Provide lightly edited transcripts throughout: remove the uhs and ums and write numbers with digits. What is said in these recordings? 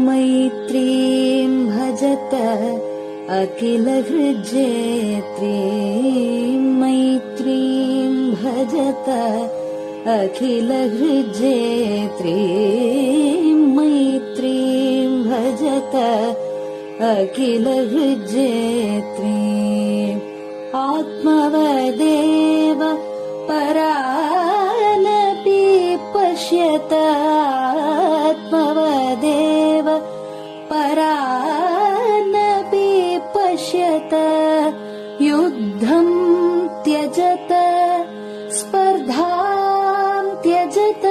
मैत्रीं भजत अखिलहृज्जेत्रीं मैत्रीं भजत अखिलहृज्जेत्रीं मैत्रीं भजत अखिलहृज्जेत्रीम् आत्मवदेव परानपि पश्यत आत्मवदेव परानपि पश्यत युद्धं त्यजत स्पर्धां त्यजत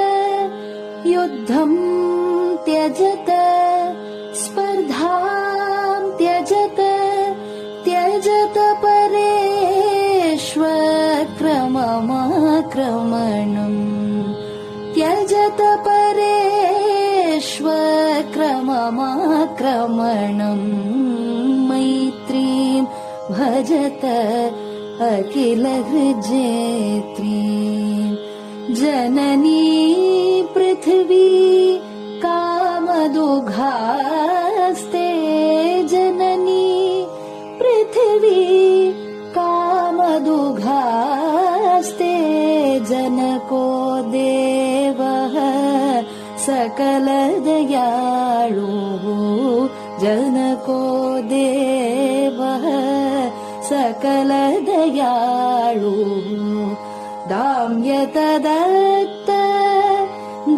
युद्धं त्यजत स्पर्धां त्यजत त्यजत परेष्वक्रममाक्रमणम् त्यजत परेष्वक्रममाक्रमणम् मैत्रीं भजत अखिलहृज्जेत्रीं जननी पृथिवी कामदुघास्ते जननी पृथिवी कामदुघास्ते जनको देवः सकलदयाळुः जनको देवः सकलदयाळुः दाम्यत दत्त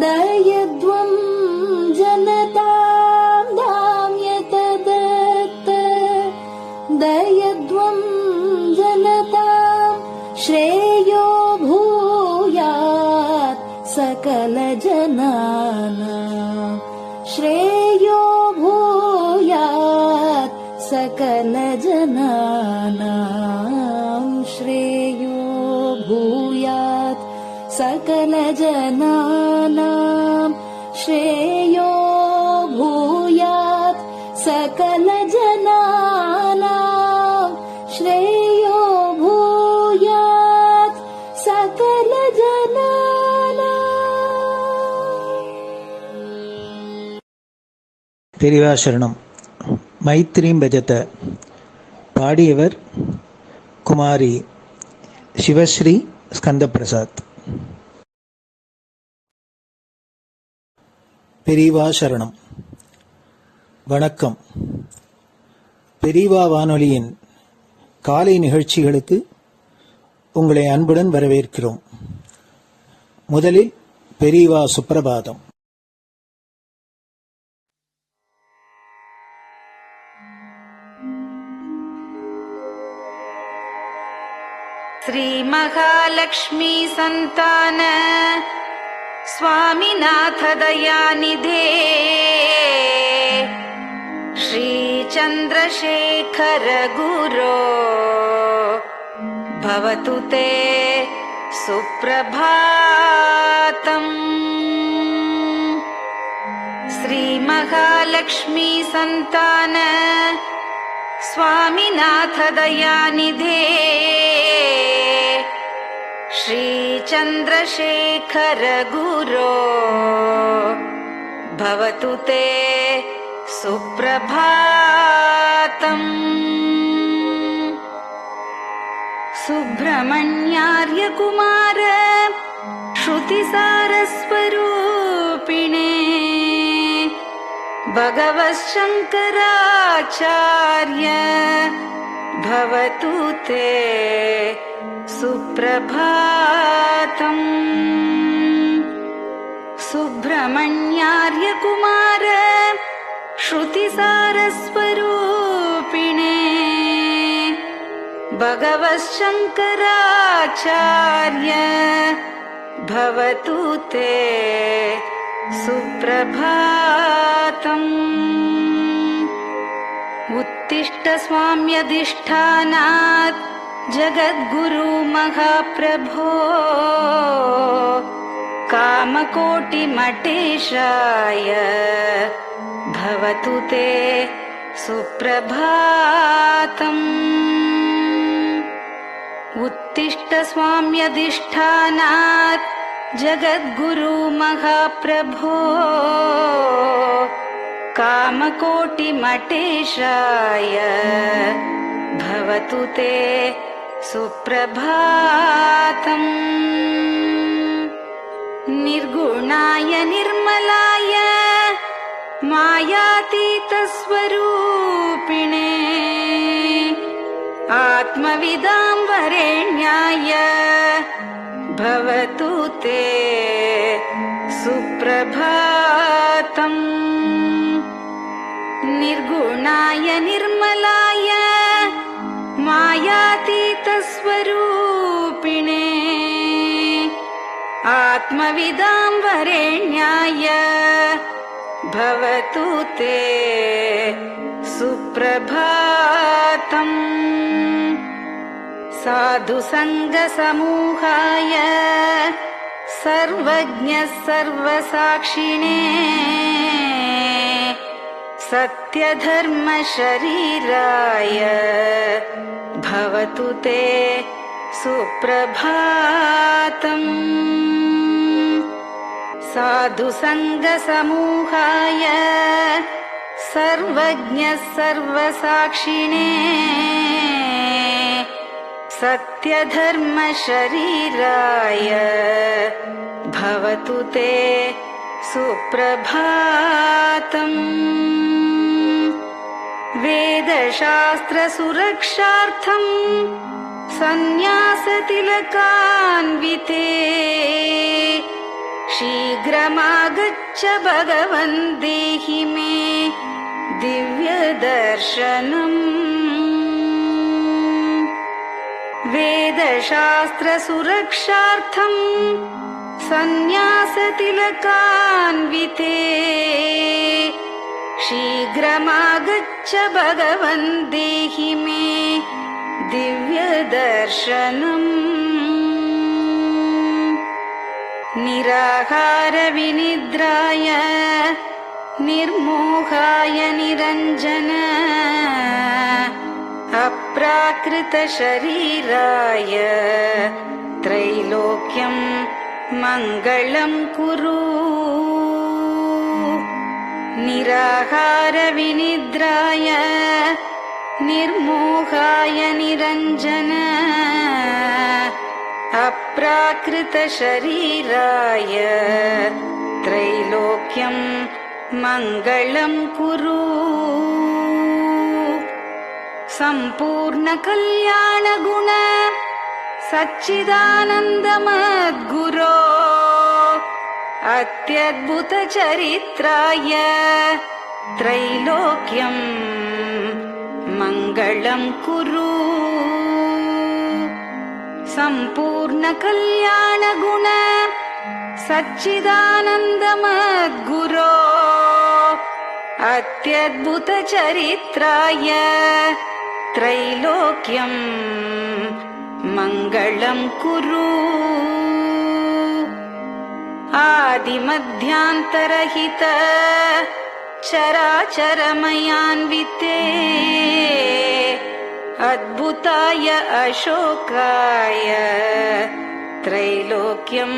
दयध्वं जनतां दाम्यत दत्त दयध्वं जनतां श्रेयो भूयात् सकलजनानां श्रेयो भूयात् सकलजनानां श्रेयो भूयात् सकलजनानां श्रेयो भूयात् सकलजनानां श्रेयो भूयात् सकलजनानां. பெரிவாசரணம். மைத்ரீம் பஜத. பாடியவர் குமாரி சிவஸ்ரீ ஸ்கந்தபிரசாத். பெரியவா சரணம். வணக்கம். பெரியவா வானொலியின் காலை நிகழ்ச்சிகளுக்கு உங்களை அன்புடன் வரவேற்கிறோம். முதலில் பெரியவா சுப்பிரபாதம். श्री महालक्ष्मी संतान स्वामीनाथ दयानिधे श्री चंद्रशेखर गुरो भवतु ते सुप्रभातम्. श्री महालक्ष्मी संतान स्वामीनाथ दयानिधे श्री चंद्रशेखर गुरो भवतु ते सुप्रभातम्. सुब्रह्मण्यार्य कुमार श्रुतिसारस्वरूपिणे भगवच्छंकराचार्य भवतु ते सुप्रभातम्. सुब्रह्मण्यार्य कुमार श्रुतिसारस्वरूपिणे भगवच्छंकराचार्य भवतु ते सुप्रभातम्. उत्तिष्ठ स्वाम्यधिष्ठानात् जगद्गुरु महाप्रभो कामकोटिमठेशाय भवतु ते सुप्रभातम्. उत्तिष्ठ स्वाम्यधिष्ठानात् जगद्गुरु महाप्रभो कामकोटिमटेशाय भवतु ते सुप्रभातम्। निर्गुणाय निर्मलाय मायातीतस्वरूपिणे आत्मविदां वरेण्याय भवतु ते सुप्रभातम्। निर्गुणाय निर्मलाय मायातीतस्वरूपिणे आत्मविदां वरेण्याय भवतु ते सुप्रभातम्। साधुसङ्गसमूहाय सर्वज्ञः सर्वसाक्षिणे सत्यधर्मशरीराय भवतु ते सुप्रभातम्। साधुसङ्गसमूहाय सर्वज्ञः सर्वसाक्षिणे सत्यधर्मशरीराय भवतु ते सुप्रभातम्। वेदशास्त्रसुरक्षार्थं सन्न्यासतिलकान्विते शीघ्रमागच्छ भगवन् देहि मे दिव्यदर्शनम्। वेदशास्त्रसुरक्षार्थं सन्न्यासतिलकान्विते शीघ्रमागच्छ भगवन् देहि मे दिव्यदर्शनम्। निराहारविनिद्राय निर्मोहाय निरञ्जन अप्राकृतशरीराय त्रैलोक्यं मङ्गलं कुरु। निराहारविनिद्राय निर्मोहाय निरञ्जन अप्राकृतशरीराय त्रैलोक्यं मङ्गलं कुरु। सम्पूर्णकल्याणगुण सच्चिदानन्दमद्गुरो अत्यद्भुतचरित्राय त्रैलोक्यं मङ्गलं कुरु। सम्पूर्णकल्याणगुण सच्चिदानन्दमद्गुरो अत्यद्भुतचरित्राय त्रैलोक्यं मङ्गलं कुरु। आदिमध्यान्तरहित चराचरमयान्विते अद्भुताय अशोकाय त्रैलोक्यं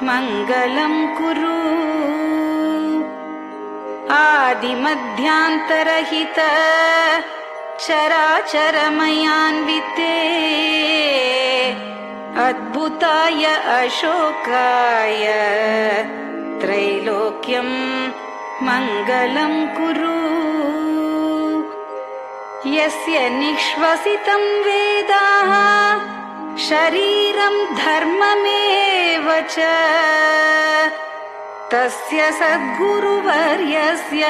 मङ्गलं कुरु। आदिमध्यान्तरहित चराचरमयान्विते अद्भुताय अशोकाय त्रैलोक्यं मङ्गलं कुरु। यस्य निःश्वसितं वेदाः शरीरं धर्ममेव च तस्य सद्गुरुवर्यस्य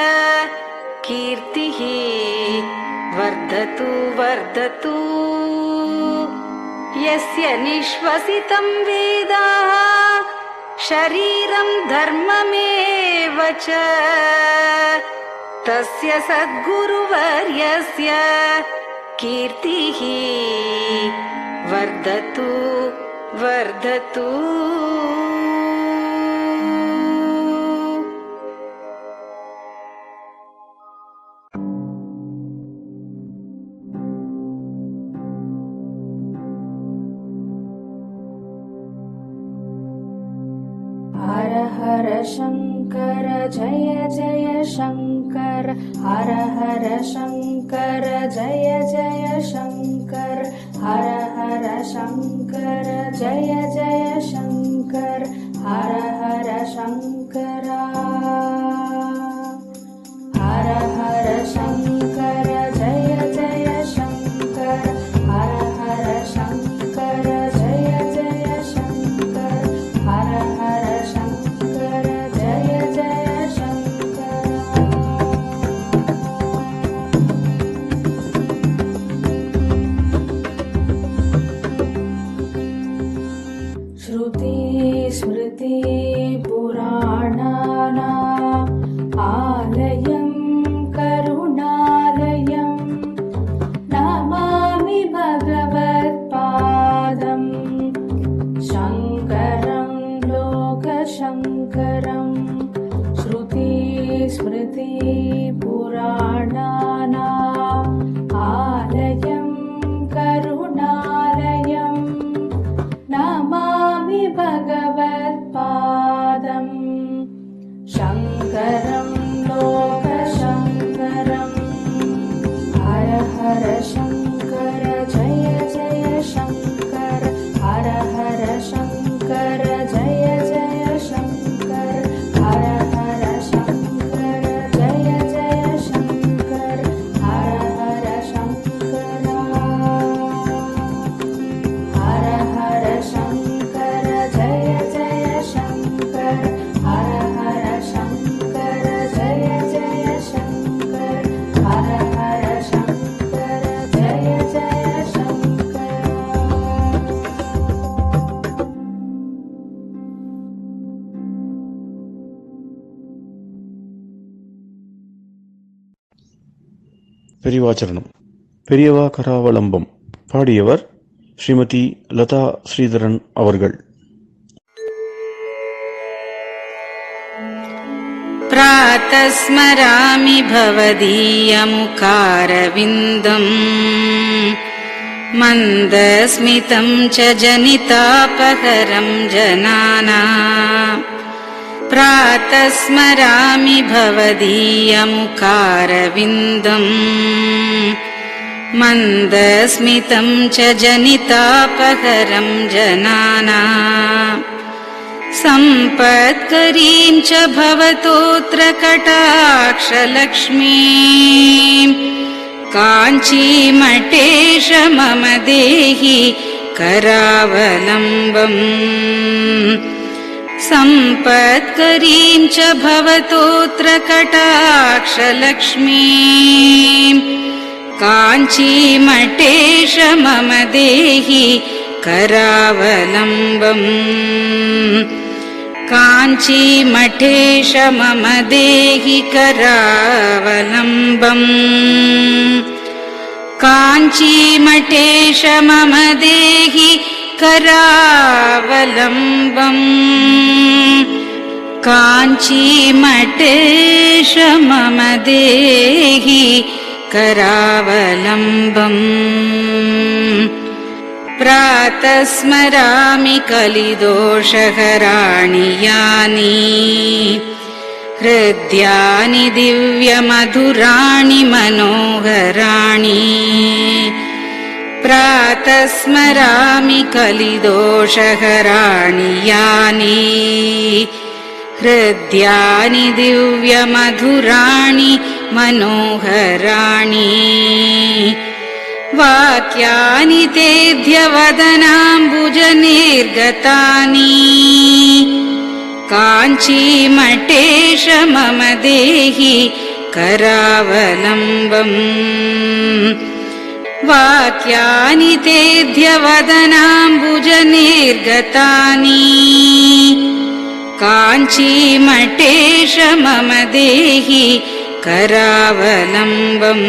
कीर्तिः वर्धतु वर्धतु। यस्य निःश्वसितं वेदाः शरीरं धर्ममेव च तस्य सद्गुरुवर्यस्य कीर्तिः वर्धतु वर्धतु। हर हर शङ्कर जय जय शङ्कर हर हर शङ्कर जय जय शङ्कर हर हर शङ्कर जय जय शङ्कर हर हर शङ्करा हर हर शङ्कर जय जय शङ्कर हर हर शङ्कर जय जय शङ्कर हर हर शङ्कर जय जय शङ्कर श्रुति स्मृति पुराणानाम् आलयं करुणालयं नमामि भगवत्पादं शङ्करं लोकशङ्करं श्रुति स्मृति पुराणानाम् आलयं करुणालयं नमामि भगवत्पादं शङ्करं लोकशङ्करम् हर हर शङ्कर जय जय शङ्कर हर हर शङ्कर जय जय शङ्कर हर हर शङ्कर जय जय शङ्कर हर हर शङ्करा हर हर शङ्कर जय जय शङ्कर हर हर शङ्कर जय जय शङ्कर हर हर शङ्कर जय जय शङ्कर பெரியவாச்சரணம். பெரியவா கராவலம்பம். பாடியவர் ஸ்ரீமதி லதா ஸ்ரீதரன் அவர்கள். प्रातः स्मरामि भवदीयमुखारविन्दम् मन्दस्मितं च जनितापहरं जनानाम् प्रातः स्मरामि भवदीयमुखारविन्दम् मन्दस्मितं च जनितापहरं जनानाम् सम्पत्करीं च भवतोऽत्र कटाक्षलक्ष्मीं काञ्चीमठेश मम देहि करावलम्बम् सम्पत्करीं च भवतोऽत्र कटाक्षलक्ष्मीं काञ्चीमठेश मम देहि करावलम्बम् काञ्चीमठेश मम देहि करावलम्बम् काञ्चीमठेश मम देहि करावलम्बम् काञ्चीमठेश मम देहि करावलम्बम् प्रातः स्मरामि कलिदोषहराणि यानि हृद्यानि दिव्यमधुराणि मनोहराणि प्रातः स्मरामि कलिदोषहराणि यानि हृद्यानि दिव्यमधुराणि मनोहराणि वाक्यानि तेऽध्यवदनाम्बुजनिर्गतानि काञ्चीमठेश मम देहि करावलम्बम् वाक्यानि तेऽध्यवदनाम्बुजनिर्गतानि काञ्चीमठेश मम देहि करावलम्बम्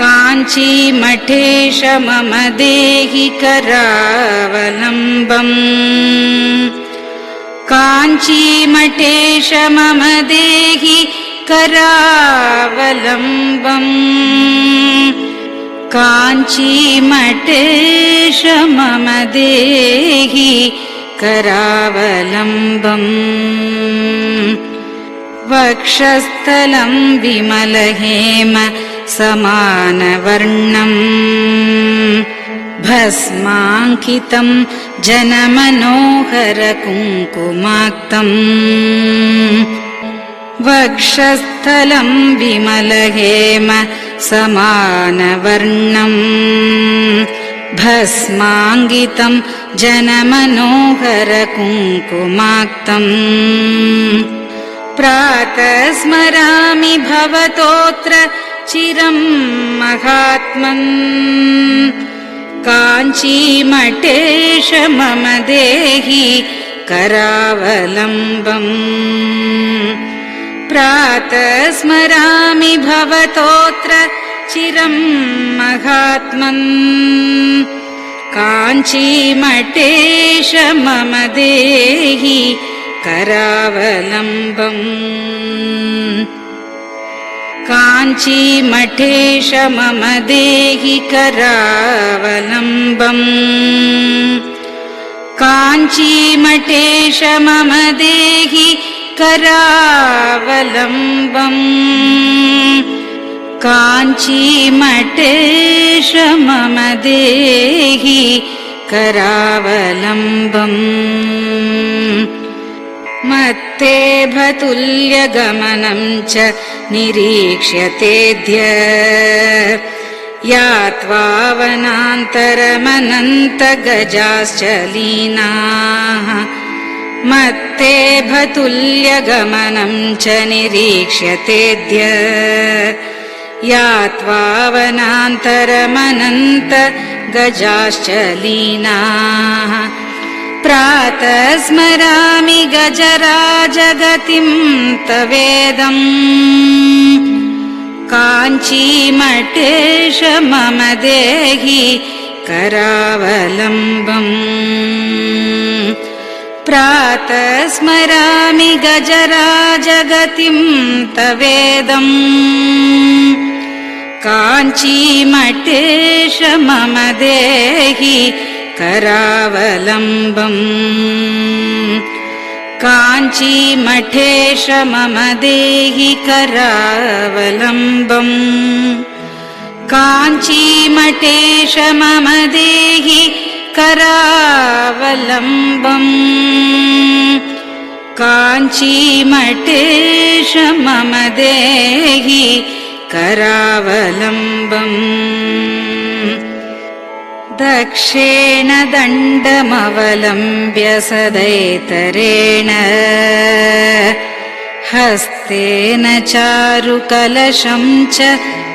काञ्चीमठेश मम देहि करावलम्बम् काञ्चीमठेश मम देहि करावलम्बम् काञ्चीमठेश मम देहि करावलम्बम् वक्षस्थलं विमलहेम समानवर्णम् भस्माङ्कितं जनमनोहर कुङ्कुमाक्तम् वक्षस्थलं विमलहेम समानवर्णम् भस्माङ्कितं जनमनोहर कुङ्कुमाक्तम् प्रातः स्मरामि भवतोऽत्र चिरं महात्मन् काञ्चीमठेश मम देहि करावलम्बम् प्रातः स्मरामि भवतोऽत्र चिरं महात्मन् काञ्चीमठेश मम देहि करावलम्बम् काञ्चीमठेश मम देहि करावलम्बम् काञ्चीमठेश मम देहि करावलम्बम् काञ्चीमठेश मम देहि करावलम्बम् मत्तेभतुल्यगमनं च निरीक्ष्यतेऽद्य यात्वा वनान्तरमनन्तगजाश्च लीनाः मत्तेभतुल्यगमनं च निरीक्ष्यतेऽद्य यात्वा वनान्तरमनन्तगजाश्च लीनाः प्रातः स्मरामि गजराजगतिं तवेदम् काञ्चीमठेश मम देहि करावलम्बम् प्रातः स्मरामि गजराजगतिं तवेदम् काञ्चीमठेश मम देहि करावलम्बम् काञ्चीमठेश मम देहि करावलम्बम् काञ्चीमठेश मम देहि करावलम्बम् काञ्चीमठेश मम देहि करावलम्बम् दक्षेण दण्डमवलम्ब्य सदैतरेण हस्तेन चारुकलशं च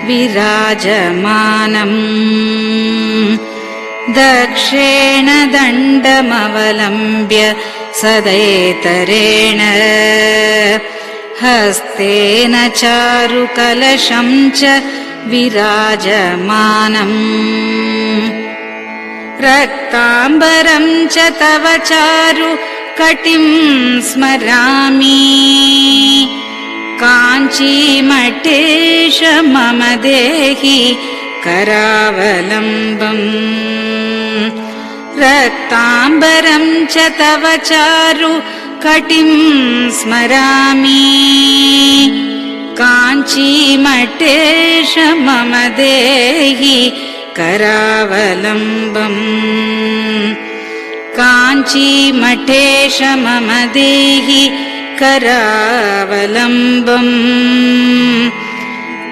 विराजमानम् दक्षेण दण्डमवलम्ब्य सदैतरेण हस्तेन चारुकलशं च विराजमानम् रक्ताम्बरं च तव चारु कटिं स्मरामि काञ्चीमठेश मम देहि करावलम्बम् रक्ताम्बरं च तव चारु कटिं स्मरामि काञ्चीमठेश मम देहि करावलम्बम् काञ्चीमठेश मम देहि करावलम्बम्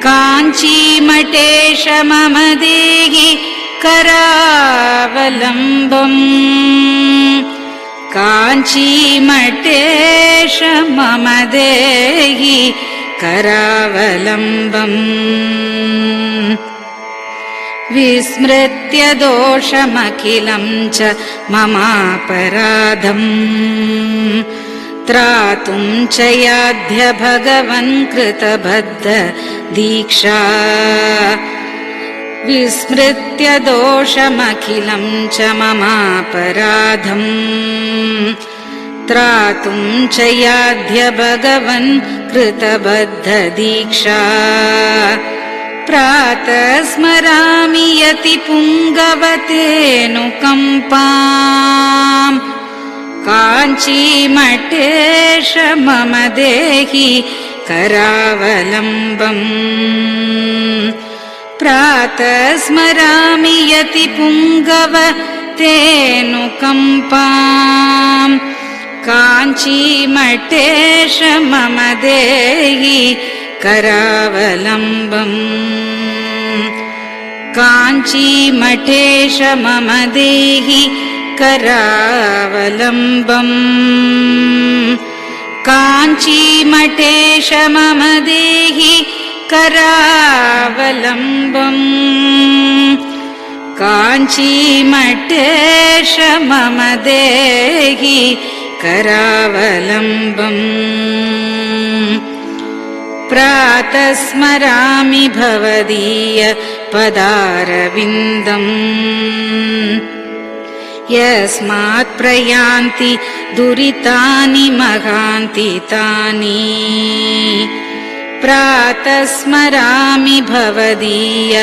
काञ्चीमठेश मम देहि करावलम्बम् काञ्चीमठेश मम देहि करावलम्बम् विस्मृत्य दोषमखिलं च ममापराधम् त्रातुं च याध्य भगवन् कृतबद्ध दीक्षा विस्मृत्य दोषमखिलं च ममापराधम् त्रातुं च याध्य भगवन् कृतबद्ध दीक्षा प्रातः स्मरामि यति पुङ्गवतेऽनुकम्पाम् काञ्चीमठेश मम देहि करावलम्बम् प्रातः स्मरामि यति पुङ्गव तेऽनुकम्पाम् काञ्चीमठेश मम देहि करावलम्बम् काञ्चीमठेश मम देहि करावलम्बम् काञ्चीमठेश मम देहि करावलम्बम् काञ्चीमठेश मम देहि करावलम्बम् प्रातः स्मरामि भवदीय पदारविन्दम् यस्मात् प्रयान्ति दुरितानि महान्ति तानि प्रातः स्मरामि भवदीय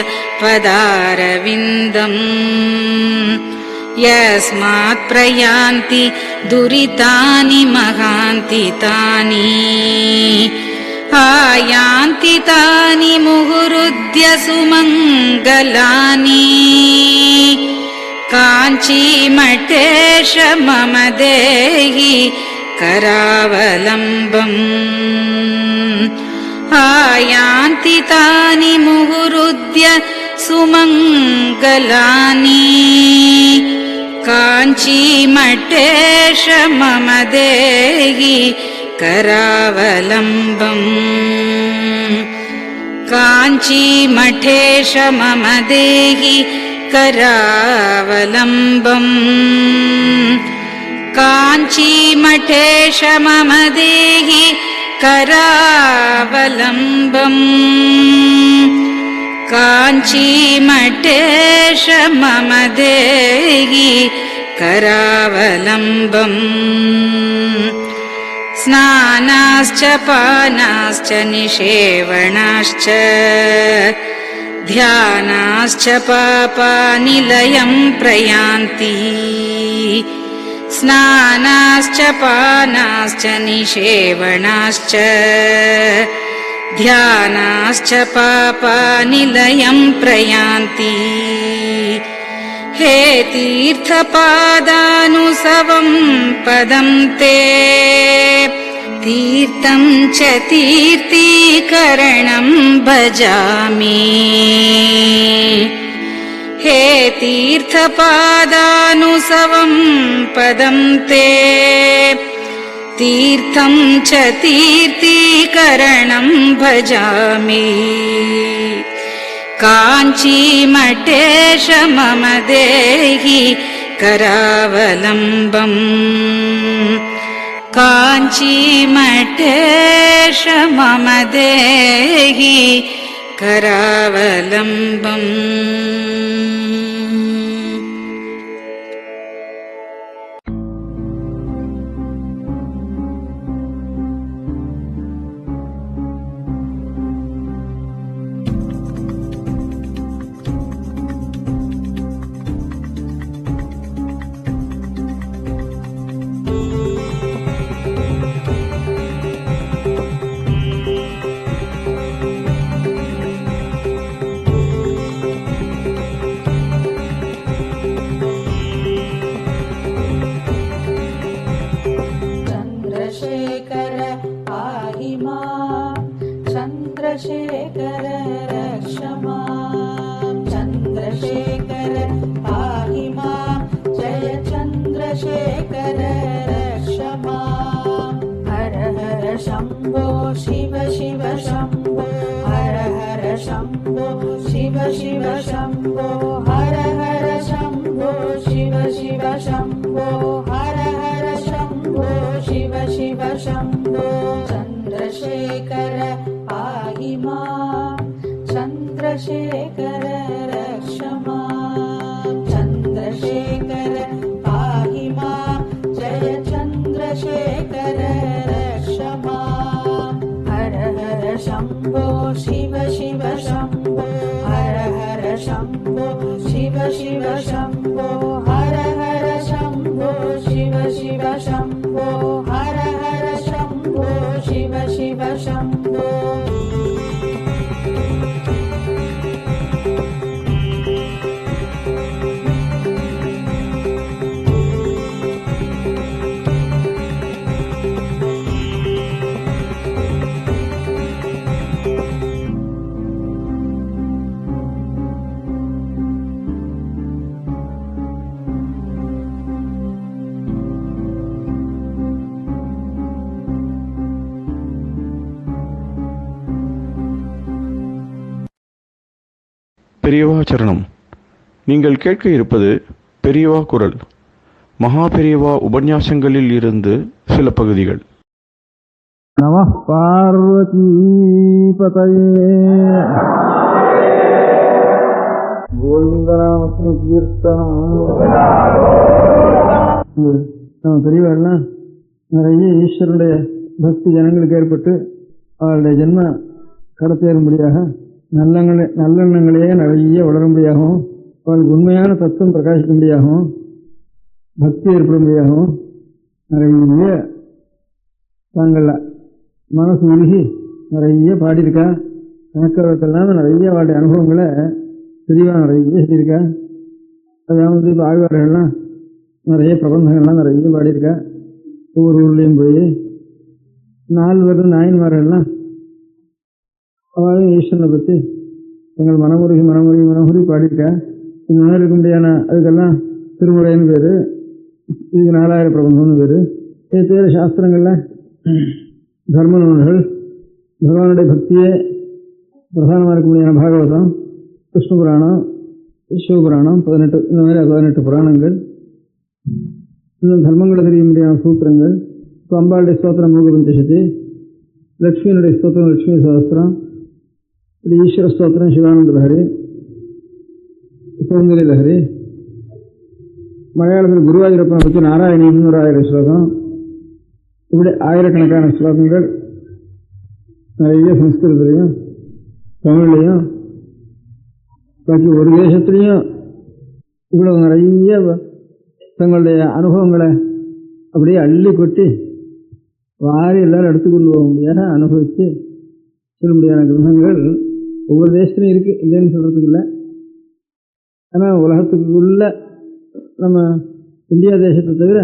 पदारविन्दम् यस्मात् प्रयान्ति दुरितानि महान्ति तानि आयान्ति तानि मुहुरुद्य सुमङ्गलानि काञ्चीमठेश मम देहि करावलम्बम् आयान्ति तानि मुहुरुद्य सुमङ्गलानि काञ्चीमठेश मम देहि करावलम्बम् काञ्चीमठेश मम देहि करावलम्बम् काञ्चीमठेश मम देहि करावलम्बम् काञ्चीमठेश मम देहि करावलम्बम् स्नानाश्च पानाश्च निषेवणाश्च ध्यानाश्च पापानिलयं प्रयान्ति स्नानाश्च पानाश्च निषेवणाश्च ध्यानाश्च पापानिलयं प्रयान्ति हे तीर्थपादानुसवं पदं ते तीर्थं च तीर्थीकरणं भजामि हे तीर्थपादानुसवं पदं ते तीर्थं च तीर्थीकरणं भजामि काञ्चीमठेश मम देहि करावलम्बम् काञ्चीमठेश मम देहि करावलम्बम् चन्द्रशेखर रक्ष माम् चन्द्रशेखर पाहि माम् जय चन्द्रशेखर रक्ष माम् हर हर शम्भो शिव शिव शम्भो हर हर शम्भो शिव शिव शम्भो हर हर शम्भो शिव शिव शम्भो हर हर शम्भो शिव शिव शम्भो चन्द्रशेखर पाहि माम् चन्द्रशेखर रक्ष माम् चन्द्रशेखर पाहि माम् जय चन्द्रशेखर रक्ष माम् हर हर शम्भो शिव शिव शम्भो हर हर शम्भो शिव शिव शम्भो हर हर शम्भो शिव शिव शम्भो हर हर शम्भो शिव शिव शम्भो பெரியவா சரணம். நீங்கள் கேட்க இருப்பது பெரியவா குரல். மகா பெரியவா உபன்யாசங்களில் இருந்து சில பகுதிகள். நம பார்வதி பதயே. கோவிந்தநாம கீர்த்தனம். நம்ம பெரியவாள்லாம் நிறைய ஈஸ்வரனுடைய பக்தி ஜனங்களுக்கு ஏற்பட்டு அவருடைய ஜென்ம கடத்தேறும்படியாக நல்லெண்ணங்களே நிறைய வளரும்படியாகவும் அவர்களுக்கு உண்மையான தத்துவம் பிரகாசிக்கும்படியாகவும் பக்தி ஏற்படும்படியாகவும் நிறைய தாங்கள் மனசு உருகி நிறைய பாடியிருக்கா. கணக்கெல்லாம் நிறைய அவருடைய அனுபவங்களை தெளிவாக நிறைய சொல்லியிருக்கா. அதாவது இப்போ ஆழ்வார்கள்லாம் நிறைய பிரபந்தங்கள்லாம் நிறைய பாடியிருக்கா. ஒவ்வொரு ஊர்லேயும் போய் 4 நாயன்மார்கள்லாம் அவளும் ஈஸ்வரனை பற்றி எங்கள் மனமுருகி பாடியிருக்கா. இந்த மாதிரி இருக்க முடியாத அதுக்கெல்லாம் திருமுறைன்னு பேர், இதுக்கு 4000 பிரபந்தம்னு பேர். இது பேர் சாஸ்திரங்களில் தர்ம நூல்கள், பகவானுடைய பக்தியே பிரதானமாக இருக்க முடியாத பாகவதம், விஷ்ணு புராணம், சிவபுராணம், 18 இந்த மாதிரி 18 புராணங்கள், இன்னும் தர்மங்களை தெரிய முடியாத சூத்திரங்கள். இப்போ அம்பாளுடைய ஸ்தோத்திரம் மூக பஞ்சசதி, லக்ஷ்மியினுடைய ஸ்தோத்திரம் லக்ஷ்மி சகஸ்திரம், இப்படி ஈஸ்வர ஸ்தோத்திரம் சிவானந்த லஹரி, சௌந்தரிய லஹரி, மலையாளத்தில் குருவாயூரப்பனை பற்றி நாராயணி 300,000 ஸ்லோகம், இப்படி ஆயிரக்கணக்கான ஸ்லோகங்கள் நிறைய சம்ஸ்கிருதத்துலையும் தமிழ்லையும் பாக்கி ஒரு தேசத்துலேயும் இவ்வளவு நிறைய தங்களுடைய அனுபவங்களை அப்படியே அள்ளி கொட்டி வாரி எல்லாரும் எடுத்துக்கொண்டு போக முடியாத அனுபவித்து சொல்ல முடியாத கிரந்தங்கள் ஒவ்வொரு தேசத்துலையும் இருக்குது, இல்லைன்னு சொல்கிறதுக்கு இல்லை. ஆனால் உலகத்துக்குள்ள நம்ம இந்தியா தேசத்தை தவிர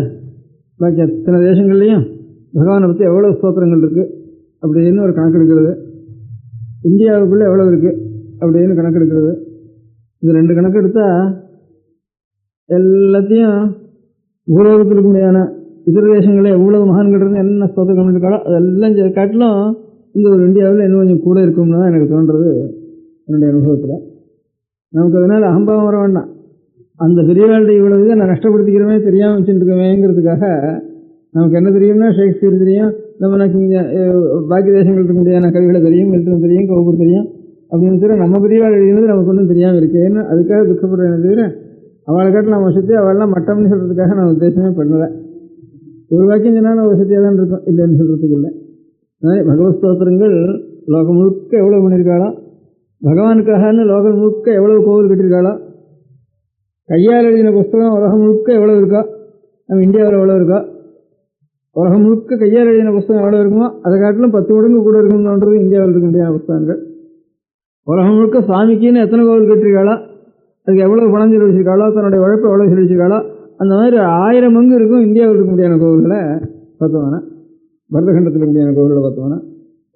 பாக்கி அத்தனை தேசங்கள்லேயும் பகவானை பற்றி எவ்வளோ ஸ்தோத்திரங்கள் இருக்குது அப்படின்னு ஒரு கணக்கு எடுக்கிறது, இந்தியாவுக்குள்ளே எவ்வளோ இருக்குது அப்படின்னு கணக்கு எடுக்கிறது. இது 2 கணக்கு எடுத்தால் எல்லாத்தையும் பூலோகத்தில் இருக்க முடியாத இதர தேசங்களே எவ்வளவு மகான்கள் இருந்து என்ன ஸ்தோத்திரம் இருக்காளோ அதெல்லாம் காட்டிலும் இந்த ஒரு இந்தியாவில் இன்னும் கொஞ்சம் கூட இருக்கும்னு தான் எனக்கு தோன்றது என்னுடைய அனுபவத்தில். நமக்கு அதனால் அகம்பாவம் வர வேண்டாம். அந்த பெரியவாளுடைய இவ்வளவு நான் நஷ்டப்படுத்திக்கிறவே தெரியாமல் வச்சுட்டுருக்கவேங்கிறதுக்காக நமக்கு என்ன தெரியும்னா ஷேக்ஸ்பியர் தெரியும், நமக்கு இங்கே பாக்கி தேசங்களுக்கு இருக்க முடியாத கவிகளை தெரியும், மில்டன் தெரியும், கவுபூர் தெரியும் அப்படின்னு தவிர நம்ம பெரியவாள் எழுதினது நமக்கு ஒன்றும் தெரியாமல் இருக்கேன்னு அதுக்காக துக்கப்படுறேன் தவிர அவளை காட்டில் நம்ம வசதி அவள்லாம் மட்டம்னு சொல்கிறதுக்காக நான் உத்தேசமே பண்ணலை. ஒரு வாக்கியம் சொன்னால் ஒரு வசதியாக தான் இருக்கும், இல்லைன்னு சொல்கிறதுக்கு இல்லை. அதனால் பகவத் ஸ்தோத்திரங்கள் லோகம் முழுக்க எவ்வளோ பண்ணியிருக்காளோ, பகவானுக்காகன்னு லோகம் முழுக்க எவ்வளோ கோவில் கட்டியிருக்காளோ, கையால் எழுதின புஸ்தகம் உலகம் முழுக்க எவ்வளோ இருக்கோ, நம்ம இந்தியாவில் எவ்வளோ இருக்கோ, உலகம் முழுக்க கையால் எழுதின புஸ்தகம் எவ்வளோ இருக்குமோ அதை காட்டிலும் 10 மடங்கு கூட இருக்கும்ன்றது இந்தியாவில் இருக்க முடியாத புஸ்தகங்கள். உலகம் முழுக்க சுவாமிக்குன்னு எத்தனை கோவில் கட்டியிருக்காளோ, அதுக்கு எவ்வளோ பணம் சொல்லி வச்சிருக்காளோ, தன்னுடைய உழைப்பை எவ்வளோ சொல்லி வச்சிருக்காளோ, அந்த மாதிரி 1000 மங்கு இருக்கும் இந்தியாவில் இருக்க முடியாத கோவில்களை பார்த்தோம்னா, பரதகண்டத்தில் இருக்க முடியாத கோவில்களை பார்த்தோம்னா.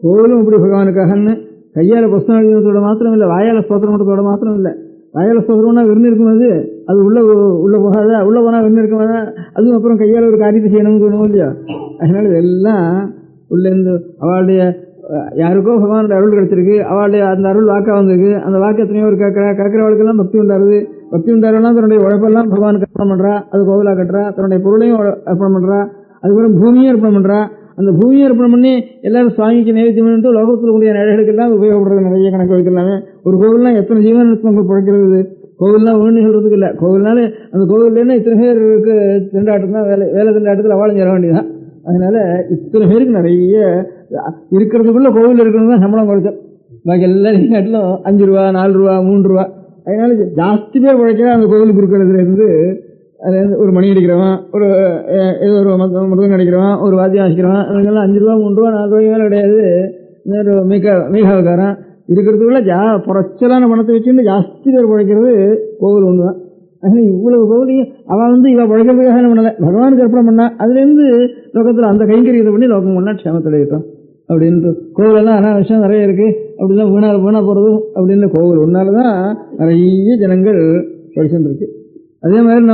கோவிலும் இப்படி பகவானுக்காகன்னு கையால் புஸ்தகம் எழுதினத்தோட மாத்திரம் இல்லை, வாயால் ஸ்தோத்திரம் பண்ணுறதோட மாத்திரம் இல்லை. வாயால் ஸ்தோத்திரம்னா விருந்து இருக்கும்போது அது உள்ளே போகாத, உள்ளே போனால் விருந்து இருக்கும்போது அதுவும் அப்புறம் கையால் ஒரு காரியத்தை செய்யணும்னு தோணும் இல்லையா. அதனால இதெல்லாம் உள்ளேருந்து அவளுடைய யாருக்கோ பகவானுடைய அருள் கிடைச்சிருக்கு, அவளுடைய அந்த அருள் வாக்காக வந்திருக்கு, அந்த வாக்கு எத்தனையோ ஒரு கேட்குறவளுக்கெல்லாம் பக்தி உண்டாருது. பக்தி உண்டாருன்னா தன்னுடைய உழைப்பெல்லாம் பகவானுக்கு அர்ப்பணம் பண்ணுறா, அது கோவிலாக கட்டுறா, தன்னுடைய பொருளையும் அர்ப்பணம் பண்ணுறா, அதுக்கப்புறம் பூமியும் அர்ப்பணம் பண்ணுறா. அந்த பூமியை அர்ப்பணம் பண்ணி எல்லாரும் சுவாமிக்கு நைவேத்தியம் பண்ணிட்டு லோகத்தில் கூடிய நிலைகளுக்கெல்லாம் உபயோகப்படுறது நிறைய கணக்கு வைக்கலாமே. ஒரு கோவில்லாம் எத்தனை ஜீவனத்துவங்கள் பிழைக்கிறது, கோவில்லாம் ஒன்று சொல்கிறதுக்கு இல்லை. கோவில்னால அந்த கோவில்னா இத்தனை பேருக்கு திண்டாட்டம் தான், வேலை திண்டாட்டத்தில் அவளும் சேர வேண்டியதான். அதனால இத்தனை பேருக்கு நிறைய இருக்கிறதுக்குள்ள கோவில் இருக்கணும் தான் சம்பளம் குறைச்சோம். பாக்கி எல்லாரும் காட்டிலும் 5 ரூபா 4 ரூபா 3 ரூபா. அதனால ஜாஸ்தி பேர் உழைக்கிறா அந்த கோவிலுக்கு இருக்கிறதுலேருந்து அதுலேருந்து ஒரு மணி அடிக்கிறவன், ஒரு ஏதோ ஒரு மிருதம் அடிக்கிறவன், ஒரு வாத்தியம் வாசிக்கிறவன், அதுக்கெல்லாம் 5 ரூபா 3 ரூபா 4 ரூபாய்க்கு மேலே கிடையாது. இன்னொரு மீகாவுக்காரன் இருக்கிறதுக்குள்ள குறைச்சலான பணத்தை வச்சுட்டு ஜாஸ்தி பேர் பிழைக்கிறது கோவில் ஒன்று தான். அதனால் இவ்வளவு கோவிலையும் அவன் இவ பிழைக்கிறதுக்காக என்ன பண்ணலை, பகவானுக்கு அர்ப்பணம் பண்ணா. அதுலேருந்து லோகத்தில் அந்த கைங்கரியத்தை பண்ணி லோகம் பண்ணா க்ஷேமத்தில் இருக்கும் அப்படின்ட்டு. கோவிலெல்லாம் அனாவசியம் நிறைய இருக்குது, அப்படிலாம் வீணாக போகிறது அப்படின்னு கோவில் ஒன்றால் தான் நிறைய ஜனங்கள் படிச்சுட்டு இருக்கு. அதே மாதிரி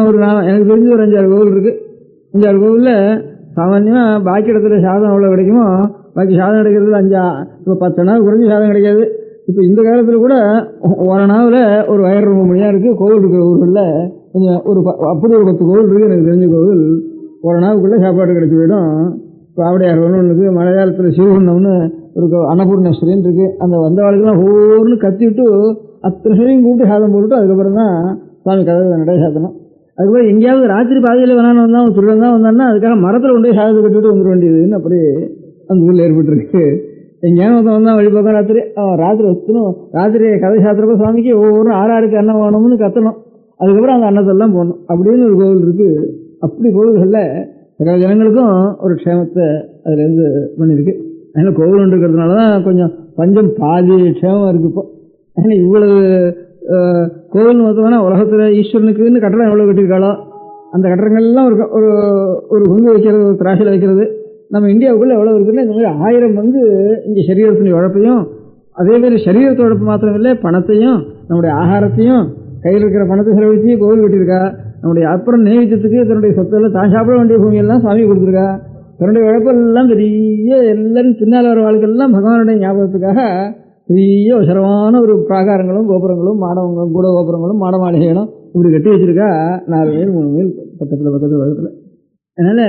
எனக்கு தெரிஞ்ச ஒரு 5-6 கோவில் இருக்குது. 5-6 கோவிலில் சாமான்யமாக பாக்கி இடத்துல சாதம் எவ்வளோ கிடைக்குமோ பாக்கி சாதம் கிடைக்கிறதுல இப்போ 10 நாள் குறைஞ்சி சாதம் கிடைக்காது. இப்போ இந்த காலத்தில் கூட ஒரு நாவில் ஒரு 1000 மணியாக இருக்குது. கோவில் இருக்கிற ஊர்களில் கொஞ்சம் அப்படி ஒரு 10 கோவில் இருக்குது. எனக்கு தெரிஞ்ச கோவில் ஒரு நாவுக்குள்ளே சாப்பாடு கிடைச்சி போயிடும். இப்போ ஆவடையார் ஒன்று இருக்குது, மழை காலத்தில் சிவகுண்டம்னு ஒரு அன்னபூர்ணேஸ்வரின்னு இருக்குது. அந்த வந்தவாளுக்கெல்லாம் ஒவ்வொன்று கத்திவிட்டு அத்தனை சரையும் கூப்பிட்டு சாதம் போட்டுட்டு அதுக்கப்புறம் தான் சுவாமி கதவை நடை சாத்தணும். அதுக்கப்புறம் எங்கேயாவது ராத்திரி பாதையில் வேணான்னு வந்தால் திருடன் தான் வந்தான்னா அதுக்காக மரத்தில் கொண்டு போய் சாதத்தை கட்டிட்டு வந்துட வேண்டியதுன்னு அப்படி அந்த ஊரில் ஏற்பட்டுருக்கு. எங்கேயாவது வந்தால் வழிபோக்கம் ராத்திரி வச்சுக்கணும். ராத்திரி கதை சாத்திரப்போ சுவாமிக்கு ஒவ்வொரு 6 அன்னம் வேணும்னு கத்தணும். அதுக்கப்புறம் அந்த அன்னத்தெல்லாம் போடணும் அப்படின்னு ஒரு கோவில் இருக்குது. அப்படி கோவில்களில் சகல ஜனங்களுக்கும் ஒரு க்ஷேமத்தை அதுலேருந்து பண்ணியிருக்கு. அதனால் கோவில் ஒன்று இருக்கிறதுனால தான் கொஞ்சம் பஞ்சம் பாதி க்ஷேமம் இருக்குது. இப்போ அதனால் இவ்வளவு கோவில் மொத்தமான உலகத்தில் ஈஸ்வரனுக்குன்னு கட்டடம் எவ்வளோ கட்டியிருக்காளோ அந்த கட்டடங்கள்லாம் ஒரு பங்கு வைக்கிறது, ஒரு திராட்சையில் வைக்கிறது. நம்ம இந்தியாவுக்குள்ளே எவ்வளோ இருக்குன்னா இந்த மாதிரி 1000 பங்கு இங்கே சரீரத்தினுடைய உழைப்பையும், அதேமாதிரி சரீரத்தோட உழைப்பு மாத்திரம் இல்லை, பணத்தையும் நம்முடைய ஆகாரத்தையும் கையில் இருக்கிற பணத்தை செலவழித்து கோவில் கட்டியிருக்கா. நம்முடைய அப்புறம் நேவித்தத்துக்கு தன்னுடைய சொத்தெல்லாம் தான் சாப்பிட வேண்டிய பூமியெல்லாம் சாமி கொடுத்துருக்கா. தன்னுடைய உழைப்பெல்லாம் பெரிய எல்லாரும் பின்னால் வர வாழ்க்கையெல்லாம் பகவானுடைய ஞாபகத்துக்காக பெரிய உசரமான ஒரு பிராகாரங்களும் கோபுரங்களும் மாடங்களும் கூட கோபுரங்களும் மாட மாளிகைகளும் இப்படி கட்டி வச்சிருக்கா. 4 மைல் 3 மைல் பக்கத்தில். அதனால்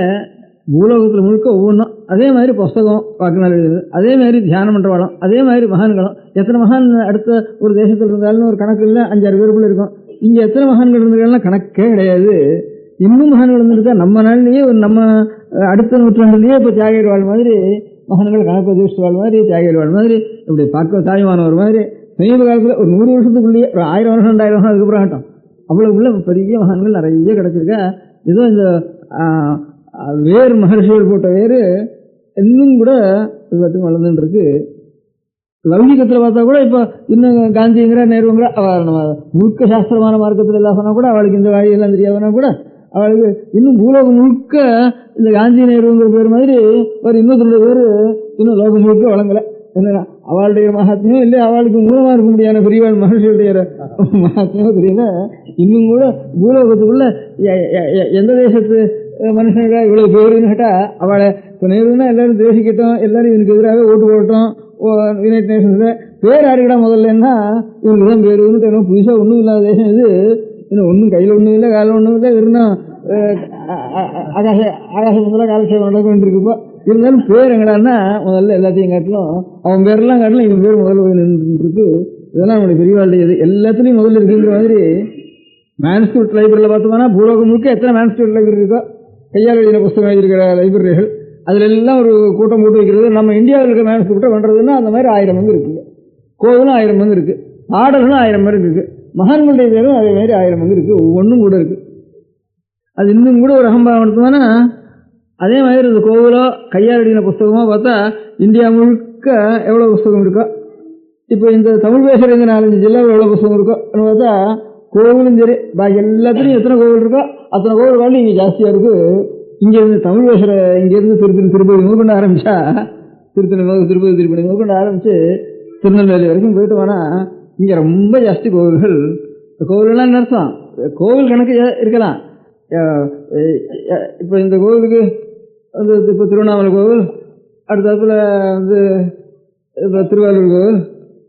பூலோகத்தில் முழுக்க ஒவ்வொன்றும் அதே மாதிரி புஸ்தகம் வாக்குநாள் எழுதுறது, அதே மாதிரி தியானம் பண்ணுறவாளும், அதே மாதிரி மகான்களும். எத்தனை மகான் அடுத்த ஒரு தேசத்தில் இருந்தாலும் ஒரு கணக்கு இல்லை, 5-6 பேருக்குள்ளே இருக்கும். இங்கே எத்தனை மகான்கள் இருந்தாலும் கணக்கே கிடையாது. இன்னும் மகான்கள் இருந்துருக்கா. நம்ம நாள்லேயே நம்ம அடுத்த நூற்றாண்டுலேயே இப்போ தியாகிகள் வாழ் மாதிரி மகான்கள் கணக்கு உதவிச்சு வாழ் மாதிரி தியாகிகள் வாழ் மாதிரி இப்படி பார்க்க தாய்மானவர் மாதிரி சமீப காலத்தில் ஒரு 100 வருஷத்துக்குள்ளேயே ஒரு 1000 வருஷம் 2000 வருஷம் அதுக்கப்புறம் ஆகட்டும் அவ்வளோக்குள்ள பெரிய மகான்கள் நிறைய கிடச்சிருக்கா. ஏதோ இந்த வேறு மகர்ஷிகள் போட்ட வேறு இன்னும் கூட எல்லாத்துக்கும் வளர்ந்துருக்கு. லௌகிகத்தில் பார்த்தா கூட இப்போ இன்னும் காந்திங்கிற நேருங்கிற நம்ம முழுக்க சாஸ்திரமான மார்க்கத்தில் எல்லாம் சொன்னால் கூட அவளுக்கு இந்த வழியெல்லாம் தெரியாதுன்னா கூட அவளுக்கு இன்னும் பூலோகம் முழுக்க இந்த காந்தி நேருங்கிற பேர் மாதிரி ஒரு இன்னொருத்தருடைய பேர் இன்னும் லோகம் முழுக்க வழங்கலை. என்னன்னா அவளுடைய மகாத்மியம் இல்லை, அவளுக்கு மூலமாக இருக்க முடியாத பெரியவாள் மகர்ஷியுடைய மகாத்மியம் தெரியல. இன்னும் கூட பூலோகத்துக்குள்ள எந்த தேசத்து மனுஷனுக்கா இவ்வளோ பேருன்னு கேட்டால் அவளை இப்போ நேருன்னா எல்லாரும் தேசிக்கட்டும், எல்லாரும் இதுக்கு எதிராக ஓட்டு போட்டோம். யுனைடெட் நேஷன்ஸில் பேர் யாருக்கிட்டா முதல்லன்னா இவங்களுக்கு தான் பேருன்னு தெரியும். புதுசாக ஒன்றும் இல்லாத தேசம் இது. இன்னும் ஒன்றும் கையில் ஒன்றும் இல்லை, காலில் ஒன்றும் இல்லை, இருந்தால் ஆகாசத்தில் காலட்சேபம் நடக்க வேண்டியிருக்குப்போ. இருந்தாலும் பேர் எங்கடான்னா முதல்ல எல்லாத்தையும் காட்டிலும் அவன் பேரெல்லாம் காட்டிலும் இவன் பேர் முதல்ல போய் நின்றுருக்கு. இதெல்லாம் நம்மளுடைய பெரியவாழ்டையது எல்லாத்துலேயும் முதல்ல இருக்குங்கிற மாதிரி. மேன்ஸ்கிரிப்ட் லைப்ரரியில் பார்த்தோம்னா பூலோகம் முழுக்க எத்தனை மேன்ஸ்கிரிப்ட் லைப்ரரி இருக்கோ, கையால் எழுதின புத்தகம் எழுதியிருக்கிற லைப்ரரிகள் அதில் எல்லாம் ஒரு கூட்டம் போட்டு வைக்கிறது. நம்ம இந்தியாவில் இருக்கிற மேன்ஸ்கிரிப்டை பண்ணுறதுன்னா அந்த மாதிரி 1000 பங்கு இருக்குங்க. கோவிலும் 1000 பங்கு இருக்குது, பாடல்களும் 1000 பேர் இருக்குது, மகான்களுடைய பேரும் அதே மாதிரி 1000 பங்கு இருக்குது. ஒவ்வொன்றும் கூட இருக்குது. அது இன்னும் கூட ஒரு அகம்பாவம் எடுத்தோம்னா அதே மாதிரி இந்த கோவிலோ கையால் எழுதின புஸ்தகமாக பார்த்தா இந்தியா முழுக்க எவ்வளோ புஸ்தகம் இருக்கோ. இப்போ இந்த தமிழ் பேசுகிற இந்த 4-5 ஜில்லாவில் எவ்வளோ புஸ்தகம் இருக்கோ பார்த்தா கோவிலும் சரி பாக்கி எல்லாத்துலேயும் எத்தனை கோவில் இருக்கோ அத்தனை கோவில் வாழ்க்கை இங்கே ஜாஸ்தியாக இருக்குது. இங்கேருந்து தமிழ் பேசுகிற இங்கேருந்து திருப்பதி முதற்கொண்டு ஆரம்பித்தா திருப்பதி முதற்கொண்டு ஆரம்பித்து திருநெல்வேலி வரைக்கும் போயிட்டு வேணால் இங்கே ரொம்ப ஜாஸ்தி கோவில்கள். கோவில்கள்லாம் என்ன அர்த்தம்? கோவில் கணக்கு இருக்கலாம். இப்போ இந்த கோவிலுக்கு வந்து இப்போ திருவண்ணாமலை கோவில், அடுத்தத்துல வந்து இப்போ திருவாரூர் கோவில்,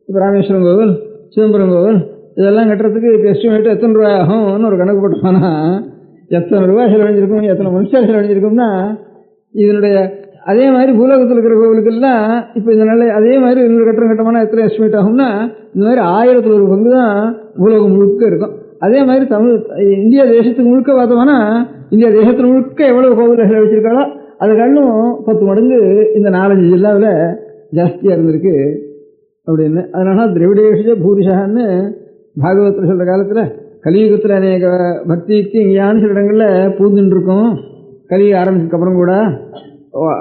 இப்போ ராமேஸ்வரம் கோவில், சிதம்பரம் கோவில், இதெல்லாம் கட்டுறதுக்கு இப்போ எஸ்டிமேட்டு எத்தனை ரூபாய் ஆகும்னு ஒரு கணக்கு போட்டோம்னா எத்தனை ரூபாய் செலவழிஞ்சிருக்கும், எத்தனை மனுஷன் செலவழிஞ்சிருக்கும்னா இதனுடைய அதே மாதிரி பூலோகத்தில் இருக்கிற கோவிலுக்கெல்லாம் இப்போ இதனால அதே மாதிரி இன்னொரு கட்டணமான எத்தனை எஸ்டிமேட் ஆகும்னா இந்த மாதிரி 1000ல் 1 பங்கு தான் பூலோகம் முழுக்க இருக்கும். அதே மாதிரி இந்தியா தேசத்துக்கு முழுக்க பார்த்தோம்னா இந்தியா தேசத்தில் முழுக்க எவ்வளோ கோவில்கள் வச்சிருக்காளோ அது காரணம் 10 மடங்கு இந்த 4-5 ஜில்லாவில் ஜாஸ்தியாக இருந்திருக்கு அப்படின்னு. அதனால திரவிடேஷ பூரிஷான்னு பாகவத்தில் சொல்கிற காலத்தில் கலியுகத்தில் அநேக பக்திக்கு இங்கேயான சில இடங்களில் பூந்துட்டு இருக்கும். கலியுகம் ஆரம்பிச்சதுக்கப்புறம் கூட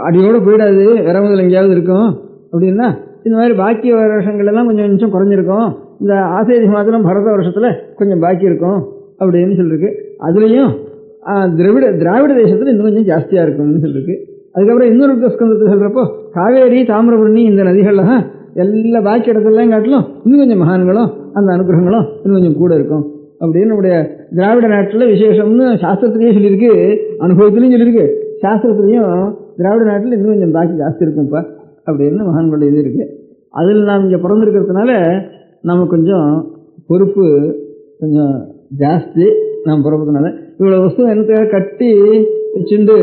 அடியோடு போயிடாது, வேற முதல்ல எங்கேயாவது இருக்கும். அப்படின்னா இந்த மாதிரி பாக்கி வருஷங்கள்லாம் கொஞ்சம் நிமிஷம் குறைஞ்சிருக்கும். இந்த ஆசேதி மாத்திரம் பரத வருஷத்தில் கொஞ்சம் பாக்கி இருக்கும் அப்படின்னு சொல்லிருக்கு. அதுலேயும் திராவிட தேசத்தில் இன்னும் கொஞ்சம் ஜாஸ்தியாக இருக்கும்னு சொல்லிருக்கு. அதுக்கப்புறம் இன்னொரு ஸ்கந்தத்தை சொல்கிறப்போ காவேரி தாமிரபரணி இந்த நதிகளில் தான் எல்லா பாக்கி இடத்துலாம் காட்டிலும் இன்னும் கொஞ்சம் மகான்களும் அந்த அனுகிரகங்களும் இன்னும் கொஞ்சம் கூட இருக்கும் அப்படின்னு நம்முடைய திராவிட நாட்டில் விசேஷம்னு சாஸ்திரத்திலேயே சொல்லியிருக்கு, அனுபவத்திலையும் சொல்லியிருக்கு. சாஸ்திரத்திலையும் திராவிட நாட்டில் இன்னும் கொஞ்சம் பாக்கி ஜாஸ்தி இருக்கும்ப்பா அப்படின்னு மகான்களுடைய இது இருக்குது. அதில் நாம் இங்கே பிறந்திருக்கிறதுனால நமக்கு கொஞ்சம் பொறுப்பு கொஞ்சம் ஜாஸ்தி. நாம் பிறப்பதுனால இவ்வளோ வஸ்து எனக்கு கட்டி வச்சுண்டு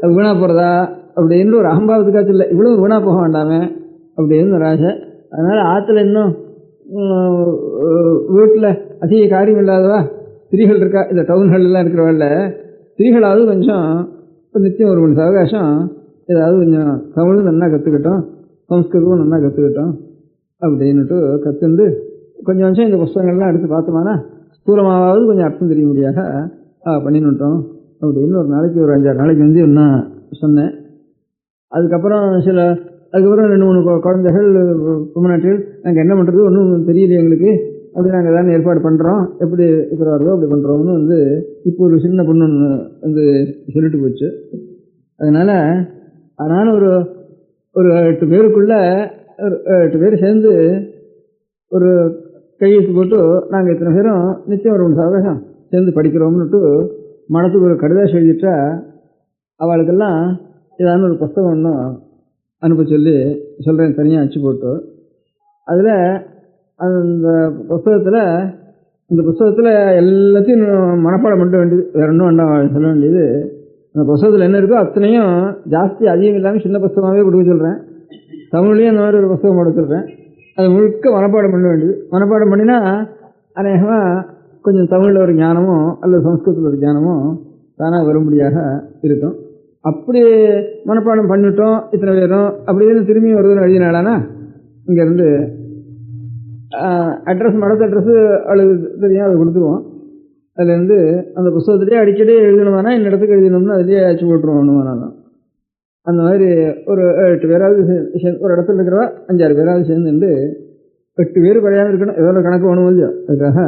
அது வீணாக போகிறதா அப்படின்னு ஒரு அகம்பாவத்துக்காச்சும் இல்லை, இவ்வளோ வீணாக போக வேண்டாமே அப்படின்னு ஒரு ஆசை. அதனால் ஆற்றுல இன்னும் வீட்டில் அதிக காரியம் இல்லாதவா ஸ்திரீகள் இருக்கா, இந்த டவுன்கள்லாம் இருக்கிறவள்ள ஸ்திரீகளாவது கொஞ்சம் நித்தியம் ஒரு மணி அவகாசம் ஏதாவது கொஞ்சம் தமிழும் நல்லா கற்றுக்கிட்டோம், சம்ஸ்கிருதமும் நல்லா கற்றுக்கிட்டோம் அப்படின்னுட்டு கற்றுண்டு கொஞ்சம் கொஞ்சம் இந்த புஸ்தகங்கள்லாம் எடுத்து பார்த்தோம்னா ஸ்தூலமாவது கொஞ்சம் அர்த்தம் தெரிய முடியாக பண்ணினுட்டோம் அப்படின்னு ஒரு நாளைக்கு ஒரு 5-6 நாளைக்கு வந்து இன்னும் சொன்னேன். அதுக்கப்புறம் 2-3 குழந்தைகள் பொம்மநாட்டில் நாங்கள் என்ன பண்ணுறது ஒன்றும் தெரியல எங்களுக்கு, அப்படி நாங்கள் தான் ஏற்பாடு பண்ணுறோம், எப்படி இருக்கிறாரோ அப்படி பண்ணுறோம்னு வந்து இப்போ ஒரு சின்ன பொண்ணு வந்து சொல்லிட்டு போச்சு. அதனால் ஒரு 8 பேருக்குள்ள 8 பேர் சேர்ந்து ஒரு கையெழுத்து போட்டு நாங்கள் இத்தனை பேரும் நிச்சயம் ஒரு 3 அவகாசம் சேர்ந்து படிக்கிறோம்னுட்டு மனத்துக்கு ஒரு கடிதாசி எழுதிட்டா அவளுக்கெல்லாம் ஏதாவது ஒரு புஸ்தகம் ஒன்றும் அனுப்ப சொல்கிறேன் தனியாக அச்சு போட்டு. அதில் அந்த புஸ்தகத்தில் எல்லாத்தையும் மனப்பாடம் பண்ண வேண்டியது, வேறு ஒன்றும் வேண்டாம் சொல்ல வேண்டியது. அந்த புஸ்தகத்தில் என்ன இருக்கோ அத்தனையும் ஜாஸ்தி அதிகம் இல்லாமல் சின்ன புஸ்தகமாகவே கொடுக்க சொல்கிறேன். தமிழ்லேயும் அந்த மாதிரி ஒரு புஸ்தகம் போட சொல்கிறேன். அது முழுக்க மனப்பாடம் பண்ண வேண்டியது. மனப்பாடம் பண்ணினா அநேகமாக கொஞ்சம் தமிழில் ஒரு ஞானமும் அல்லது சம்ஸ்கிருதத்தில் ஒரு ஞானமும் தானாக வரும்படியாக இருக்கும். அப்படி மனப்பாடம் பண்ணிவிட்டோம் இத்தனை பேரும் அப்படின்னு திரும்பி வருதுன்னு எழுதினாலானா இங்கேருந்து அட்ரஸ் மடத்து அட்ரஸ்ஸு அவளுக்கு தெரியும், அதை கொடுத்துருவோம். அதுலேருந்து அந்த புஸ்தகத்துலேயே அடிக்கடி எழுதணுமானா இந்த இடத்துக்கு எழுதணும்னு அதுலேயே அச்சு போட்டுருவோம். அந்த மாதிரி ஒரு 8 பேராவது ஒரு இடத்துல இருக்கிறவா 5-6 பேராவது சேர்ந்துட்டு 8 பேர் குறையாமல் இருக்கணும், எவ்வளோ கணக்கு வேணும் இல்லையோ அதுக்காக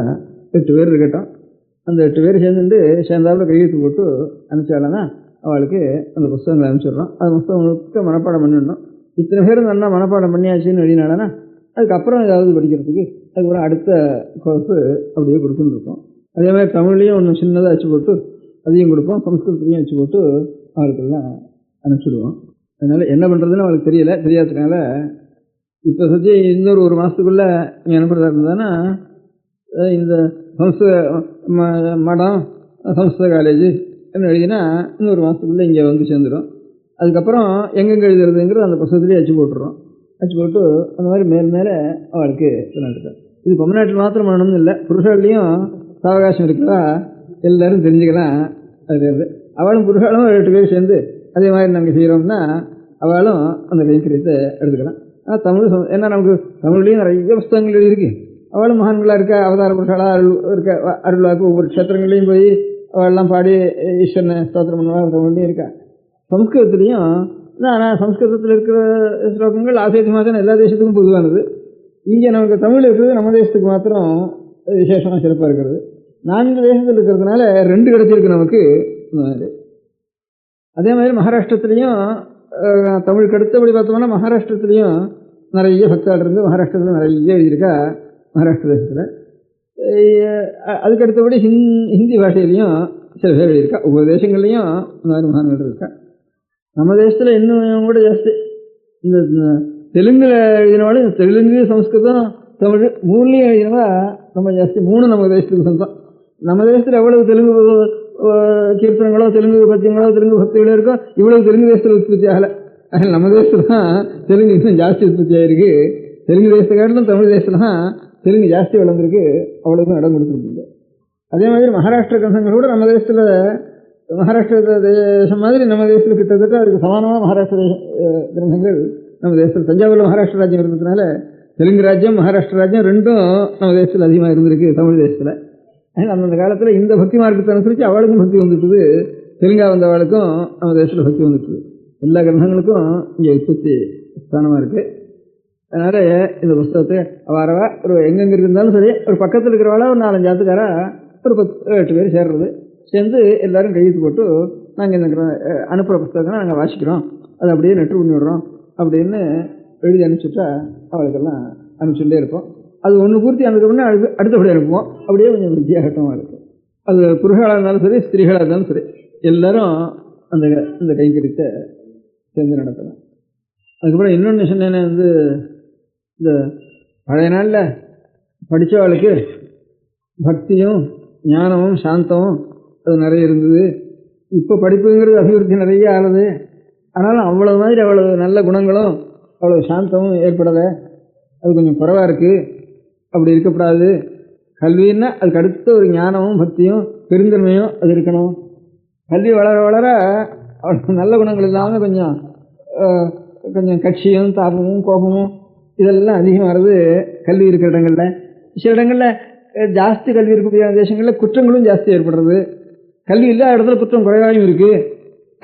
8 பேர் இருக்கட்டும். அந்த 8 பேர் சேர்ந்தாப்புல கையெழுத்து போட்டு அனுப்பிச்சாலனா அவளுக்கு அந்த புஸ்தகங்களை அனுப்பிச்சிடுறோம். அந்த புஸ்தகம் முழுக்க மனப்பாடம் பண்ணிடணும். இத்தனை பேரும் நல்லா மனப்பாடம் பண்ணியாச்சுன்னு எழுதினாலனா அதுக்கப்புறம் ஏதாவது படிக்கிறதுக்கு அதுக்கப்புறம் அடுத்த கோர்ஸு அப்படியே கொடுத்துன்னு இருக்கோம். அதே மாதிரி தமிழ்லேயும் ஒன்று சின்னதாக அச்சு போட்டு அதையும் கொடுப்போம், சம்ஸ்கிருதத்துலேயும் அச்சு போட்டு அவளுக்கெல்லாம் அனுப்பிச்சிடுவோம். அதனால் என்ன பண்ணுறதுன்னு அவளுக்கு தெரியாததுனால இப்போ சத்தி இன்னொரு 1 மாதத்துக்குள்ளே நீங்கள் அனுப்புறதா இருந்ததுன்னா இந்த மடம் சம்ஸ்கிருத காலேஜு என்ன எழுதினா இன்னொரு மாதத்துக்குள்ளே இங்கே வந்து சேர்ந்துடும். அதுக்கப்புறம் எங்கெங்கே எழுதுறதுங்கிறது அந்த புத்தகத்துலேயே அச்சு போட்டுடுறோம். அச்சு போட்டு அந்த மாதிரி மேலே அவளுக்கு நடக்கும். இது தமிழ்நாட்டில் மாத்திரம் பண்ணணும்னு இல்லை, புருஷர்கள்லேயும் அவகாசம் இருக்கிறதா எல்லோரும் தெரிஞ்சுக்கலாம். அது அவளும் புருஷர்களும் 8 பேர் சேர்ந்து அதே மாதிரி நாங்கள் செய்கிறோம்னா அவளும் அந்த கைங்கரியத்தை எடுத்துக்கலாம். ஆனால் தமிழ் ஏன்னா நமக்கு தமிழ்லேயும் நிறைய புஸ்தகங்கள் இருக்குது. அவளும் மகான்களாக இருக்கா, அவதார புருஷாளாக இருக்க அருளாக்கு ஒவ்வொரு க்ஷேத்திரங்களையும் போய் அவள்லாம் பாடி ஈஸ்வரனை ஸ்தோத்திரம் பண்ணுவா தமிழ்லேயும் இருக்கா. சம்ஸ்கிருதத்துலேயும் ஆனால் சம்ஸ்கிருதத்தில் இருக்கிற ஸ்லோகங்கள் ஆசேதியமாக எல்லா தேசத்துக்கும் பொதுவானது. இங்கே நமக்கு தமிழ் இருக்கிறது நம்ம தேசத்துக்கு மாத்திரம் விசேஷமாக சிறப்பாக இருக்கிறது. 4 தேசத்தில் இருக்கிறதுனால 2 கிடைச்சிருக்கு நமக்கு. அதே மாதிரி மகாராஷ்டிரத்துலேயும் தமிழுக்கு அடுத்தபடி பார்த்தோம்னா மகாராஷ்டிரத்துலேயும் நிறைய பக்தாள் இருந்து மகாராஷ்டிரத்தில் நிறைய எழுதியிருக்கா. மகாராஷ்டிர தேசத்தில் அதுக்கு அடுத்தபடி ஹிந்தி பாஷையிலையும் சில பேர் எழுதியிருக்கா. ஒவ்வொரு தேசங்கள்லேயும் இந்த மாதிரி மகான்கள் இருக்கா. நம்ம தேசத்தில் இன்னும் கூட ஜாஸ்தி இந்த தெலுங்கில் எழுதினாலும் தெலுங்கு சம்ஸ்கிருதம் தமிழ் 3லையும் எழுதினவா ரொம்ப ஜாஸ்தி. 3 நம்ம தேசத்துக்கு சொந்தம். நம்ம தேசத்தில் எவ்வளவு தெலுங்கு கீர்த்தனங்களோ தெலுங்கு பத்தியங்களோ தெலுங்கு பக்திகளோ இருக்கோ இவ்வளவு தெலுங்கு தேசத்தில் உற்பத்தி ஆகலை. அதில் நம்ம தேசத்தில் தான் தெலுங்கு இன்னும் ஜாஸ்தி உற்பத்தி ஆகிருக்கு. தெலுங்கு தேசத்தை காட்டிலும் தமிழ் தேசத்தில் தான் தெலுங்கு ஜாஸ்தி வளர்ந்துருக்கு, அவ்வளோக்கும் இடம் கொடுத்துருக்கு. அதே மாதிரி மகாராஷ்டிர கிரந்தங்கள் கூட நம்ம தேசத்தில் மகாராஷ்டிர தேசம் மாதிரி நம்ம தேசத்தில் கிட்டத்தட்ட அதுக்கு சமானமான மகாராஷ்டிர கிரந்தங்கள் நம்ம தேசத்தில். தஞ்சாவூரில் மகாராஷ்டிர ராஜ்யம் இருந்ததுனால தெலுங்கு ராஜ்யம் மகாராஷ்டிர ராஜ்யம் 2ம் நம்ம தேசத்தில் அதிகமாக இருந்திருக்கு தமிழ் தேசத்தில். அந்தந்த காலத்தில் இந்த பக்தி மார்க்கத்தை அனுசரித்து அவளுக்கும் பக்தி வந்துட்டுது. தெலுங்கா வந்தவளுக்கும் நம்ம தேசத்தில் பக்தி வந்துட்டுது. எல்லா கிரகங்களுக்கும் இங்கே உற்பத்தி ஸ்தானமாக இருக்குது. அதனால் இந்த புஸ்தகத்தை அவாரவா ஒரு எங்கெங்கே இருந்தாலும் சரி, ஒரு பக்கத்தில் இருக்கிறவாளா ஒரு 4-5 ஆத்துக்காரா ஒரு 10-8 பேர் சேர்றது, சேர்ந்து எல்லோரும் கையெழுத்து போட்டு நாங்கள் இந்த அனுப்புகிற புஸ்தகம் நாங்கள் வாசிக்கிறோம், அதை அப்படியே நெட்டு பண்ணி விடுறோம் அப்படின்னு எழுதி அனுப்பிச்சுட்டா அவளுக்கெல்லாம் அனுப்பிச்சுட்டே இருப்போம். அது ஒன்று பூர்த்தி அனுப்பிச்சோம்னா அடுத்தபடி அனுப்புவோம். அப்படியே கொஞ்சம் வித்தியாசமாக இருக்கும். அது புருஷர்களாக இருந்தாலும் சரி, ஸ்திரீகளாக இருந்தாலும் சரி, எல்லோரும் இந்த கைங்கரியத்தை சேர்ந்து நடத்தலாம். அதுக்கப்புறம் இன்னொன்று சொன்னேன்னு இந்த பழைய நாளில் படித்தவளுக்கு பக்தியும் ஞானமும் சாந்தமும் அது நிறைய இருந்தது. இப்போ படிப்புங்கிறது அபிவிருத்தி நிறைய ஆகுது. ஆனாலும் அவ்வளோ மாதிரி அவ்வளோ நல்ல குணங்களும் அவ்வளோ சாந்தமும் ஏற்படலை. அது கொஞ்சம் குறைவாக இருக்குது. அப்படி இருக்கக்கூடாது. கல்வின்னா அதுக்கு அடுத்த ஒரு ஞானமும் பக்தியும் பெருந்தன்மையும் அது இருக்கணும். கல்வி வளர வளர அவ்வளோ நல்ல குணங்கள் இல்லாமல் கொஞ்சம் கட்சியும் தாபமும் கோபமும் இதெல்லாம் அதிகமாகிறது கல்வி இருக்கிற இடங்களில். சில இடங்களில் ஜாஸ்தி கல்வி இருக்கக்கூடிய தேசங்களில் குற்றங்களும் ஜாஸ்தி ஏற்படுறது. கல்வி இல்லாத இடத்துல குற்றம் குறைவாகவும் இருக்குது.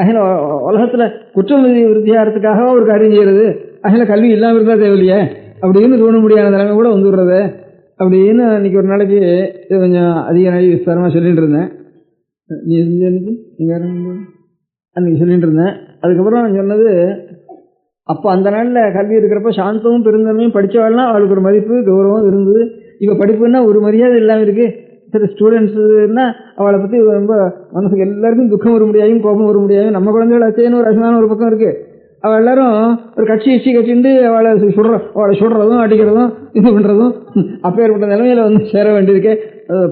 அதில் உலகத்தில் குற்றம் விருத்தியாகிறதுக்காக ஒரு காரியம் செய்கிறது. அதில் கல்வி இல்லாமல் இருந்தால் தேவையில்லையே அப்படின்னு தோண முடியாத நிலைமை கூட வந்துடுறது அப்படின்னு இன்றைக்கி ஒரு நாளைக்கு கொஞ்சம் அதிக நாளைக்கு விஸ்தாரமாக சொல்லிகிட்டு இருந்தேன். நீ அன்றைக்கி நீங்கள் அன்றைக்கி சொல்லிகிட்டு இருந்தேன். அதுக்கப்புறம் நான் சொன்னது, அப்போ அந்த நாளில் கல்வி இருக்கிறப்ப சாந்தமும் பெருந்தன்மையும் படித்தவாள்னா அவளுக்கு ஒரு மதிப்பு கௌரவம் இருந்தது. இப்போ படிப்புன்னா ஒரு மரியாதை இல்லாமல் இருக்குது. சரி, ஸ்டூடெண்ட்ஸுன்னா அவளை பற்றி ரொம்ப மனசுக்கு எல்லாருக்கும் துக்கம் வர முடியாதும் கோபம் வர முடியாதும். நம்ம குழந்தைகள் அச்சேன்னு ஒரு அசிமான ஒரு பக்கம் இருக்குது. அவள் எல்லாரும் ஒரு கட்சி கட்டிட்டு அவளை சுடுறதும் அடிக்கிறதும் இது பண்ணுறதும் அப்போ ஏற்பட்ட நிலைமையில் சேர வேண்டியிருக்கு.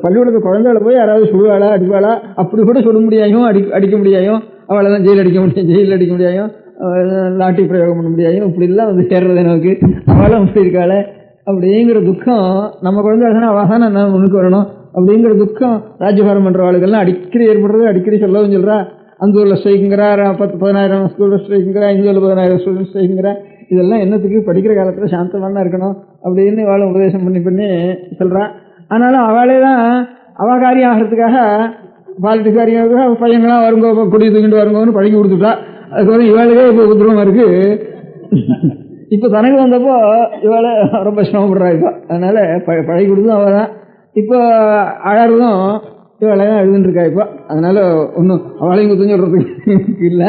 பள்ளிக்கூடத்து குழந்தைகளை போய் யாராவது சுடுவாளா அடிப்பாளா அப்படி கூட சுட முடியாயும் அடிக்க முடியாயும். அவளை தான் ஜெயில் அடிக்க முடியாயும், லாட்டி பிரயோகம் பண்ண முடியாயும். இப்படிலாம் சேர்றது எனக்கு. அவளும் அப்படி இருக்காளே அப்படிங்கிற துக்கம் நம்ம குழந்தைகள் அவள் தானே என்ன முன்னுக்கு வரணும் அப்படிங்கிற துக்கம் ராஜ்யபாரம் பண்ணுற ஆளுகள்லாம் அடிக்கடி ஏற்படுறது. அடிக்கடி சொல்லவும் சொல்கிறா. அந்த ஊரில் ஸ்ட்ரைக்குங்கிறா, 10,000 ஸ்கூலில் ஸ்ட்ரைக்குங்கிறா, இந்த ஊரில் 10,000 ஸ்டூடெண்ட் ஸ்ட்ரைக்குங்கிறா. இதெல்லாம் என்னத்துக்கு? படிக்கிற காலத்தில் சாந்தமாக இருக்கணும் அப்படின்னு அவளை உபதேசம் பண்ணி சொல்கிறா. ஆனாலும் அவளே தான் அவள் காரியம் ஆகிறதுக்காக பாலிட்டிக்ஸ் காரியம் பையங்களாம் வருங்கோ கொடி தூக்கிட்டு வருங்கன்னு பழகி கொடுத்துட்டா. அதுக்கப்புறம் இவாளுக்கே இப்போ உத்திரவமாக இருக்குது. இப்போ தனக்கு வந்தப்போ இவாளை ரொம்ப சிரமப்படுறா. இப்போ அதனால் பழகி கொடுத்தும் அவள் தான். இப்போ அழறதும் இவளை தான் எழுதுன்ட்ருக்கா. இப்போ அதனால் ஒன்றும் அவளையும் குத்தம் சொல்கிறதுக்கு இல்லை.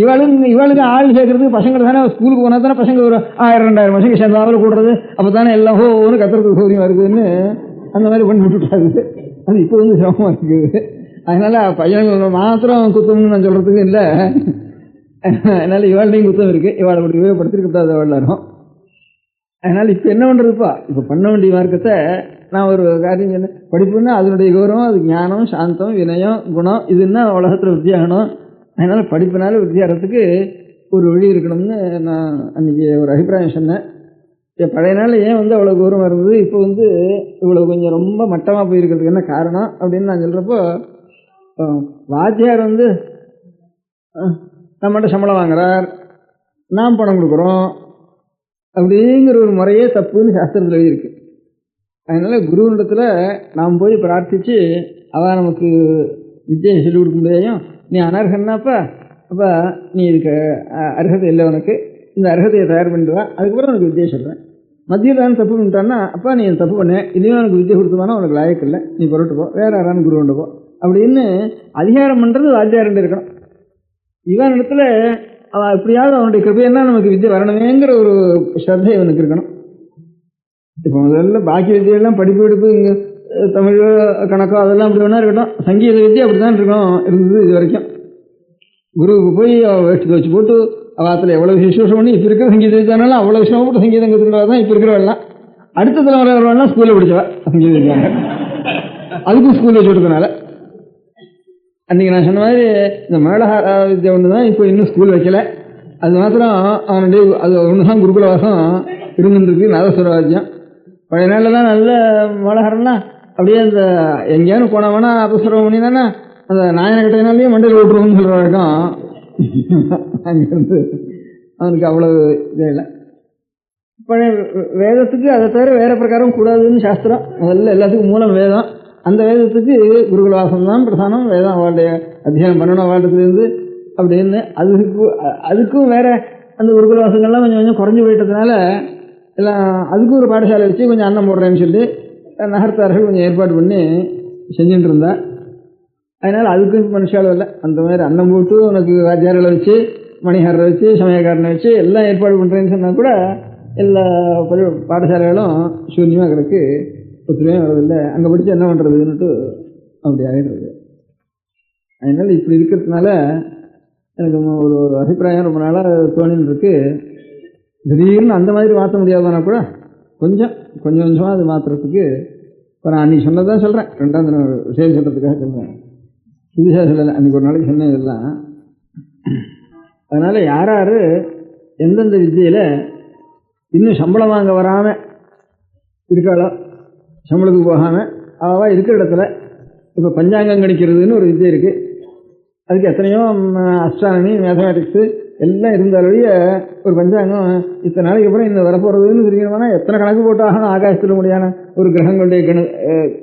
இவளுக்கு ஆள் சேர்க்கறதுக்கு பசங்களை தானே ஸ்கூலுக்கு போனால் தானே பசங்க ஒரு 1000-2000 பசங்க சேர்ந்தாவில் கூடுறது. அப்போ தானே எல்லாம் ஒன்று கத்துறதுக்கு சௌகரியமாக இருக்குதுன்னு அந்த மாதிரி பண்ணி விட்டுட்டாது. அது இப்போ சிரமமாக இருக்குது. அதனால் பையன் மாத்திரம் குத்தம்னு நான் சொல்கிறதுக்கு இல்லை. அதனால் இவாள்டையும் குத்தம் இருக்குது. இவாளை அப்படி உபயோகப்படுத்திருக்கக்கூடாது எல்லாரும். அதனால் இப்போ என்ன பண்ணுறதுப்பா? இப்போ பண்ண வேண்டிய மார்க்கத்தை நான் ஒரு காரியம் சொன்னேன். படிப்புன்னா அதனுடைய கௌரவம், அது ஞானம், சாந்தம், வினயம், குணம், இதுன்னா உலகத்தில் வித்தியாகணும். அதனால் படிப்பினால வித்தியாகிறதுக்கு ஒரு வழி இருக்கணும்னு நான் அன்றைக்கி ஒரு அபிப்பிராயம் சொன்னேன். பழைய நாளில் ஏன் அவ்வளோ கௌரவம் இருந்தது, இப்போ இவ்வளோ கொஞ்சம் ரொம்ப மட்டமாக போயிருக்கிறதுக்கு என்ன காரணம் அப்படின்னு நான் சொல்கிறப்போ, வாத்தியார் நம்மகிட்ட சம்பளம் வாங்குறார், நாம் பணம் கொடுக்குறோம் அப்படிங்கிற ஒரு முறையே தப்புன்னு சாஸ்திரத்தில் எழுதியிருக்கு. அதனால் குருவினிடத்தில் நாம் போய் பிரார்த்தித்து அவள் நமக்கு வித்தியை சொல்லிக் கொடுக்க முடியாதையும், நீ அனர்ஹன்னாப்பா, அப்போ நீ இதுக்கு அர்ஹதை இல்லை, உனக்கு இந்த அர்ஹதையை தயார் பண்ணிடுவா, அதுக்கப்புறம் உனக்கு வித்தியை சொல்கிறேன். மத்தியில் தான் தப்பு பண்ணிட்டான்னா, அப்பா நீ தப்பு பண்ணேன், இனியும் உனக்கு வித்தியை கொடுத்துவானா உனக்கு லாயக்கு இல்லை, நீ புரட்டு போ, வேறு யாரானு குரு கொண்டு போ அப்படின்னு அதிகாரம் பண்ணுறது வாத்தியாரண்டு இருக்கணும். இவன் இடத்துல அவன் எப்படியாவது அவனுடைய கிருபையெல்லாம் நமக்கு வித்தியை வரணுமேங்கிற ஒரு ஸ்ரத்தை அவனுக்கு இருக்கணும். இப்போ முதல்ல பாக்கி வித்தியெல்லாம் படிப்பு இங்கே தமிழோ கணக்கோ அதெல்லாம் அப்படி வேணா இருக்கட்டும். சங்கீத வித்தியை அப்படி தான் இருந்தது இது வரைக்கும். குருவுக்கு போய் வேஷ்டி வச்சு போட்டு அவத்தில் எவ்வளோ விசேஷம் பண்ணி இப்போ இருக்கிற சங்கீத வித்தியானாலும் அவ்வளோ விஷயமா போட்டு சங்கீதம் கற்றுக்கிறவா தான் இப்போ இருக்கிறவெல்லாம். அடுத்த தலைமுறை வரவெல்லாம் ஸ்கூலில் படித்தவா சங்கீத வித்தியாங்க, அதுக்கும் ஸ்கூலில் வச்சு கொடுத்தனால. அன்றைக்கி நான் சொன்ன மாதிரி இந்த மேளஹார வித்தியை ஒன்று தான் இப்போ இன்னும் ஸ்கூல் வைக்கலை. அது மாத்திரம் அவனுடைய அது ஒன்று தான் குருகுலவாசம் இருந்துருக்கு, நாதஸ்வர வாத்தியம். பழைய நாளில் தான் நல்ல மேளஹாரம்லாம் அப்படியே அந்த எங்கேயானு போனவனா அபஸ்வரம் பண்ணினானா அந்த நாயன கட்டையினாலேயும் மண்டையில் ஓட்டுருவோம்னு சொல்கிற வழக்கம் அங்கேருந்து அவனுக்கு அவ்வளோ இதே இல்லை. பழைய வேதத்துக்கு அதை தவிர வேறு பிரகாரம் கூடாதுன்னு சாஸ்திரம். முதல்ல எல்லாத்துக்கும் மூலம் வேதம். அந்த வேதத்துக்கு குருகுல வாசம் தான் பிரதானம். வேதம் அவளுடைய அத்தியானம் பண்ணணும் வாழ்றதுலேருந்து அப்படின்னு. அதுக்கும் வேற அந்த குருகுல வாசங்கள்லாம் கொஞ்சம் கொஞ்சம் குறைஞ்சி போயிட்டதுனால எல்லாம் அதுக்கும் ஒரு பாடசாலை வச்சு கொஞ்சம் அன்னம் போடுறேன்னு சொல்லி நகர்த்தார்கள் கொஞ்சம் ஏற்பாடு பண்ணி செஞ்சுட்டு இருந்தா. அதனால் அதுக்கும் மனுஷாலும் இல்லை. அந்த மாதிரி அன்னம் போட்டு உனக்கு வாத்தியார்களை வச்சு மணிகாரரை வச்சு சமயக்காரனை வச்சு எல்லாம் ஏற்பாடு பண்ணுறேன்னு சொன்னால் கூட எல்லா பாடசாலைகளும் சூன்யமாக கிடக்கு, ஒத்துழையும் வர்றதில்லை. அங்கே படித்து என்ன பண்ணுறதுன்னுட்டு அப்படி ஆகிடுறது. அதனால் இப்படி இருக்கிறதுனால எனக்கு ஒரு அபிப்பிராயம் ரொம்ப நாளாக தோணின்னு இருக்கு. திடீர்னு அந்த மாதிரி மாற்ற முடியாதானா கூட கொஞ்சம் கொஞ்சமாக அது மாற்றுறதுக்கு இப்போ நான் அன்றைக்கி சொன்னதான் சொல்கிறேன். ரெண்டாவது விஷயம் சொல்கிறதுக்காக சொல்கிறேன், புதுசாக சொல்லலை. அன்றைக்கி ஒரு நாளைக்கு சொன்னேன் இதெல்லாம். அதனால் யார் யார் எந்தெந்த வித்தியில் இன்னும் சம்பளம் வாங்க வராமல் இருக்காளோ, சம்பளத்துக்கு போகாமல் அவள் இருக்கிற இடத்துல இப்போ பஞ்சாங்கம் கணிக்கிறதுன்னு ஒரு வித்தியை இருக்குது. அதுக்கு எத்தனையோ அஸ்ட்ரானமி, மேத்தமேட்டிக்ஸு எல்லாம் இருந்தாலுடைய ஒரு பஞ்சாங்கம் இத்தனை நாளைக்கு அப்புறம் இந்த வரப்போகிறதுன்னு தெரிஞ்சுக்கணும்னா எத்தனை கணக்கு போட்டாகணும். ஆகாசத்தில் முடியான ஒரு கிரகங்களுடைய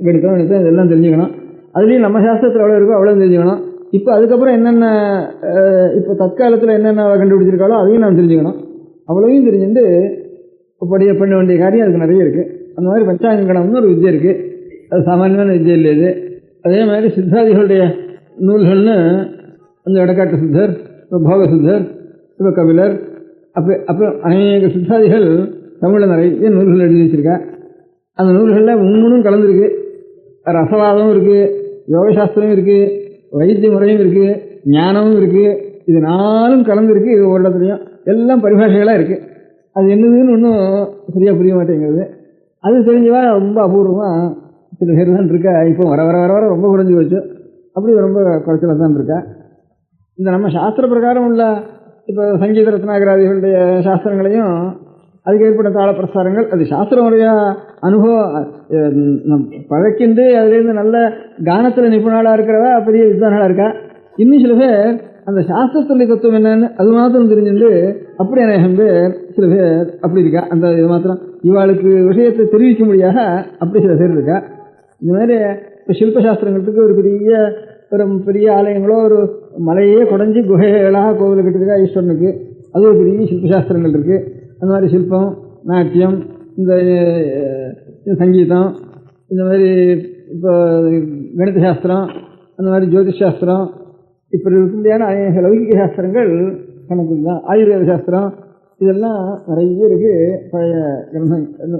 கணிதம் இதெல்லாம் தெரிஞ்சுக்கணும். அதுலேயும் நம்ம சாஸ்திரத்தில் எவ்வளோ இருக்கோ அவ்வளோ தெரிஞ்சுக்கணும். இப்போ அதுக்கப்புறம் என்னென்ன இப்போ தற்காலத்தில் என்னென்ன கண்டுபிடிச்சிருக்காளோ அதையும் நாம் தெரிஞ்சுக்கணும். அவ்வளோவையும் தெரிஞ்சுட்டு பண்ண வேண்டிய காரியம் அதுக்கு நிறைய இருக்குது. அந்த மாதிரி பஞ்சாங்க கணம்னு ஒரு வித்தியை இருக்குது. அது சாமானியமான வித்தியை இல்லை இது. அதே மாதிரி சித்தாதிகளுடைய நூல்கள்னு அந்த எடக்காட்டு சித்தர், இப்போ போக சித்தர், இப்போ கபிலர், அப்புறம் அநேக சித்தாதிகள் தமிழில் நிறைய நூல்கள் எழுதி வச்சுருக்கா. அந்த நூல்களில் மூணும் கலந்துருக்கு. ரசவாதமும் இருக்குது, யோகசாஸ்திரமும் இருக்குது, வைத்திய முறையும் இருக்குது, ஞானமும் இருக்குது. இது நாலும் கலந்துருக்கு. இது ஒரு இடத்துலையும் எல்லாம் பரிபாஷைகளாக இருக்குது. அது என்னதுன்னு ஒன்றும் சரியாக புரிய மாட்டேங்கிறது. அது தெரிஞ்சவா ரொம்ப அபூர்வமாக சில பேர் தான் இருக்கா. இப்போ வர வர வர வர ரொம்ப குறைஞ்சி போச்சு. அப்படி ரொம்ப குறைச்சலாக தான் இருக்கா. இந்த நம்ம சாஸ்திர பிரகாரம் உள்ள இப்போ சங்கீத ரத்னாகராதிகளுடைய சாஸ்திரங்களையும் அதுக்கு ஏற்பட்ட தாள பிரசாரங்கள் அது சாஸ்திர முறையாக அனுபவம் பழக்கிண்டு அதுலேருந்து நல்ல கானத்தில் நிபுணாளாக இருக்கிறவா பெரிய வித்வான்களாக இருக்கா. இன்னும் சில பேர் அந்த சாஸ்திரத்துடைய தத்துவம் என்னன்னு அது மாத்திரம் தெரிஞ்சுட்டு அப்படி அநேகம் பேர் சில பேர் அப்படி இருக்கா. அந்த இது மாத்திரம் இவாளுக்கு விஷயத்தை தெரிவிக்க முடியாத அப்படி சில பேர் இருக்கா. இந்த மாதிரி இப்போ சில்பசாஸ்திரங்களுக்கு ஒரு பெரிய ஆலயங்களோ ஒரு மலையே குறைஞ்சி குகைகளாக கோவில் கட்டிருக்கா ஈஸ்வரனுக்கு. அது ஒரு பெரிய சில்பசாஸ்திரங்கள் இருக்குது. அந்த மாதிரி சில்பம், நாட்டியம், இந்த சங்கீதம், இந்த மாதிரி இப்போ கணித சாஸ்திரம், அந்த மாதிரி ஜோதிஷ் சாஸ்திரம், இப்படி இருக்கும்படியான அநேக லௌகிக சாஸ்திரங்கள் கணக்கு தான். ஆயுர்வேத சாஸ்திரம் இதெல்லாம் நிறைய இருக்குது பழைய கிரந்த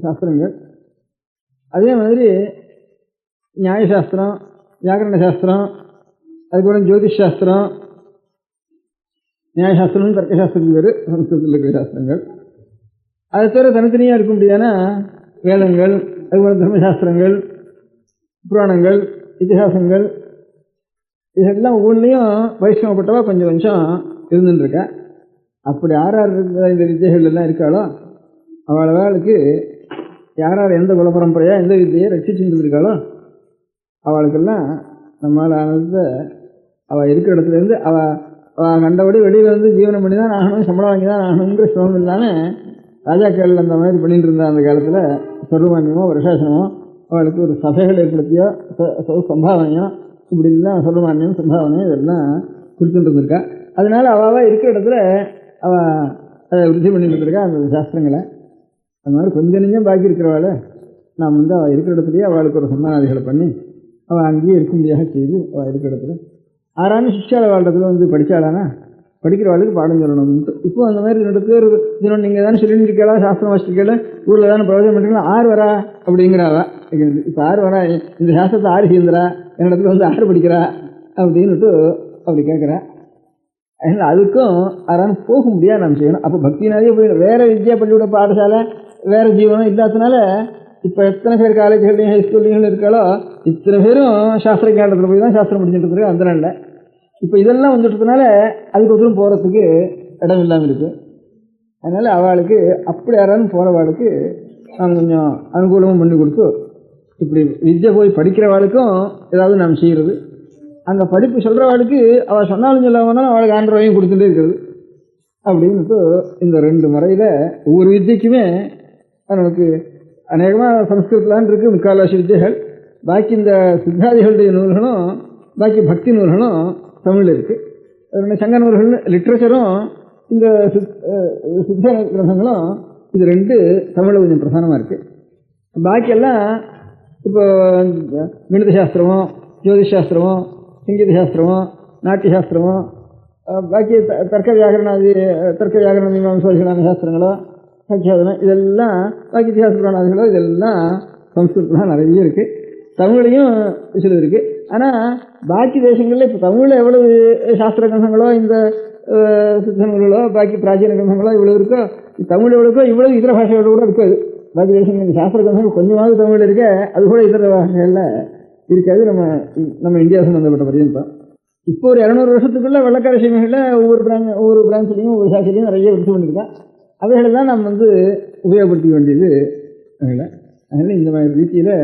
சாஸ்திரங்கள். அதே மாதிரி நியாயசாஸ்திரம், வியாக்கரண சாஸ்திரம், அதுக்கப்புறம் ஜோதிஷ் சாஸ்திரம், நியாயசாஸ்திரம், தர்க்கசாஸ்திரத்துக்கு பேர் சமஸ்கிருதத்தில் இருக்கிற சாஸ்திரங்கள். அது தவிர தனித்தனியாக இருக்க முடியாத வேதங்கள், அதுக்கப்புறம் தர்மசாஸ்திரங்கள், புராணங்கள், இதிகாசங்கள், இதெல்லாம் ஒவ்வொன்றையும் வைஷ்ணவப்பட்டவா கொஞ்சம் கொஞ்சம் இருந்துட்டுருக்கா. அப்படி யார் யார் இந்த வித்தியைகள் எல்லாம் இருக்காளோ அவளுக்கு யார் யார் எந்த குலப்பரம்பரையாக எந்த வித்தியை ரட்சிச்சுட்டு இருக்காளோ அவளுக்கெல்லாம் நம்மளால் ஆனது அவள் இருக்கிற இடத்துலேருந்து அவள் கண்டபடி வெளியில் வந்து ஜீவனம் பண்ணி தான் ஆகணும், சம்பளம் வாங்கி தான் ஆகணுங்கிற சிரமம் இல்லாமல் ராஜாக்கள் அந்த மாதிரி பண்ணிட்டு இருந்தா அந்த காலத்தில் சொர்வமானியமோ வருஷாசனமோ அவளுக்கு ஒரு சபைகள் ஏற்படுத்தியோ சம்பாவனையோ இப்படி எல்லாம் சொர்வமானியம் சம்பாவனையோ இதெல்லாம் கொடுத்துட்டு இருந்திருக்கா. அதனால அவள் இருக்கிற இடத்துல அவள் அதை விருத்தி பண்ணிட்டு இருந்திருக்கா அந்த சாஸ்திரங்களை. அந்த மாதிரி கொஞ்சம் நெஞ்சம் பாக்கி இருக்கிறவாள் நாம் வந்து அவள் இருக்கிற இடத்துலையே அவளுக்கு ஒரு சன்னாதிகளை பண்ணி அவள் அங்கேயே இருக்கும்படியாக செய்து அவள் இருக்கிற இடத்துல ஆறான சிக்ஷால வாழ்றதுல வந்து படித்தாளானா படிக்கிறவாளுக்கு பாடம் சொல்லணும்னு. இப்போ அந்த மாதிரி 2 பேர் இன்னொன்று நீங்கள் தானே சொல்லிட்டு இருக்கா சாஸ்திரம் வாசிக்கல ஊரில் தானே பிரயோஜனம் பண்ணுறீங்களா 6 வரா அப்படிங்கிறாவா. இப்போ 6 வரா இந்த சாஸ்திரத்தை 6 சேர்ந்துறா என்னிடத்துல வந்து 6 படிக்கிறா அப்படின்னுட்டு அப்படி கேட்குறா. அதனால் அதுக்கும் யாரானு போக முடியாது நம்ம செய்யணும். அப்போ பக்தினாலே போய் வேறு வித்யா பள்ளியோட பாடசாலை வேறு ஜீவனம் இல்லாததுனால இப்போ எத்தனை பேர் காலேஜ்கள்லையும் ஹைஸ்கூல்லையும் இருக்காளோ இத்தனை பேரும் சாஸ்திர கேண்டத்தில் போய் தான் சாஸ்திரம் படிச்சுட்டு இருக்கு. அந்த நாளில் இப்போ இதெல்லாம் வந்துட்டதுனால அதுக்கு ஒருத்தரும் போகிறதுக்கு இடம் இல்லாமல் இருக்குது. அதனால் அவளுக்கு அப்படி யாராலும் போகிறவாளுக்கு நாம் கொஞ்சம் அனுகூலமும் பண்ணி கொடுத்து இப்படி வித்யை போய் படிக்கிறவாளுக்கும் ஏதாவது நாம் செய்கிறது. அங்கே படிப்பு சொல்கிறவாளுக்கு அவள் சொன்னாலும் சொல்லாமல் அவளுக்கு ஆண்டரையும் கொடுத்துட்டே இருக்கிறது அப்படின்ட்டு இந்த 2 முறையில் ஒவ்வொரு வித்தியக்குமே நமக்கு அநேகமாக சம்ஸ்கிருதலான் இருக்குது முக்கால்வாசி வித்தியைகள். பாக்கி இந்த சித்தாதிகளுடைய நூல்களும் பாக்கி பக்தி நூல்களும் தமிழில் இருக்குது. சங்க நூல்கள் லிட்ரேச்சரும் இந்த சித்த கிரந்தங்களும் இது ரெண்டு தமிழில் கொஞ்சம் பிரதானமாக இருக்குது. பாக்கியெல்லாம் இப்போ கணித சாஸ்திரமோ ஜோதிஷ் சாஸ்திரமோ சங்கீத சாஸ்திரமோ நாட்டிய சாஸ்திரமோ பாக்கி தர்க்க வியாகரண மீமாம்சாதிகளான சாஸ்திரங்களோ சச்சியாதனம் இதெல்லாம் பாக்கி இத்திஹாச புராணாதிகளோ இதெல்லாம் சம்ஸ்கிருதம் நிறைய இருக்குது. தமிழ்லையும் சிலது இருக்குது. ஆனால் பாக்கி தேசங்களில் இப்போ தமிழில் எவ்வளவு சாஸ்திர கிரந்தங்களோ இந்த சித்த நூல்களோ பாக்கி பிராச்சீன கிரந்தங்களோ இவ்வளோ இருக்கோ, தமிழ் எவ்வளோக்கோ இவ்வளவு இதர பாஷையோட கூட இருக்காது. பாக்கி தேசங்கள் சாஸ்திர கிரந்தங்கள் கொஞ்சமாவது தமிழில் இருக்க, அது கூட இதர பாஷைகளில் இருக்காது. நம்ம இந்தியா சம்பந்தப்பட்ட பரியந்தம் இப்போ ஒரு 200 வருஷத்துக்குள்ள வெள்ளக்கார சீமைகளில் ஒவ்வொரு பிரான்ச்லையும் ஒவ்வொரு சாட்சிலையும் நிறைய விருது பண்ணியிருக்கா. அவைகளெல்லாம் நம்ம உபயோகப்படுத்திக்க வேண்டியது அதனால் இந்த மாதிரி ரீதியில்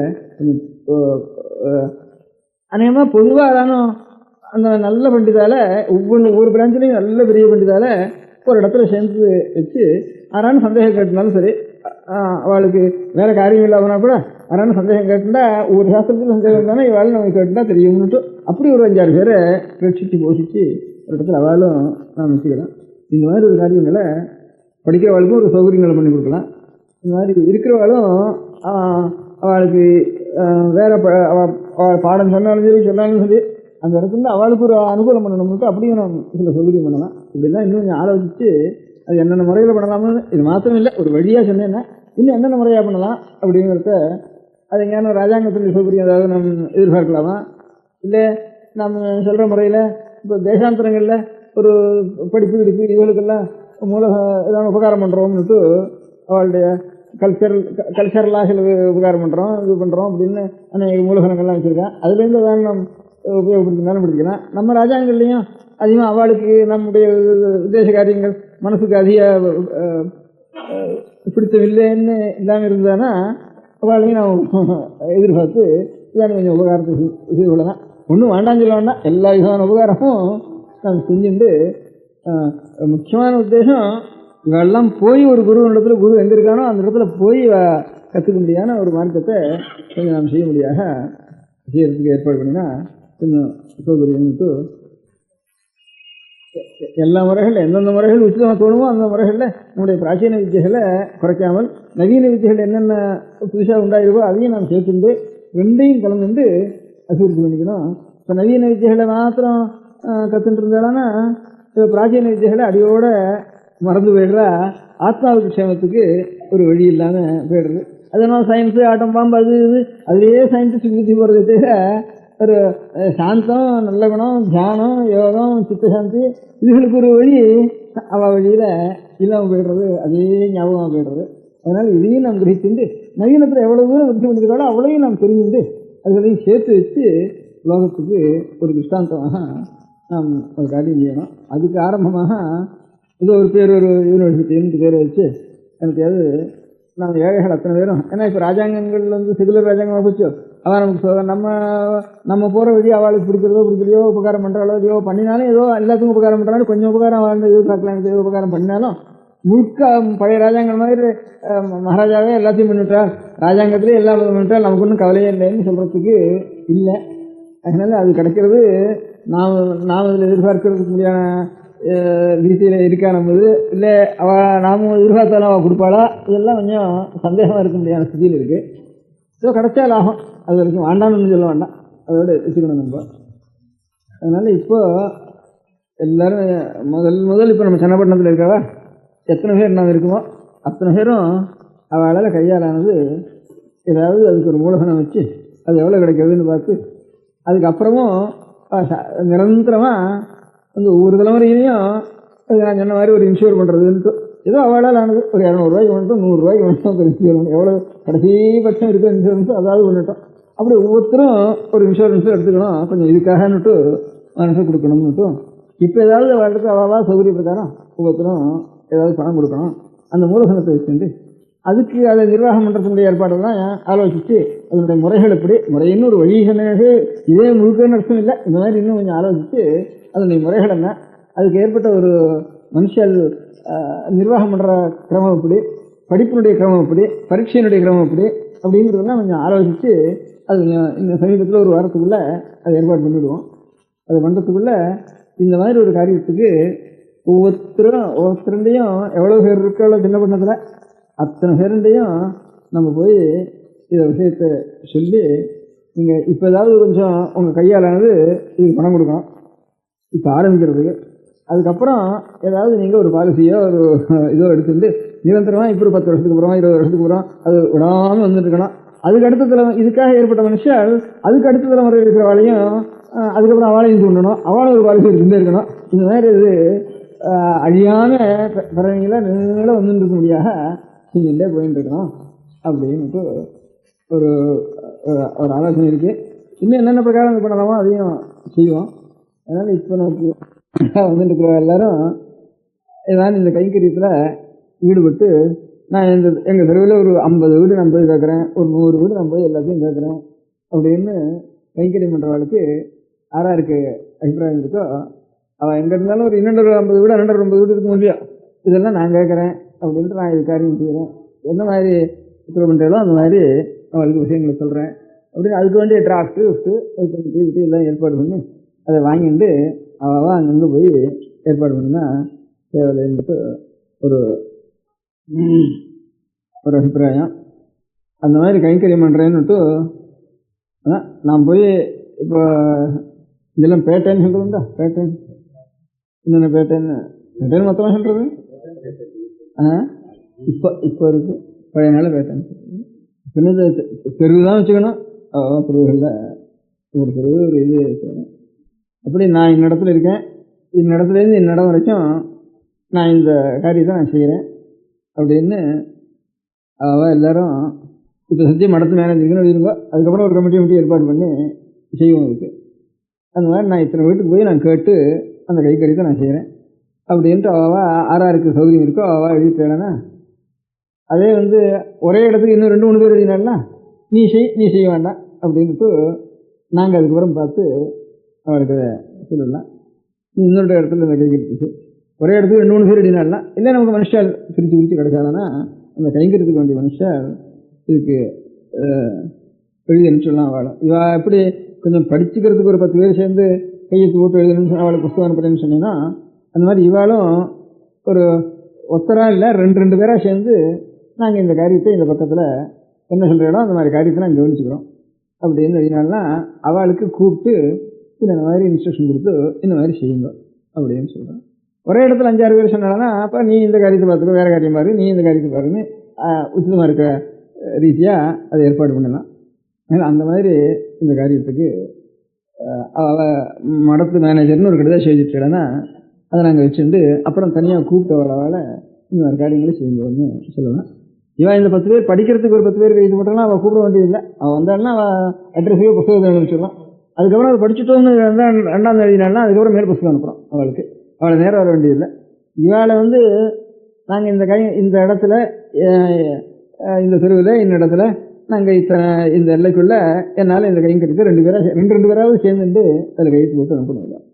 அநேகமாக பொதுவாக தானும் அந்த நல்ல பண்டிதால ஒவ்வொரு பிரான்ச்லையும் நல்ல பெரிய பண்டிதால ஒரு இடத்துல சேர்ந்து வச்சு யாரான சந்தேகம் கேட்டுனாலும் சரி, அவளுக்கு வேற காரியம் இல்லாமனா கூட யாரான சந்தேகம் கேட்டுட்டா ஒவ்வொரு சாஸ்திரத்தில் சந்தேகம் இருந்தாலும் இவாள் நம்ம கேட்டுட்டா தெரியும்னுட்டு அப்படி ஒரு 5-6 பேரை ரட்சித்து போஷித்து ஒரு இடத்துல அவளும் நாம் வச்சுக்கலாம். இந்த மாதிரி ஒரு காரியங்களை படிக்கிறவாளுக்கும் ஒரு சௌகரியங்களை பண்ணி கொடுக்கலாம். இந்த மாதிரி இருக்கிறவாளும் அவளுக்கு வேற பாடம் சொன்னாலும் சரி அந்த இடத்துல அவளுக்கு ஒரு அனுகூலம் பண்ணணும்னுட்டு அப்படியும் நம்ம சில சௌகரியம் பண்ணலாம். இப்படிதான் இன்னும் கொஞ்சம் ஆலோசித்து அது என்னென்ன முறையில் பண்ணலாம்னு இது மாத்திரம் இல்லை, ஒரு வழியாக சொன்னேன்னா இன்னும் என்னென்ன முறையாக பண்ணலாம் அப்படிங்கிறத அது எங்கேயான ராஜாங்கத்தினுடைய சௌகரியம் ஏதாவது நம்ம எதிர்பார்க்கலாமா, இல்லை நம்ம சொல்கிற முறையில் இப்போ தேசாந்தரங்களில் ஒரு படிப்பு இவர்களுக்கெல்லாம் ஏதாவது உபகாரம் பண்ணுறோம்னுட்டு அவளுடைய கல்ச்சரலாக சில உபகாரம் பண்ணுறோம் இது பண்ணுறோம் அப்படின்னு அநேக மூலகனங்கள்லாம் வச்சுருக்கேன். அதுலேருந்து அதான் நம்ம உபயோகப்படுத்தினாலும் படிக்கலாம். நம்ம ராஜாங்கள்லையும் அதிகமாக அவளுக்கு நம்முடைய விதேச காரியங்கள் மனசுக்கு அதிக பிடித்தவில்லைன்னு இல்லாமல் இருந்தானா அவளையும் நான் எதிர்பார்த்து இதான கொஞ்சம் உபகாரத்தை செய்து கொள்ளலாம். ஒன்றும் வேண்டாம் சொல்ல வேண்டாம், எல்லா விதமான உபகாரமும் நான் செஞ்சுட்டு முக்கியமான உத்தேசம் இவெல்லாம் போய் ஒரு குருவனிடத்துல குரு எங்கே இருக்கானோ அந்த இடத்துல போய் கற்றுக்க முடியாத ஒரு மார்க்கத்தை கொஞ்சம் நாம் செய்ய முடியாத செய்யறதுக்கு ஏற்பாடு பண்ணினா கொஞ்சம் சௌகரியம்ட்டு எல்லா முறைகளில் எந்தெந்த முறைகள் உச்சிதமாக தோணுமோ அந்த முறைகளில் நம்முடைய பிராச்சீன வித்தியைகளை குறைக்காமல் நவீன வித்தியைகள் என்னென்ன புதுசாக உண்டாயிருக்கோ அதையும் நாம் சேர்த்துண்டு ரெண்டையும் கலந்துட்டு அபிவிருத்தி பண்ணிக்கணும். இப்போ நவீன வித்தியைகளை மாத்திரம் கற்றுட்டு இருந்தாலும் பிராச்சீன வித்தியைகளை அடியோட மறந்து போயிடுறா, ஆத்மாவுக்கு க்ஷேமத்துக்கு ஒரு வழி இல்லாமல் போயிடுறது. அதனால சயின்ஸு ஆட்டம் பாம்பு அது இது அதுலேயே சயின்டிஸ்ட் புத்தி போகிறத தவிர ஒரு சாந்தம் நல்ல குணம் தியானம் யோகம் சித்தசாந்தி இதுகளுக்கு ஒரு வழி அவள் வழியில் இல்லாமல் போய்டுறது, அதே ஞாபகமாக போய்டுறது. அதனால் இதையும் நாம் கிரகிச்சுண்டு நவீனத்தில் எவ்வளவு தூரம் விருத்தி பண்ணியிருக்காளோ அவ்வளவையும் நாம் தெரிஞ்சுட்டு அதுகளையும் சேர்த்து வச்சு லோகத்துக்கு ஒரு திருஷ்டாந்தமாக நாம் ஒரு காரியம் செய்யணும். அதுக்கு ஆரம்பமாக இது ஒரு பேர் ஒரு யூனிவர்சிட்டின்னு பேரை வச்சு எனக்கையாவது நம்ம ஏழைகள் அத்தனை பேரும், ஏன்னா இப்போ ராஜாங்கங்கள் செகுலர் ராஜாங்கமாக போச்சோ அதான் நமக்கு நம்ம போகிற வழி அவளுக்கு பிடிக்கிறதோ பிடிக்கலையோ உபகாரம் பண்ணுறாலோ ஏதோ பண்ணினாலும் ஏதோ எல்லாத்துக்கும் உபகாரம் பண்ணுறாலும் கொஞ்சம் உபகாரம் வாழ்ந்து எதிர்பார்க்கலாம் ஏதோ உபகாரம் பண்ணினாலும் முழுக்க பழைய ராஜாங்கள் மாதிரி மகாராஜாவே எல்லாத்தையும் பண்ணிவிட்டார், ராஜாங்கத்திலே எல்லா பண்ணிவிட்டால் நமக்கு ஒன்றும் கவலையே இல்லைன்னு சொல்கிறதுக்கு இல்லை. அதனால அது கிடைக்கிறது நாம் அதில் எதிர்பார்க்கறதுக்கு முடியாத ரீதியில் இருக்கா நம்மது இல்லை நாமும் எதிர்பார்த்தாலும் அவள் கொடுப்பாளா, இதெல்லாம் கொஞ்சம் சந்தேகமாக இருக்க முடியாத ஸ்திதியில் இருக்குது. ஏதோ கிடைச்சா லாபம், அது வரைக்கும் வேண்டாம்னு சொல்ல வேண்டாம், அதோட வச்சுக்கணும் நம்ம. அதனால் இப்போ எல்லோரும் முதல் இப்போ நம்ம சென்னப்பட்டினத்தில் இருக்கவா எத்தனை பேர் நாம் இருக்குமோ அத்தனை பேரும் அவளால் கையாலானது ஏதாவது அதுக்கு ஒரு மூலதனம் வச்சு அது எவ்வளோ கிடைக்கிறதுன்னு பார்த்து அதுக்கப்புறமும் நிரந்தரமாக ஒவ்வொரு தலைமுறையிலையும் அது நான் சொன்ன மாதிரி ஒரு இன்ஷூர் பண்ணுறதுன்ட்டு ஏதோ அவளால் ஆனது ஒரு 200 ரூபாய்க்கு வந்துட்டோம் 100 ரூபாய்க்கு வந்துட்டோம் ஒரு இன்ஷூர் பண்ணணும், எவ்வளோ கடைசி பட்சம் இருக்கிற இன்சூரன்ஸு அதாவது பண்ணிட்டோம். அப்படி ஒவ்வொருத்தரும் ஒரு இன்சூரன்ஸும் எடுத்துக்கணும், கொஞ்சம் இதுக்காகன்னுட்டு மனசு கொடுக்கணும்னுட்டும். இப்போ ஏதாவது அவளுக்கு அவ்வளவா சௌகரிய பிரகாரம் ஒவ்வொருத்தரும் ஏதாவது பணம் கொடுக்கணும், அந்த மூலதனத்தை வச்சுட்டு அதுக்கு அதை நிர்வாகம் பண்ணுறதுடைய ஏற்பாடெல்லாம் ஆலோசித்து அதனுடைய முறைகள் எப்படி முறைன்னு ஒரு வழி சொன்னது இதே முழுக்க அர்த்தம் இல்லை, இந்த மாதிரி இன்னும் கொஞ்சம் ஆலோசித்து அதனுடைய முறைகள் என்ன, அதுக்கு ஏற்பட்ட ஒரு மனுஷல் நிர்வாகம் பண்ணுற கிரமம் எப்படி, படிப்பினுடைய கிரமம் எப்படி, பரீட்சையினுடைய கிரமம் எப்படி அப்படிங்கிறதெல்லாம் கொஞ்சம் ஆலோசித்து அது இந்த சமீபத்தில் ஒரு வாரத்துக்குள்ளே அதை ஏற்பாடு பண்ணிவிடுவோம். அது பண்ணுறதுக்குள்ளே இந்த மாதிரி ஒரு காரியத்துக்கு ஒவ்வொருத்தருண்டையும் எவ்வளோ பேர் இருக்கோ சின்ன பண்ணத்தில் அத்தனை பேருண்டையும் நம்ம போய் இதை விஷயத்தை சொல்லி நீங்கள் இப்போ ஏதாவது கொஞ்சம் உங்கள் கையாலானது இதுக்கு பணம் கொடுக்கணும் இப்போ ஆரம்பிக்கிறதுக்கு. அதுக்கப்புறம் ஏதாவது நீங்கள் ஒரு பாலிசியோ ஒரு இதோ எடுத்துட்டு நிரந்தரமாக இப்போ ஒரு 10 வருஷத்துக்கு அப்புறம் 20 வருஷத்துக்கு அப்புறம் அது விடாமல் வந்துட்டு இருக்கணும். அதுக்கு அடுத்த இதுக்காக ஏற்பட்ட மனுஷன் அதுக்கு அடுத்த தலைமுறை இருக்கிறவாளையும் அதுக்கப்புறம் அவளையும் தூண்டணும், அவளும் ஒரு பாலிசி எடுத்துகிட்டே இருக்கணும். இந்த மாதிரி இது அழியாமல் பிறவைகளை நீங்கள வந்துட்டு இருக்க முடியாத செஞ்சுட்டே போயிட்டு இருக்கணும் அப்படின்ட்டு ஒரு ஒரு ஆலோசனை இருக்குது. இன்னும் என்னென்ன பிரகாரம் பண்ணலாமோ அதையும் செய்வோம். அதனால் இப்போ நமக்கு வந்துட்டு இருக்கிற எல்லாரும் ஏதாவது இந்த கைங்கரியத்தில் ஈடுபட்டு நான் எங்கள் தெருவில் ஒரு 50 வீடு நான் போய் கேட்குறேன், ஒரு 100 வீடு நான் போய் எல்லாத்தையும் கேட்குறேன் அப்படின்னு கைங்கரியம் பண்ணுறவளுக்கு யாராருக்கு அபிப்பிராயம் இருக்கோ அவள் எங்கே இருந்தாலும் ஒரு 250 வீடு 250 வீடு இருக்கும் இல்லையா, இதெல்லாம் நான் கேட்குறேன் அப்படின்ட்டு நான் இது காரியம் செய்கிறேன். என்ன மாதிரி உத்தரவு பண்ணுறதோ அந்த மாதிரி அவளுக்கு விஷயங்களை சொல்கிறேன் அப்படின்னு அதுக்கு வேண்டிய டிராஃப்ட்டு விட்டு எல்லாம் ஏற்பாடு பண்ணி அதை வாங்கிட்டு அவள் அங்கேருந்து போய் ஏற்பாடு பண்ணினா தேவையில்லைன்ட்டு ஒரு ஒரு அபிப்பிராயம். அந்த மாதிரி கைங்கரியம் பண்ணுறேன்னுட்டு நான் போய் இப்போ இதெல்லாம் பேட்டைன்னு சொல்கிறதுண்டா, பேட்டைன் என்னென்ன பேட்டைன்னு மொத்தமாக சொல்கிறது இப்போ இருக்குது, பழைய நாள் பேட்டைன்னு சின்னது தெருவு தான் வச்சுக்கணும். தெருவுகளில் ஒரு தெருவு ஒரு இது வச்சுக்கணும். அப்படி நான் இந்த இடத்துல இருக்கேன், இந்த இடத்துலேருந்து இந்த இடம் வரைக்கும் நான் இந்த காரியத்தை நான் செய்கிறேன் அப்படின்னு அவள் எல்லோரும் இப்போ சத்தியம் மடத்து மேனேஜருக்குன்னு எழுதிருக்கோ. அதுக்கப்புறம் ஒரு கமிட்டி ஏற்பாடு பண்ணி செய்வோம். அதுக்கு அந்த மாதிரி நான் இத்தனை வீட்டுக்கு போய் நான் கேட்டு அந்த கைக்கறித்தை நான் செய்கிறேன் அப்படின்ட்டு அவள் ஆறாருக்கு சௌகரியம் இருக்கோ அவள் எழுதிட்டேன்னா அதே ஒரே இடத்துக்கு இன்னும் 2-3 பேர் எழுதினால நீ செய்ய வேண்டாம் அப்படின்ட்டு நாங்கள் அதுக்கப்புறம் பார்த்து அவளுக்கு சொல்லலாம். நீ இன்னொரு இடத்துல இந்த கைக்கறிச்சு ஒரே இடத்துக்கு 2-3 பேர் எழுதினாலாம் இல்லை நமக்கு மனுஷால் பிரித்து கிடைச்சாலன்னா அந்த கைங்கரியத்துக்கு வேண்டிய மனுஷால் இதுக்கு எழுதி அனுப்பிச்சிடலாம். அவளும் இவள் எப்படி கொஞ்சம் படிச்சுக்கிறதுக்கு ஒரு 10 பேர் சேர்ந்து கையெழுத்து போட்டு எழுதணும்னு அவளுக்கு புஸ்தகம் அனுப்புறேன்னு சொன்னீங்கன்னா அந்த மாதிரி இவாளும் ஒரு ஒத்தராக இல்லை 2 பேராக சேர்ந்து நாங்கள் இந்த காரியத்தை இந்த பக்கத்தில் என்ன சொல்கிறோம் அந்த மாதிரி காரியத்தை நாங்கள் கவனிச்சுக்கிறோம் அப்படின்னு எழுதினால்னா அவளுக்கு கூப்பிட்டு இந்த மாதிரி இன்ஸ்ட்ரக்ஷன் கொடுத்து இந்த மாதிரி செய்யுங்க அப்படின்னு சொல்கிறோம். ஒரே இடத்துல 5-6 பேர் சொன்னாங்கன்னா அப்போ நீ இந்த காரியத்தை பார்த்துக்கோ, வேறு காரியம் பாரு, நீ இந்த காரியத்தை பாருன்னு உச்சிதமாக இருக்க ரீதியாக அதை ஏற்பாடு பண்ணலாம். அந்த மாதிரி இந்த காரியத்துக்கு அவள் மடத்து மேனேஜர்னு ஒரு கடிதம் எழுதிட்டுனா அதை நாங்கள் வச்சுட்டு அப்புறம் தனியாக கூப்பிட்டு அவளை இந்த மாதிரி காரியங்களை செய்யும்போதுன்னு சொல்லலாம். இவன் இந்த 10 பேர் படிக்கிறதுக்கு ஒரு 10 பேருக்கு இது மட்டும்னா அவள் கூப்பிட வேண்டியதில்லை. அவள் வந்தாள்னா அவள் அட்ரஸுக்கு புத்தகத்தை அனுப்பிச்சிடலாம். அதுக்கப்புறம் அதை படிச்சுட்டோன்னு 2ஆம் எழுதினால்னா அதுக்கப்புறம் மேல் புத்தகம் அனுப்புகிறோம். அவளுக்கு அவளை நேரம் வர வேண்டியதில்லை. இவாளை நாங்கள் இந்த இடத்துல இந்த தெருவில் இந்த இடத்துல நாங்கள் இந்த எல்லைக்குள்ளே என்னால் இந்த கைங்கரித்து 2 பேராவது சேர்ந்துட்டு அதில் கையெழுத்து போட்டு அனுப்பணும்.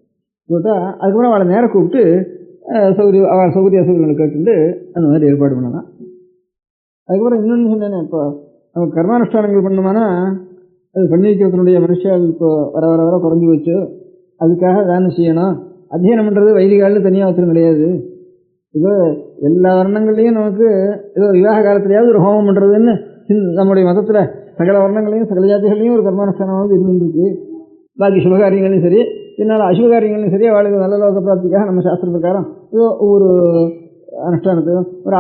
போட்டால் அதுக்கப்புறம் அவளை நேரம் கூப்பிட்டு அவள் சௌகரிய அசௌகரியங்களை கேட்டுட்டு அந்த மாதிரி ஏற்பாடு பண்ணலாம். அதுக்கப்புறம் இன்னொன்று சொன்னேன், இப்போ நம்ம கர்மானுஷ்டானங்கள் பண்ணோம்னா அது பண்ணி வைக்கிறதுனுடைய மனுஷால் இப்போ வர வர வர குறைஞ்சி போச்சு. அதுக்காக தானம் செய்யணும். அத்தியனம் பண்ணுறது வைதிகாலில் தனியாக அவசரம் கிடையாது. இப்போ எல்லா வர்ணங்கள்லேயும் நமக்கு ஏதோ விவாக காலத்துலையாவது ஒரு ஹோமம் பண்ணுறதுன்னு நம்முடைய மதத்தில் சகல வர்ணங்களையும் சகல ஜாதிகளையும் ஒரு கர்மானுஷ்டானமாவது இருந்துருக்கு. பாக்கி சுபகாரியங்களையும் சரி இதனால் அசுபகாரியங்களையும் சரி அவளுக்கு நல்ல லோக பிராப்திக்காக நம்ம சாஸ்திர பிரகாரம் ஏதோ ஒவ்வொரு அனுஷ்டானத்தையும் ஒரு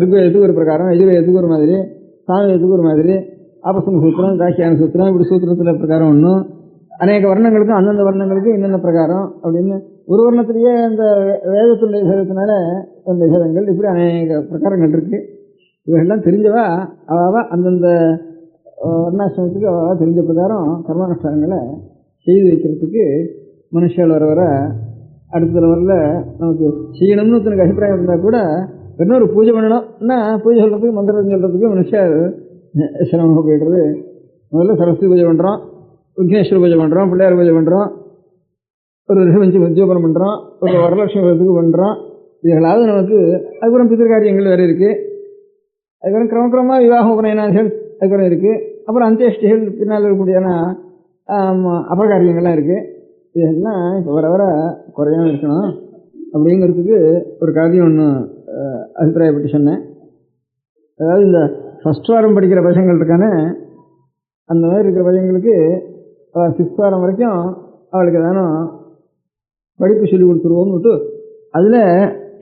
ருக்வேதத்துக்கு ஒரு பிரகாரம், யஜுர்வேதத்துக்கு ஒரு மாதிரி, சாமவேதத்துக்கு ஒரு மாதிரி, ஆபசன சூத்திரம், காக்கியான சூத்திரம், இப்படி சூத்திரத்தில் பிரகாரம் ஒன்றும் அநேக வர்ணங்களுக்கும் அந்தந்த வர்ணங்களுக்கும் என்னென்ன பிரகாரம் அப்படின்னு ஒரு வர்ணத்திலேயே அந்த வேதத்துடைய விசேதத்தினால அந்த விசேதங்கள் இப்படி அநேக பிரகாரங்கள் இருக்குது. இவைகள்லாம் தெரிஞ்சவா அவள் அந்தந்த வர்ணாசிரமத்துக்கு அவள் தெரிஞ்ச பிரகாரம் கர்மானுஷ்டானங்களை செய்து வைக்கிறதுக்கு மனுஷால் வர வர அடுத்த வரல நமக்கு செய்யணும்னு தனக்கு அபிப்பிராயம் இருந்தால் கூட இன்னொரு பூஜை பண்ணணும்னா பூஜை சொல்கிறதுக்கு மந்திரம் சொல்கிறதுக்கு மனுஷால் சிரமமாக போய்டுறது. முதல்ல சரஸ்வதி பூஜை பண்ணுறோம், விக்னேஸ்வர பூஜை பண்ணுறோம், பிள்ளையார் பூஜை பண்ணுறோம், ஒரு ரிஷபஞ்சி உத்தியோகம் பண்ணுறோம், ஒரு வரலட்சுமி விரதத்துக்கு பண்ணுறோம். இதுகளாவது நமக்கு அதுக்கப்புறம் பிதிர்காரியங்கள் வேறு இருக்குது. அதுக்கப்புறம் கிரமக்கிரமமாக விவாக உபநயனாதிகள் அதுக்கப்புறம் இருக்குது. அப்புறம் அந்தியஷ்டிகள் பின்னால் இருக்கக்கூடியான அபகாரியங்கள்லாம் இருக்குது. இதெல்லாம் இப்போ வர வர குறையாமல் இருக்கணும் அப்படிங்கிறதுக்கு ஒரு காரியம் ஒன்று அபிப்பிராயப்பட்டு சொன்னேன். அதாவது இந்த ஃபஸ்ட் வாரம் படிக்கிற பசங்கள் இருக்கானே, அந்த மாதிரி இருக்கிற பசங்களுக்கு 6th வாரம் வரைக்கும் அவளுக்கு ஏதானும் படிப்பு சொல்லி கொடுத்துருவோம்னுட்டு அதில்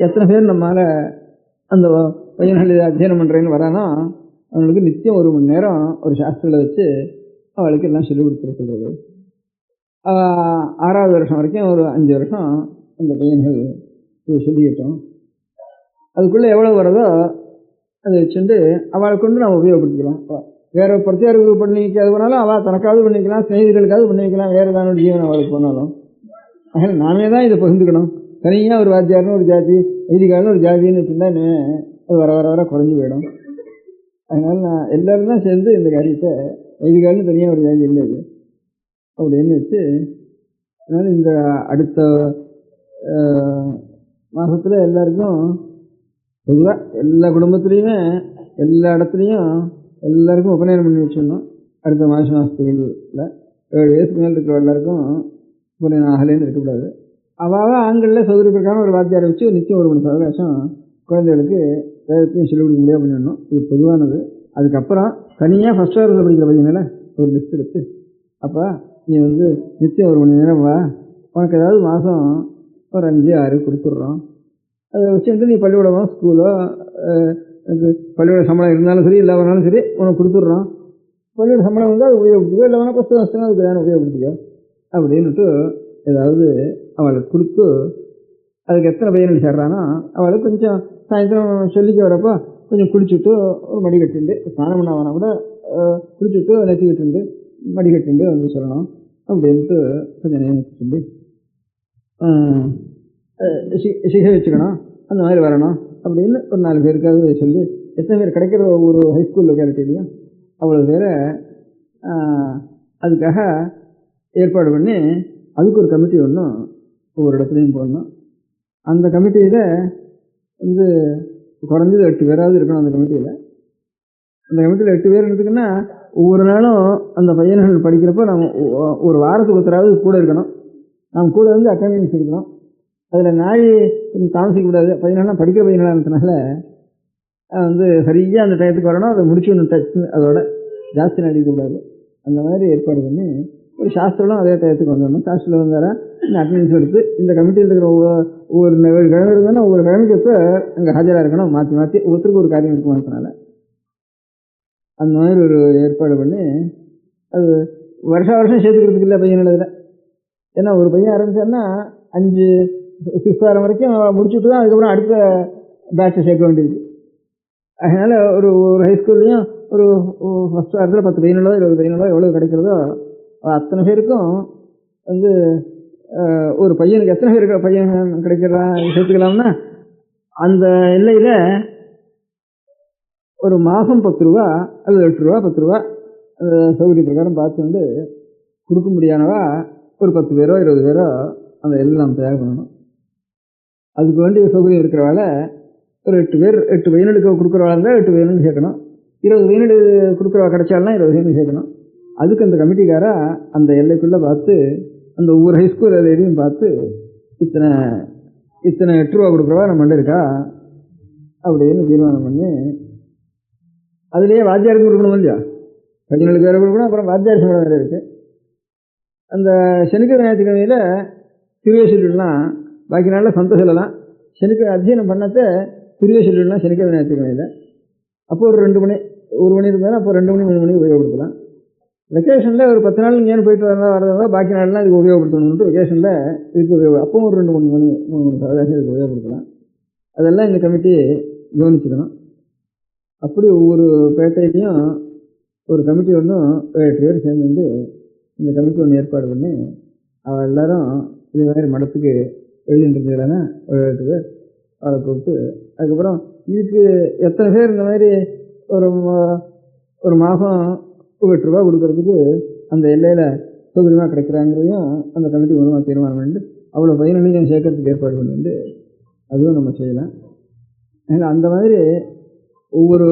எத்தனை பேர் நம்மளால் அந்த பையன்கள் இதை அத்தியனம் பண்ணுறேன்னு வரானோ அவங்களுக்கு நித்தியம் 1 மணி நேரம் ஒரு சாஸ்திரத்தில் வச்சு அவளுக்கு எல்லாம் சொல்லிக் கொடுத்துருக்குறது. 6வது வருஷம் வரைக்கும் ஒரு 5 வருஷம் அந்த பையன்கள் இது சொல்லிக்கிட்டோம். அதுக்குள்ளே எவ்வளோ வருதோ அதை வச்சுட்டு அவளை கொண்டு நம்ம உபயோகப்படுத்திக்கலாம். வேறு பிரத்யேக பண்ணிக்காது போனாலும் அவள் தனக்காவது பண்ணிக்கலாம், ஸ்நேகிதர்களுக்காவது பண்ணிக்கலாம், வேறு ஏதாவது ஜீவனம் அவளுக்கு போனாலும். அதனால் நாமே தான் இதை பகிர்ந்துக்கணும். தனியாக ஒரு வாத்தியார்னு ஒரு ஜாதி, வைதிகால்னு ஒரு ஜாதின்னு வச்சுருந்தா அது வர வர வர குறைஞ்சி போயிடும். அதனால் நான் எல்லோரும் தான் சேர்ந்து இந்த காரியத்தை வைதிகால்னு தனியாக ஒரு ஜாதி இல்லை அது அப்படின்னு வச்சு, அதனால் இந்த அடுத்த மாதத்தில் எல்லாருக்கும் பொதுவாக எல்லா குடும்பத்துலேயுமே எல்லா இடத்துலையும் எல்லாருக்கும் உபநயனம் பண்ணி வச்சிடணும். அடுத்த மாதத்துகளில் 7 வயசுக்கு மேலே இருக்கிற எல்லாருக்கும் உபநயனம் ஆகலேன்னு இருக்கக்கூடாது. அவாவா ஆண்களில் சௌகரியப்பிற்கான ஒரு வாத்தியாரை வச்சு நிச்சயம் 1 மணி அவகாசம் குழந்தைகளுக்கு வேதத்தையும் சொல்லிக் கொடுக்க முடியாது பண்ணிடணும். இது பொதுவானது. அதுக்கப்புறம் தனியாக ஃபஸ்ட் இயரில் படிக்கிற பையனால ஒரு லிஸ்ட் எடுத்து, அப்போ நீ நிச்சயம் 1 மணி நேரம் வா, உனக்கு ஏதாவது மாதம் ஒரு 5-6 கொடுத்துட்றோம், அதை வச்சுட்டு நீ பள்ளிக்கூடமோ ஸ்கூலோ பள்ளிக்கூட சம்பளம் இருந்தாலும் சரி இல்லாதனாலும் சரி உனக்கு கொடுத்துட்றோம். பள்ளிக்கூட சம்பளம் வந்து அது உபயோகப்படுத்திக்கோ, இல்லை வேணால் புஸ்தகம் அதுக்கு தானே உபயோகப்படுத்திக்கோ அப்படின்ட்டு ஏதாவது அவளுக்கு கொடுத்து, அதுக்கு எத்தனை பையன்கள் சேர்றானோ அவளுக்கு கொஞ்சம் சாயந்தரம் சொல்லிக்க வரப்போ கொஞ்சம் குளிச்சுட்டு ஒரு மடி கட்டிண்டு, ஸ்நானம் பண்ண வேணா கூட குளிச்சுட்டு நெத்தி கட்டிண்டு மடி கட்டிண்டு சொல்லணும் அப்படின்ட்டு கொஞ்சம் நியமிச்சுட்டு சிகை வச்சுக்கணும், அந்த மாதிரி வரணும் அப்படின்னு ஒரு 4 பேருக்காவது சொல்லி, எத்தனை பேர் கிடைக்கிற ஒரு ஹைஸ்கூல் லொக்காலிட்டிலையும் அவ்வளோ பேரை அதுக்காக ஏற்பாடு பண்ணி அதுக்கு ஒரு கமிட்டி ஒன்றும் ஒவ்வொரு இடத்துலையும் போடணும். அந்த கமிட்டியில் குறைஞ்சது 8 பேராவது இருக்கணும். அந்த கமிட்டியில் 8 பேர் இருந்துக்குன்னா ஒவ்வொரு நாளும் அந்த பையன்கள் படிக்கிறப்போ நம்ம ஒரு வாரத்துக்கு ஒருத்தராவது கூட இருக்கணும். நம்ம கூட அட்டெண்டன்ஸ் இருக்கணும். அதில் நாளை கொஞ்சம் தாமசிக்கக்கூடாது. பையனாலாம் படிக்கிற பையனாக இருந்ததுனால சரியாக அந்த டயத்துக்கு வரணும், அதை முடிச்சு டச் அதோட ஜாஸ்தி நடிக்கக்கூடாது. அந்த மாதிரி ஏற்பாடு பண்ணி ஒரு சாஸ்திரம் அதே டயத்துக்கு வந்துடணும். சாஸ்திரம் வந்தாரா இந்த அட்டெண்டன்ஸ் எடுத்து இந்த கமிட்டியில் இருக்கிற ஒவ்வொரு 7 கிழமை இருக்குதுன்னா ஒவ்வொரு கிழமைக்கு எப்போ அங்கே ஹாஜராக இருக்கணும், மாற்றி மாற்றி ஒருத்தருக்கு ஒரு காரியம் இருக்குமானதுனால அந்த மாதிரி ஒரு ஏற்பாடு பண்ணி அது வருஷம் சேர்த்துக்கிறதுக்கு இல்லை பையன் இதில். ஏன்னா ஒரு பையன் ஆரம்பித்தாருன்னா 5-6 வாரம் வரைக்கும் முடிச்சுட்டு தான் அதுக்கப்புறம் அடுத்த பேட்சை சேர்க்க வேண்டியிருக்கு. அதனால் ஒரு ஹைஸ்கூல்லையும் ஒரு ஃபஸ்ட் வாரத்தில் 10 பையனோ 20 பையனோ எவ்வளோ கிடைக்கிறதோ அத்தனை பேருக்கும் ஒரு பையனுக்கு எத்தனை பேருக்கு பையன் கிடைக்கிறான் சேர்த்துக்கலாம்னா அந்த எல்லையில் ஒரு மாதம் 10 ரூபா அல்லது 8 ரூபா 10 ரூபா அந்த சௌகரிய பிரகாரம் பார்த்து கொடுக்க முடியாதவா ஒரு 10 பேரோ 20 பேரோ அந்த எல்லாம் தயார் பண்ணணும். அதுக்கு வேண்டிய சௌகரியம் இருக்கிறவால ஒரு 8 பேர் 8 பையனுக்கு கொடுக்குறவா இருந்தால் 8 பையனுக்கு சேர்க்கணும். 20 பையனுக்கு கொடுக்குறவா கிடைச்சாலும் 20 பையனுக்கு சேர்க்கணும். அதுக்கு அந்த கமிட்டிக்காரா அந்த எல்லைக்குள்ளே பார்த்து அந்த ஒவ்வொரு ஹைஸ்கூல் எதையும் பார்த்து இத்தனை 8 ரூபா கொடுக்குறவா நம்ம இருக்கா அப்படின்னு தீர்மானம் பண்ணி அதுலேயே வாத்தியாருக்கு கொடுக்கணும் இல்லையா, பையனுக்கு வேறு கொடுக்கணும், அப்புறம் வாத்தியார் சம்பளம் வேறு இருக்குது. அந்த சனிக்கிழமை ஞாயிற்றுக்கிழமையில் திருவே சொல்லிடலாம், பாக்கி நாளில் சொந்த சொல்லலாம். சனிக்கிழமை அத்தியனம் பண்ணத்தை திருவே சொல்லிடலாம் சனிக்கிழமை ஞாயிற்றுக்கிழமையில். அப்போ ஒரு 2 மணி 1 மணி இருந்தாலும் அப்போ 2 மணி 3 மணி உபயோகப்படுத்தலாம். வெக்கேஷனில் ஒரு 10 நாள் இங்கேன்னு போயிட்டு வரதா பாக்கி நாள்லாம் இதுக்கு உபயோகப்படுத்தணும்ட்டு வெக்கேஷனில் இதுக்கு அப்பவும் ஒரு 2 மணி 3 மணி அவகாசம் இதுக்கு உபயோகப்படுத்தலாம். அதெல்லாம் இந்த கமிட்டி கவனிச்சுக்கணும். அப்படி ஒவ்வொரு பேட்டையிலையும் ஒரு கமிட்டி ஒன்றும் 8 பேர் சேர்ந்து இந்த கமிட்டி ஒன்று ஏற்பாடு பண்ணி அவள் எல்லோரும் இதே மாதிரி மடத்துக்கு எழுதிட்டுருந்தாங்கன்னா ஒரு 8 பேர் அவளை கூப்பிட்டு அதுக்கப்புறம் இதுக்கு எத்தனை பேர் இந்த மாதிரி ஒரு மாதம் 8 ரூபா கொடுக்கறதுக்கு அந்த எல்லையில் சௌகரியமாக கிடைக்கிறாங்கிறதையும் அந்த கமிட்டி மூலமாக தீர்மானம் பண்ணிட்டு அவ்வளோ பையனையும் சேர்க்கறதுக்கு ஏற்பாடு பண்ணிட்டு அதுவும் நம்ம செய்யலாம். அந்த மாதிரி ஒவ்வொரு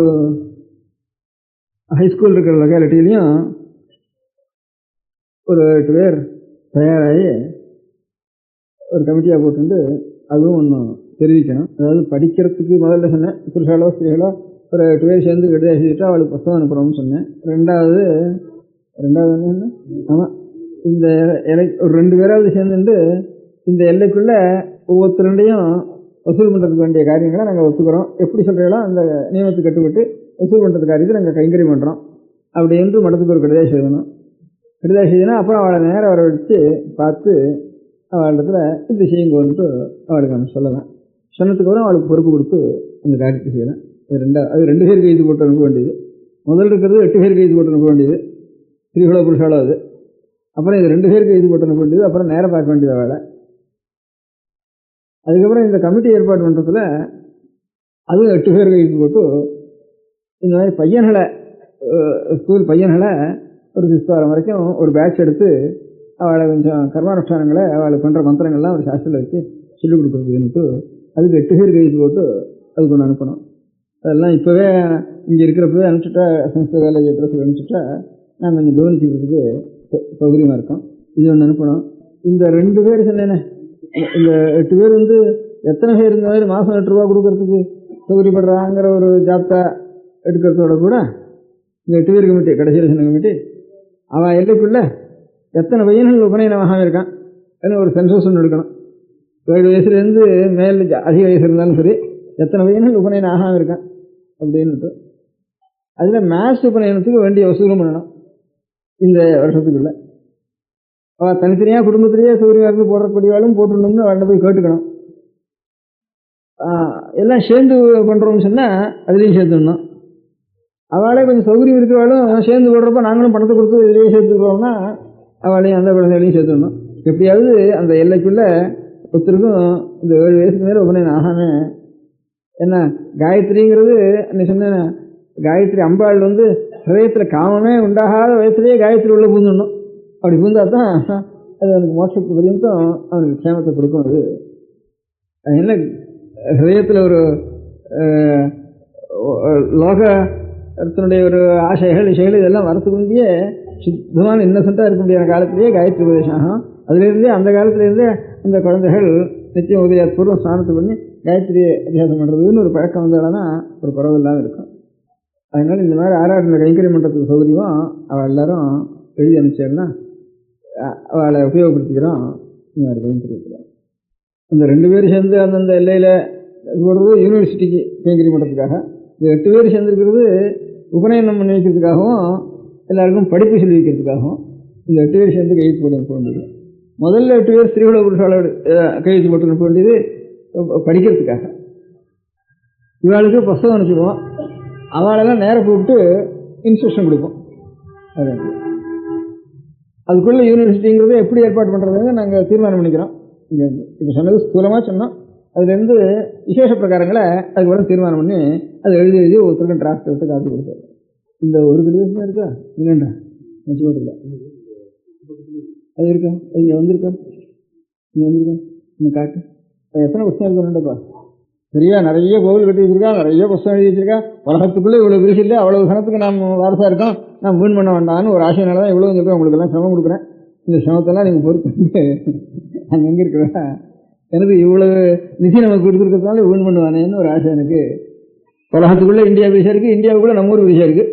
ஹைஸ்கூல் இருக்கிற லொக்காலிட்டிலையும் ஒரு 8 பேர் தயாராகி ஒரு கமிட்டியாக போட்டு அதுவும் ஒன்று தெரிவிக்கணும். அதாவது படிக்கிறதுக்கு முதல்ல சொன்னேன், புருஷாலோ ஸ்திரீகளோ ஒரு 8 பேர் சேர்ந்து கடிதம் எழுதிட்டு அவளுக்கு புத்தகம் அனுப்புகிறோம்னு சொன்னேன். ரெண்டாவது என்ன, ஆமாம், இந்த ஒரு 2 பேராவது சேர்ந்துட்டு இந்த எல்லைக்குள்ளே ஒவ்வொருத்தருடையும் வசூல் பண்ணுறதுக்கு வேண்டிய காரியங்களை நாங்கள் ஒத்துக்கிறோம். எப்படி சொல்கிறீங்களோ அந்த நியமத்துக்கு கட்டுப்பட்டு வசூல் பண்ணுறது காரியத்தை நாங்கள் கைங்கரியம் பண்ணுறோம் அப்படி என்று மடத்துக்கு ஒரு கடிதம் எழுதணும். கடிதம் எழுதினா அப்புறம் அவளை நேரம் வர வச்சு பார்த்து அவளிடத்துல இப்படி செய்யுங்கன்ட்டு அவளுக்கு நம்ம சொல்லலாம். சொன்னதுக்கப்புறம் அவளுக்கு பொறுப்பு கொடுத்து அந்த காரியத்தை செய்யலாம். அது 2 பேருக்கு கைது போட்டு அனுப்ப வேண்டியது. முதல் இருக்கிறது 8 பேருக்கு கைது போட்டு அனுப்ப வேண்டியது, ஸ்திரீகளோ புருஷாலோ. அது அப்புறம் இது 2 பேருக்கு கைது போட்டு அனுப்ப வேண்டியது, அப்புறம் நேரம் பார்க்க வேண்டியது அவளை. அதுக்கப்புறம் இந்த கமிட்டி ஏற்பாடு பண்ணுறதுல அதுவும் 8 பேருக்கு கைது போட்டு இந்த மாதிரி பையன்களை, ஸ்கூல் பையன்களை ஒரு 6th வாரம் வரைக்கும் ஒரு பேட்ச் எடுத்து அவளை கொஞ்சம் கர்மானுஷ்டானங்களை அவளுக்கு பண்ணுற மந்திரங்கள்லாம் ஒரு சாஸ்திரத்தில் வச்சு சொல்லிக் கொடுக்குறதுன்னுட்டு அதுக்கு 8 பேர் கைது போட்டு அதுக்கு ஒன்று அனுப்பணும். அதெல்லாம் இப்போவே இங்கே இருக்கிறப்பவே அனுப்பிச்சுட்டா, சமஸ்த காலேஜ் அட்ரஸுக்கு அனுப்பிச்சுட்டா நான் கொஞ்சம் கவனிச்சுக்கிறதுக்கு சௌகரியமாக இருக்கும். இது ஒன்று அனுப்பணும். இந்த 2 பேர் சொன்னேனே, இந்த 8 பேர் எத்தனை பேர் இந்த மாதிரி மாதம் 8 ரூபா கொடுக்கறதுக்கு சௌகரியப்படுறாங்கிற ஒரு ஜாப்தா எடுக்கிறதோட கூட இந்த 8 பேர் கமிட்டி, கடைசியில் சொன்ன கமிட்டி, அவன் எல்லைக்குள்ளே எத்தனை பையன்கள் உபநயனமாக இருக்கான் அப்படின்னு ஒரு சென்சஸ் ஒன்று எடுக்கணும். 7 வயசுலேருந்து மேல் அதிக வயசு இருந்தாலும் சரி எத்தனை பையன்கள் உபநயனம் ஆகாமல் இருக்கான் அப்படின்னுட்டு அதில் மேத்ஸ் உபநயனத்துக்கு வேண்டிய வசூலும் பண்ணணும். இந்த வருஷத்துக்குள்ள அவள் தனித்தனியாக குடும்பத்திலேயே சௌகரியமாக இருந்து போடக்கூடியவாளும் போட்டுடணும்னு அவள்கிட்ட போய் கேட்டுக்கணும். எல்லாம் சேர்ந்து பண்ணுறோம்னு சொன்னால் அதுலேயும் சேர்த்துடணும். அவளே கொஞ்சம் சௌகரியம் இருக்கிறவாளும் சேர்ந்து போடுறப்ப நாங்களும் பணத்தை கொடுத்து இதுலேயே சேர்த்துக்கிறோம்னா அவளையும் அந்த குழந்தைகளையும் சேர்த்துடணும். எப்படியாவது அந்த எல்லைக்குள்ளே ஒருத்தருக்கும் இந்த 7 வயசுக்கு மேலே உபநயனம் ஆகாமல், என்ன காயத்ரிங்கிறது நீ சொன்ன காயத்ரி அம்பாள் ஹிரதயத்தில் காமமே உண்டாகாத வயசுலேயே காயத்ரி உள்ள பூந்துடணும். அப்படி பூந்தா தான் அது அவனுக்கு மோட்சத்துக்கு பரியந்தம் அவனுக்கு க்ஷேமத்தை கொடுக்கும். அது என்ன ஹிரதயத்தில் ஒரு லோகத்தினுடைய ஒரு ஆசைகள் இசைகள் இதெல்லாம் வரத்துக்கு முந்தையே சுத்தமான இன்னசென்ட்டாக இருக்க முடியாத காலத்திலேயே காயத்ரி உபதேசம் ஆகும். அதுலேருந்தே அந்த காலத்துலேருந்தே இந்த குழந்தைகள் நிச்சயம் உதயபூர்வம் ஸ்நானத்தை பண்ணி காயத்ரி அபியாசம் பண்ணுறதுன்னு ஒரு பழக்கம் வந்தால்னா ஒரு குறவு இல்லாமல் இருக்கும். அதனால் இந்த மாதிரி ஆராதனை கைங்கரியம் பண்ணுறதுக்கு சௌகரியமாக அவள் எல்லாரும் எழுதி அனுப்பிச்சேன்னா அவளை உபயோகப்படுத்திக்கிறோம். இந்த மாதிரி கைங்கரியம் அந்த 2 பேர் சேர்ந்து அந்தந்த எல்லையில் போடுறது யூனிவர்சிட்டிக்கு கைங்கரியம் பண்ணுறதுக்காக, இந்த 8 பேர் சேர்ந்துருக்கிறது உபநயனம் பண்ணி வைக்கிறதுக்காகவும் எல்லாருக்கும் படிப்பு சொல்லி வைக்கிறதுக்காகவும் இந்த 8 பேர் சேர்ந்து கையெழுத்து போட்டு அனுப்ப வேண்டியது. முதல்ல 8 பேர் ஸ்திரீகளோ புருஷாலோடு கையெழுத்து போட்டு அனுப்ப வேண்டியது படிக்கிறதுக்காக. இவாளுக்கு புஸ்தகம் அனுப்பிடுவோம், அவளெல்லாம் நேரம் கூப்பிட்டு இன்ஸ்ட்ரக்ஷன் கொடுப்போம். அதுக்குள்ளே யூனிவர்சிட்டிங்கிறத எப்படி ஏற்பாடு பண்ணுறதுங்க நாங்கள் தீர்மானம் பண்ணிக்கிறோம். இங்கே இப்போ சொன்னது ஸ்தூலமாக சொன்னோம். அதுலேருந்து விசேஷ பிரகாரங்களை அதுக்கு கூட தீர்மானம் பண்ணி அதை எழுதி ஒருத்தருக்கும் டிராஃப்ட் எடுத்து காப்பி கொடுத்தாரு. இந்த ஒரு கடிதம் இருக்கா இல்லைன்றா நிச்சயப்பட்டில்லை, அது இருக்கா, இங்கே வந்திருக்கா, இங்கே வந்திருக்கா, இங்கே காட்டு. எத்தனை புத்தகம் இருக்கணும்டப்பா, சரியா நிறைய கோவில் கட்டி வச்சிருக்கா, நிறைய புத்தகம் எழுதி வச்சிருக்கா. உலகத்துக்குள்ளே இவ்வளோ விரிசு இல்லை, அவ்வளோ சனத்துக்கு நாம் வாரசாக இருக்கோம், நான் வீண் பண்ண வேண்டாம்னு ஒரு ஆசையினால தான் இவ்வளோ சொல்கிறேன். உங்களுக்கு எல்லாம் சிரமம் கொடுக்குறேன். இந்த சிரமத்தெல்லாம் நீங்கள் பொறுத்து அங்கே எங்கே இருக்கிறா, எனக்கு இவ்வளவு நிதி நமக்கு கொடுத்துருக்கிறதுனால வீண் பண்ணுவானேன்னு ஒரு ஆசை எனக்கு. உலகத்துக்குள்ளே இந்தியா விரிசா இருக்குது, இந்தியாவுக்குள்ளே நம்ம ஊர் விரிசா இருக்குது.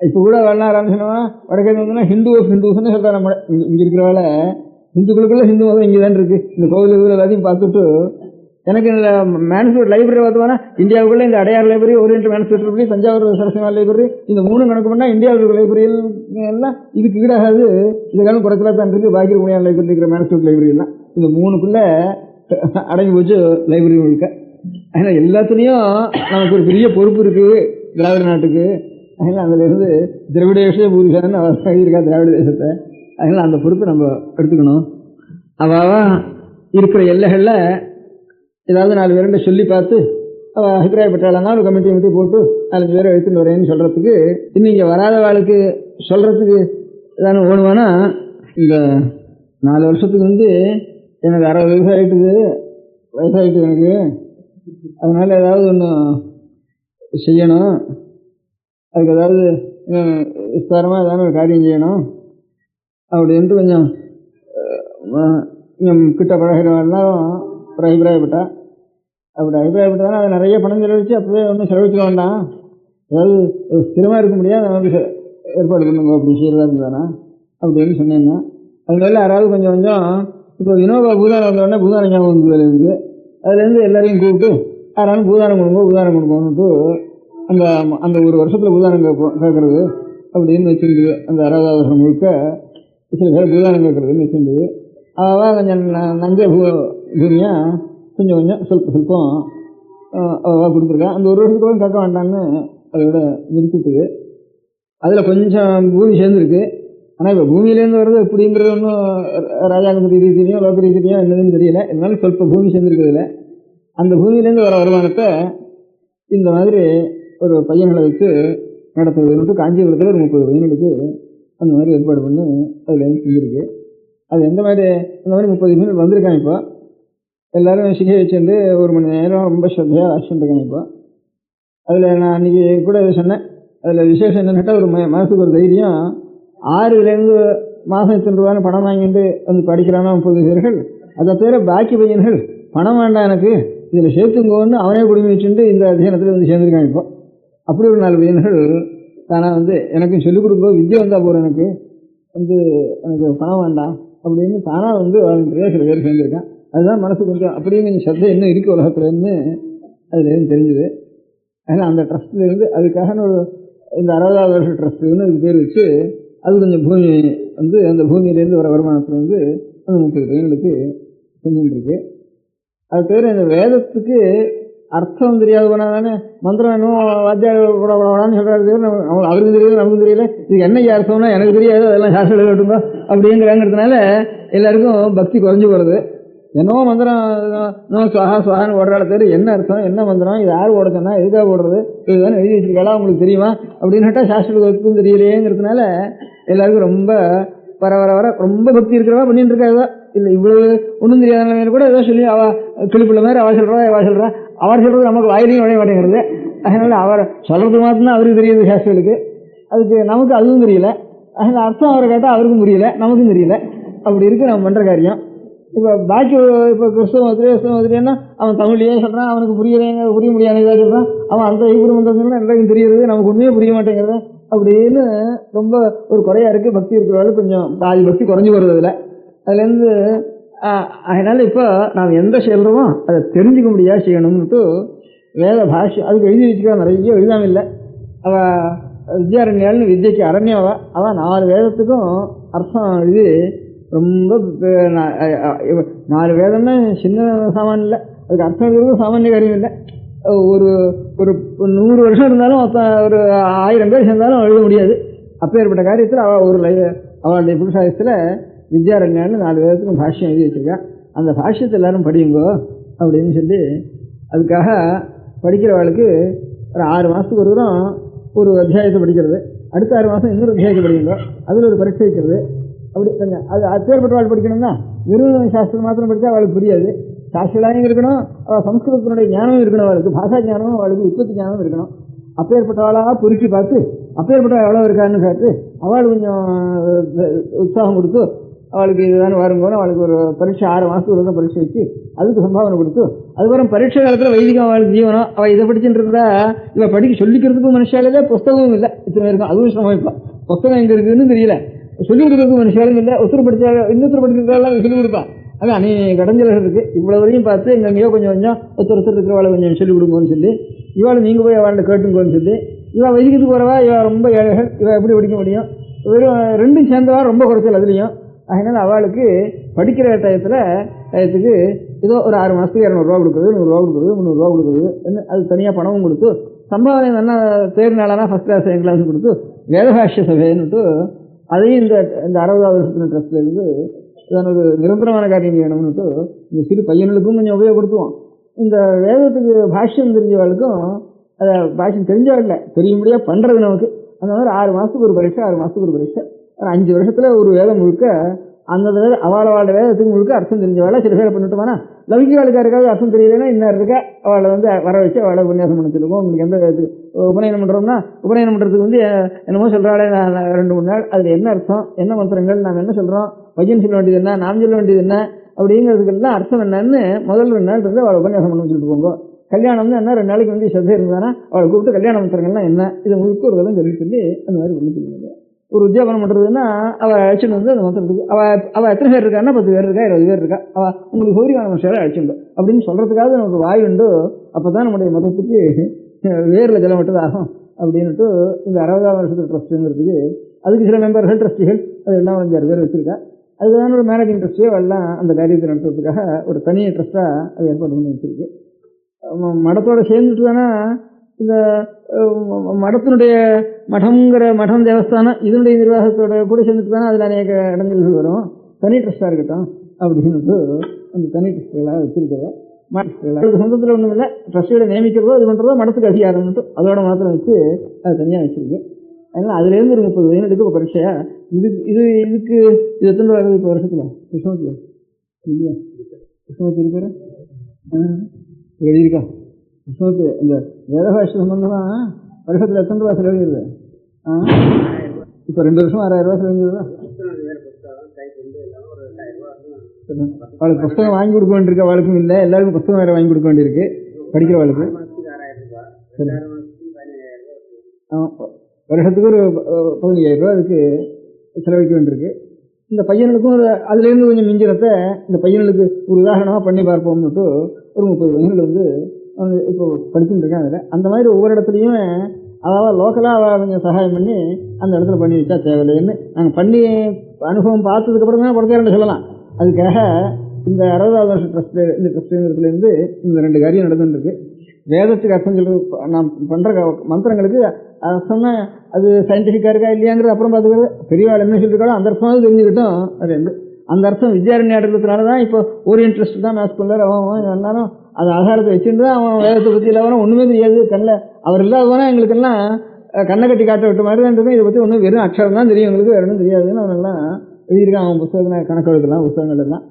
இப்போ கூட வரலாம் ஆரம்பிச்சோன்னா வடக்கே வந்தோம்னா ஹிந்து ஆஃப் ஹிந்துஸ்ன்னு சொல்கிறா. நம்ம இங்கே இருக்கிறவால ஹிந்துக்களுக்குள்ள ஹிந்து மதம் இங்கே தான் இருக்குது. இந்த கோவில் இதில் எல்லாத்தையும் பார்த்துட்டு எனக்கு இந்த மேனுஸ்கிரிப்ட் லைப்ரரி பார்த்தோம்னா இந்தியாவுக்குள்ளே இந்த Adyar library, orient manuscript library, Thanjavur Saraswathi library, இந்த 3 கணக்கு பண்ணால் இந்தியாவில் இருக்கிற லைப்ரரியில் எல்லாம் இதுக்கு ஈடாகாது. இதுக்கான குறைச்சலாக தான் இருக்குது. பாக்கி முடியாத லைப்ரரி இருக்கிற மேனுஸ்கிரிப்ட் லைப்ரரி எல்லாம் இந்த 3க்குள்ளே அடங்கி போச்சு லைப்ரரி முழுக்க. அதனால் எல்லாத்துலேயும் நமக்கு ஒரு பெரிய பொறுப்பு இருக்குது திராவிட நாட்டுக்கு. அதனால் அதிலேருந்து திராவிட தேச பூரிசான்னு அவர் எழுதியிருக்கா திராவிட தேசத்தை. அதனால் அந்த பொறுப்பை நம்ம எடுத்துக்கணும். அவள் இருக்கிற எல்லைகளில் ஏதாவது 4 பேருண்ட சொல்லி பார்த்து அவள் அபிப்பிராயப்பட்டாளன்னா ஒரு கமிட்டி போட்டு 4 பேரை எடுத்துட்டு வரேன்னு சொல்கிறதுக்கு, இன்னும் இங்கே வராத வாழ்க்கை சொல்கிறதுக்கு ஏதாவது ஓடுவானா. இந்த 4 வருஷத்துக்கு எனக்கு 60 வயசாகிட்டு எனக்கு, அதனால் ஏதாவது ஒன்று செய்யணும். அதுக்கு ஏதாவது விஸ்தாரமாக ஏதாவது ஒரு காரியம் செய்யணும் அப்படின்ட்டு கொஞ்சம் கிட்ட பழகிறவெல்லாம் ஒரு அபிப்பிராயப்பட்டா. அப்படி அபிப்பிராயப்பட்டதானே அதை நிறைய பணம் செலவழித்து அப்பவே ஒன்றும் செலவழிக்க வேண்டாம், அதாவது ஸ்திரமாக இருக்க முடியாது, நமக்கு ஏற்பாடு பண்ணுங்க அப்படி செய்கிறதா இருந்ததானா அப்படின்னு சொன்னேன்னா. அதனால யாராவது கொஞ்சம் கொஞ்சம் இப்போ வினோபா பூதானம் வந்தோடனே பூதான ஞாபகம் வந்து இருக்குது. அதுலேருந்து எல்லாரையும் கூப்பிட்டு யாராலும் பூதானம் கொடுங்கன்னுட்டு அந்த அந்த ஒரு வருஷத்தில் பூதானம் கேட்கறது அப்படின்னு வச்சுருக்குது. அந்த 60வது வருஷம் முழுக்க சில பேர் பூதானம் கேட்கறதுன்னு வச்சுருக்குது. அவள் கொஞ்சம் நஞ்ச பூமியாக கொஞ்சம் கொஞ்சம் சொல்பம் அவள் கொடுத்துருக்கேன். அந்த ஒரு வருஷத்துக்கு கூட கேட்க வேண்டான்னு அதோட நிறுத்திட்டுது. அதில் கொஞ்சம் பூமி சேர்ந்துருக்கு. ஆனால் இப்போ பூமியிலேருந்து வர்றது எப்படிங்கிறது ஒன்றும் ராஜாங்க ரீதியிலையும் லோக ரீதியிலையும் என்னதுன்னு தெரியல. இருந்தாலும் சொல்ப பூமி சேர்ந்துருக்கிறதுல அந்த பூமியிலேருந்து வர வருமானத்தை இந்த மாதிரி ஒரு பையன்களை வச்சு நடத்துறதுன்ட்டு காஞ்சிபுரத்தில் ஒரு 30 பையன்களுக்கு அந்த மாதிரி ஏற்பாடு பண்ணி அதுலேருந்து செஞ்சுருக்கு. அது இந்த மாதிரி 30 பையன்கள் வந்திருக்காங்க. இப்போ எல்லோரும் சிகை வச்சுருந்து 1 மணி நேரம் ரொம்ப ஸ்ரத்தையாக வாசிச்சுருக்காங்க. இப்போ அதில் நான் அன்றைக்கி கூட சொன்னேன். அதில் விசேஷம் என்னென்னா ஒரு மாதத்துக்கு ஒரு தைரியம் 6லேருந்து மாதம் இத்தனை ரூபான்னு பணம் வாங்கிட்டு வந்து படிக்கிறானா 30 பேர்கள். அதை தவிர பாக்கி பையன்கள் பணம் வேண்டாம் எனக்கு இதில் சேர்த்துங்கோன்னு அவனே குடும்பி வச்சுட்டு இந்த அத்தியானத்தில் வந்து சேர்ந்துருக்காங்க. இப்போ அப்படி ஒரு 4 பையன்கள் தானாக வந்து எனக்கும் சொல்லிக் கொடுக்கும் வித்யை வந்தால் போகிறேன், எனக்கு பணம் வேண்டாம் அப்படின்னு தானாக வந்து வாலண்டியராக சில பேர் சேர்ந்துருக்கான். அதுதான் மனசு கொஞ்சம் அப்படியே கொஞ்சம் சத்தை என்ன இருக்குது உலகத்துலேருந்து அதுலேருந்து தெரிஞ்சுது. அதனால் அந்த ட்ரஸ்ட்லேருந்து அதுக்காக ஒரு இந்த 60வது வருஷம் ட்ரஸ்ட்டுன்னு அதுக்கு பேர் வச்சு அது கொஞ்சம் பூமி வந்து அந்த பூமியிலேருந்து வர வருமானத்தில் வந்து அந்த 30 பையன்களுக்கு செஞ்சுட்டுருக்கு. அது தவிர இந்த வேதத்துக்கு அர்த்தம் தெரியாது போனால் தானே மந்திரம் இன்னும் வாத்தியான்னு சொல்கிறாரு. அவருக்கு தெரியாது, நமக்கு தெரியல. இதுக்கு என்ன அர்த்தம்னா எனக்கு தெரியாது, அதெல்லாம் சாஸ்திரம் கேட்டுங்க அப்படிங்கிறாங்கிறதுனால எல்லாருக்கும் பக்தி குறைஞ்சி போகிறது. என்னவோ மந்திரம் சுவாகா சுவாகான்னு ஓடுறாள் தவிர என்ன அர்த்தம், என்ன மந்திரம், இது யார் ஓட சொன்னா, எதுக்காக ஓடுறது, இதுதானே எழுதி வச்சிருக்காளா, உங்களுக்கு தெரியுமா அப்படின்னு கேட்டால் சாஸ்திரத்துக்கும் தெரியலையேங்கிறதுனால எல்லாருக்கும் ரொம்ப வர ரொம்ப பக்தி இருக்கிறவா பண்ணிட்டு இருக்காங்க. இல்லை இவ்வளவு ஒன்றும் தெரியாத கூட ஏதோ சொல்லி அவள் கிளிப்புள்ள மாதிரி அவள் சொல்கிறா அவர் சொல்கிறது நமக்கு வாயிலையும் நுழைய மாட்டேங்கிறது. அதனால் அவர் சொல்கிறது மாத்திரம் அவருக்கு தெரியுது சாஸ்திரத்துக்கு, அதுக்கு நமக்கு அதுவும் தெரியல. அதனால் அர்த்தம் அவரை கேட்டால் அவருக்கும் புரியல, நமக்கும் தெரியல. அப்படி இருக்குது நம்ம பண்ணுற காரியம். இப்போ பாக்கி இப்போ கிறிஸ்தவ மதுரைன்னா அவன் தமிழ்லேயே சொல்கிறான், அவனுக்கு புரிய முடியாது ஏதாவது சொல்கிறான். அவன் அந்த ஐபுரம் மந்திரம்னா எல்லாருக்கும் தெரியுது, நமக்கு உண்மையே புரிய மாட்டேங்கிறது அப்படின்னு ரொம்ப ஒரு குறையா இருக்குது. பக்தி இருக்கிறவங்களுக்கு கொஞ்சம் பாதி பக்தி குறைஞ்சி வருது அதில். அதுலேருந்து அதனால் இப்போ நாம் எந்த சொல்கிறோமோ அதை தெரிஞ்சுக்க முடியாது செய்யணும்னுட்டு வேத பாஷ்யம் அதுக்கு எழுதி வச்சுக்கா. நிறைய எழுதாமல் இல்லை. அவள் வித்யாரண்யாள்னு வித்யக்கு அரண்யாவா அவள் 4 வேதத்துக்கும் அர்த்தம் எழுதி ரொம்ப 4 வேதம்னா சின்ன சாமான் இல்லை, அதுக்கு அர்த்தம் இருக்கிறது சாமானிய காரியம் இல்லை. ஒரு 100 வருஷம் இருந்தாலும் ஒரு 1000 பேர் சேர்ந்தாலும் எழுத முடியாது. அப்பேற்பட்ட காரியத்தில் அவளுடைய புருஷாயத்தில் வித்யாரண்யான்னு 4 வேதத்துக்கும் பாஷ்யம் எழுதி வச்சிருக்கா. அந்த பாஷ்யத்தை எல்லாரும் படியுங்கோ அப்படின்னு சொல்லி அதுக்காக படிக்கிறவளுக்கு ஒரு 6 மாதத்துக்கு ஒரு தூரம் ஒரு அத்தியாயத்தை படிக்கிறது, அடுத்த 6 மாதம் இன்னொரு அத்தியாயத்தை படிக்குங்க, அதில் ஒரு பரீட்சை வைக்கிறது. அப்படி கொஞ்சம் அது அப்பேற்பட்ட வாழ் படிக்கணும்னா வெறும் சாஸ்திரம் மாத்திரம் படித்தா அவளுக்கு புரியாது. சாஸ்திரலாயும் இருக்கணும், அவள் சம்ஸ்கிருதத்தினுடைய ஞானமும் இருக்கணும், அவளுக்கு பாஷா ஞானமும் அவளுக்கு உற்பத்தி ஞானமும் இருக்கணும். அப்பேற்பட்டவளாக பொறுக்கி பார்த்து அப்பேற்பட்ட எவ்வளோ இருக்கான்னு பார்த்து அவள் கொஞ்சம் உற்சாகம் கொடுத்து அவளுக்கு இதுதான் வருங்கன்னு அவளுக்கு ஒரு பரீட்சை 6 மாதத்துக்கு ஒரு பரீட்சை வச்சு அதுக்கு சம்பாவனை கொடுத்து அதுக்கப்புறம் பரீட்சை காலத்தில் வைதிகம் அவளுக்கு ஜீவனம். அவள் இதை படிச்சுட்டு இருந்தா இவள் படிக்க சொல்லிக்கிறதுக்கும் மனுஷாலே புஸ்தகமும் இல்லை, இத்தனை இருக்கும். அதுவும் சிரமம். இப்போ புஸ்தகம் எங்கே இருக்குதுன்னு தெரியல, சொல்லிக் கொடுக்கறதுக்கும் மனுஷாலும் இல்லை. ஒருத்தர் படித்தா இன்னொருத்தர் படிக்கிறதாலாம் சொல்லிக் கொடுப்பான். அதான் அநேக கடைஞ்சல் இருக்குது. இவ்வளோ வரையும் பார்த்து எங்கெங்கேயோ கொஞ்சம் ஒருத்தர் இருக்கிறவாளை கொஞ்சம் சொல்லிக் கொடுங்கன்னு சொல்லி இவாள் நீங்கள் போய் அவள்கிட்ட கேட்டுங்கன்னு சொல்லி இவள் வைதிகத்துக்கு போகிறவா இவள் ரொம்ப ஏழைகள், இவள் எப்படி படிக்க முடியும்? வெறும் 2ம் சேர்ந்தவா ரொம்ப குறைச்சல் அதுலேயும். அதனால் அவளுக்கு படிக்கிற டயத்துக்கு ஏதோ ஒரு 6 மாதத்துக்கு 200 ரூபா கொடுக்குறது, 100 ரூபா கொடுக்குறது, 300 ரூபா கொடுக்குறது, அது தனியாக பணமும் கொடுத்து சம்பாவனை நல்லா தேர்வு நாளானா ஃபஸ்ட் கிளாஸ் செகண்ட் கிளாஸ் கொடுத்து வேதபாஷ்ய சபைன்னுட்டு அதையும் இந்த 60வது வருஷத்துல ட்ரஸ்ட்லேருந்து இதான் ஒரு நிரந்தரமான காரியம் வேணும்னுட்டு இந்த சிறு பையனுக்கும் கொஞ்சம் உபயோகப்படுத்துவோம். இந்த வேதத்துக்கு பாஷ்யம் தெரிஞ்சவளுக்கும் அதை பாஷ்யம் தெரிஞ்சவள் தெரியும்படியாக பண்ணுறது நமக்கு. அந்த மாதிரி 6 மாதத்துக்கு ஒரு பரீட்சை, 6 மாதத்துக்கு ஒரு பரீட்சை, 5 வருஷத்தில் ஒரு வேதம் முழுக்க அந்த அவளோட வேதத்துக்கு முழுக்க அர்த்தம் தெரிஞ்சவாள சில பேரை பண்ணிட்டோம்னா லௌகிகாளுக்கு யாருக்காவது அர்த்தம் தெரியலன்னா இன்னும் இருக்கா அவளை வந்து வர வச்சு அவளை உபன்யாசம் பண்ண சொல்லுவோம். உங்களுக்கு எந்த உபநயனம் பண்ணுறோம்னா உபநயனம் பண்ணுறதுக்கு வந்து என்னமோ சொல்கிறாளே 2-3 நாள் அதில் என்ன அர்த்தம், என்ன மந்திரங்கள், நாம் என்ன சொல்கிறோம், பையன் சொல்ல வேண்டியது என்ன, நாம் சொல்ல வேண்டியது என்ன அப்படிங்கிறதுக்கெல்லாம் அர்த்தம் என்னன்னு முதல் 2 நாள் இருந்து அவளை உபன்யாசம் பண்ண சொல்லிட்டு போங்க. கல்யாணம்னு என்ன 2 நாளைக்கு வந்து ஸ்ரத்தை இருந்தானா அவளை கூப்பிட்டு கல்யாண மந்திரங்கள்லாம் என்ன இதை முழுக்க ஒரு இதெல்லாம் சொல்லி அந்த மாதிரி பண்ணி சொல்லுவாங்க. ஒரு உத்தியோகம் பண்ணுறதுன்னா அவள் அழைச்சிட்டு வந்து அந்த மந்திரத்துக்கு அவள் எத்தனை பேர் இருக்கான்னா 10 பேர் இருக்கா, 20 பேர் இருக்கா, அவள் உங்களுக்கு சௌரியமான மனுஷரை அழைச்சிடும் அப்படின்னு சொல்கிறதுக்காக நமக்கு வாய் உண்டு. அப்போ தான் நம்முடைய மதத்துக்கு வேரில் ஜலம் விட்டது ஆகும் அப்படின்ட்டு இந்த 60ஆம் வருஷத்து ட்ரஸ்ட்டுங்கிறதுக்கு அதுக்கு சில மெம்பர்கள் ட்ரஸ்டிகள் அது எல்லாம் 5-6 பேர் வச்சுருக்கா. அதுதான் ஒரு மேனேஜிங் ட்ரஸ்டியோ எல்லாம் அந்த காரியத்தை நடத்துறதுக்காக ஒரு தனி ட்ரஸ்ட்டாக அது ஏற்பாடு பண்ணி வச்சுருக்கு. மடத்தோடு சேர்ந்துட்டு தானே இந்த மடத்தினுடைய மடம் தேவஸ்தானம் இதனுடைய நிர்வாகத்தோட கூட சேர்ந்துட்டு தானே அதில் அநேக இடங்கள் வரும். தனி ட்ரஸ்டாக இருக்கட்டும் அப்படின்ட்டு அந்த தனி ட்ரஸ்டுகளாக வச்சுருக்கிறேன். அதுக்கு சொந்தத்தில் ஒன்றும் இல்லை, ட்ரஸ்டிகளை நியமிக்கிறதோ இது பண்ணுறதோ மடத்துக்கு அதிகாரம்ட்டு அதோட மாத்திரம் வச்சு அது தனியாக வச்சுருக்கு. அதனால் அதுலேருந்து ஒரு 30 வயதுக்கு ஒரு பரீட்சையா இதுக்கு எத்தனை வருது இப்போ வருஷத்தில் கிருஷ்ணமூர்த்தி இல்லையா? கிருஷ்ணமூர்த்தி இருக்கிற எழுதியிருக்கா கிருஷ்ணமூர்த்தி இந்த வேதபாஷ சம்பந்தமாக வருஷத்தில் எத்தனை ரூபா செலவழிகிறது? இப்போ 2 வருஷம் 6000 ரூபா செலவழிஞ்சிருதா? அவளுக்கு புஸ்தகம் வாங்கி கொடுக்க வேண்டியிருக்கு, அவளுக்கும் இல்லை எல்லாருக்கும் புஸ்தகம் வேறு வாங்கி கொடுக்க வேண்டியிருக்கு படிக்கிறவளுக்கு. வருஷத்துக்கு ஒரு 15000 ரூபா அதுக்கு செலவழிக்க வேண்டியிருக்கு. இந்த பையனுக்கும் ஒரு அதுலேருந்து கொஞ்சம் மிஞ்சிறத்தை இந்த பையனுக்கு ஒரு உதாரணமாக பண்ணி பார்ப்போம்னுட்டு ஒரு 30 பையன்கள் வந்து இப்போ படிச்சுட்டு இருக்கேன். அதில் அந்த மாதிரி ஒவ்வொரு இடத்துலையும் அதாவது லோக்கலாக அவள் கொஞ்சம் சகாயம் பண்ணி அந்த இடத்துல பண்ணி வச்சா தேவையில்லைன்னு நாங்கள் பண்ணி அனுபவம் பார்த்ததுக்கப்புறம் தான் புறத்தேரண்டு சொல்லலாம். அதுக்காக இந்த 60ஆவது வருஷ ட்ரஸ்ட்டு இந்த ட்ரஸ்ட்டுங்கிறதுலேருந்து இந்த 2 காரியம் நடந்துருக்கு. வேதத்துக்கு அர்த்தம் சொல்கிறது நான் பண்ணுற மந்திரங்களுக்கு அர்த்தம்னா அது சயின்டிஃபிக்காக இருக்கா இல்லையாங்கிறது அப்புறம் பார்த்துக்கிறது. பெரியவாள் என்ன சொல்லியிருக்காளோ அந்த அர்த்தமாவது தெரிஞ்சுக்கிட்டோம். அது அந்த அர்த்தம் வித்யாரண்யாடுறதுனால தான் இப்போ ஓரியன்ட் ட்ரஸ்ட் தான் மேத்ஸ் பண்ணார் அவன் எல்லாரும் அது ஆதாரத்தை வச்சுட்டு தான் அவன் வேதத்தை பற்றி இல்லாமல் ஒன்றுமே தெரியாது. கண்ணில் அவர் இல்லாதவனா எங்களுக்கெல்லாம் கண்ணை கட்டி காட்ட விட்ட மாதிரி தான் இருக்கும். இதை பற்றி ஒன்றும் வெறும் அக்ஷரம் தான் தெரியும், எங்களுக்கு வேறு ஒன்றும் தெரியாதுன்னு அவனெல்லாம் எழுதியிருக்கான். அவன் புத்தகத்தில் கணக்கு எழுதலாம் புத்தகங்கள் எல்லாம்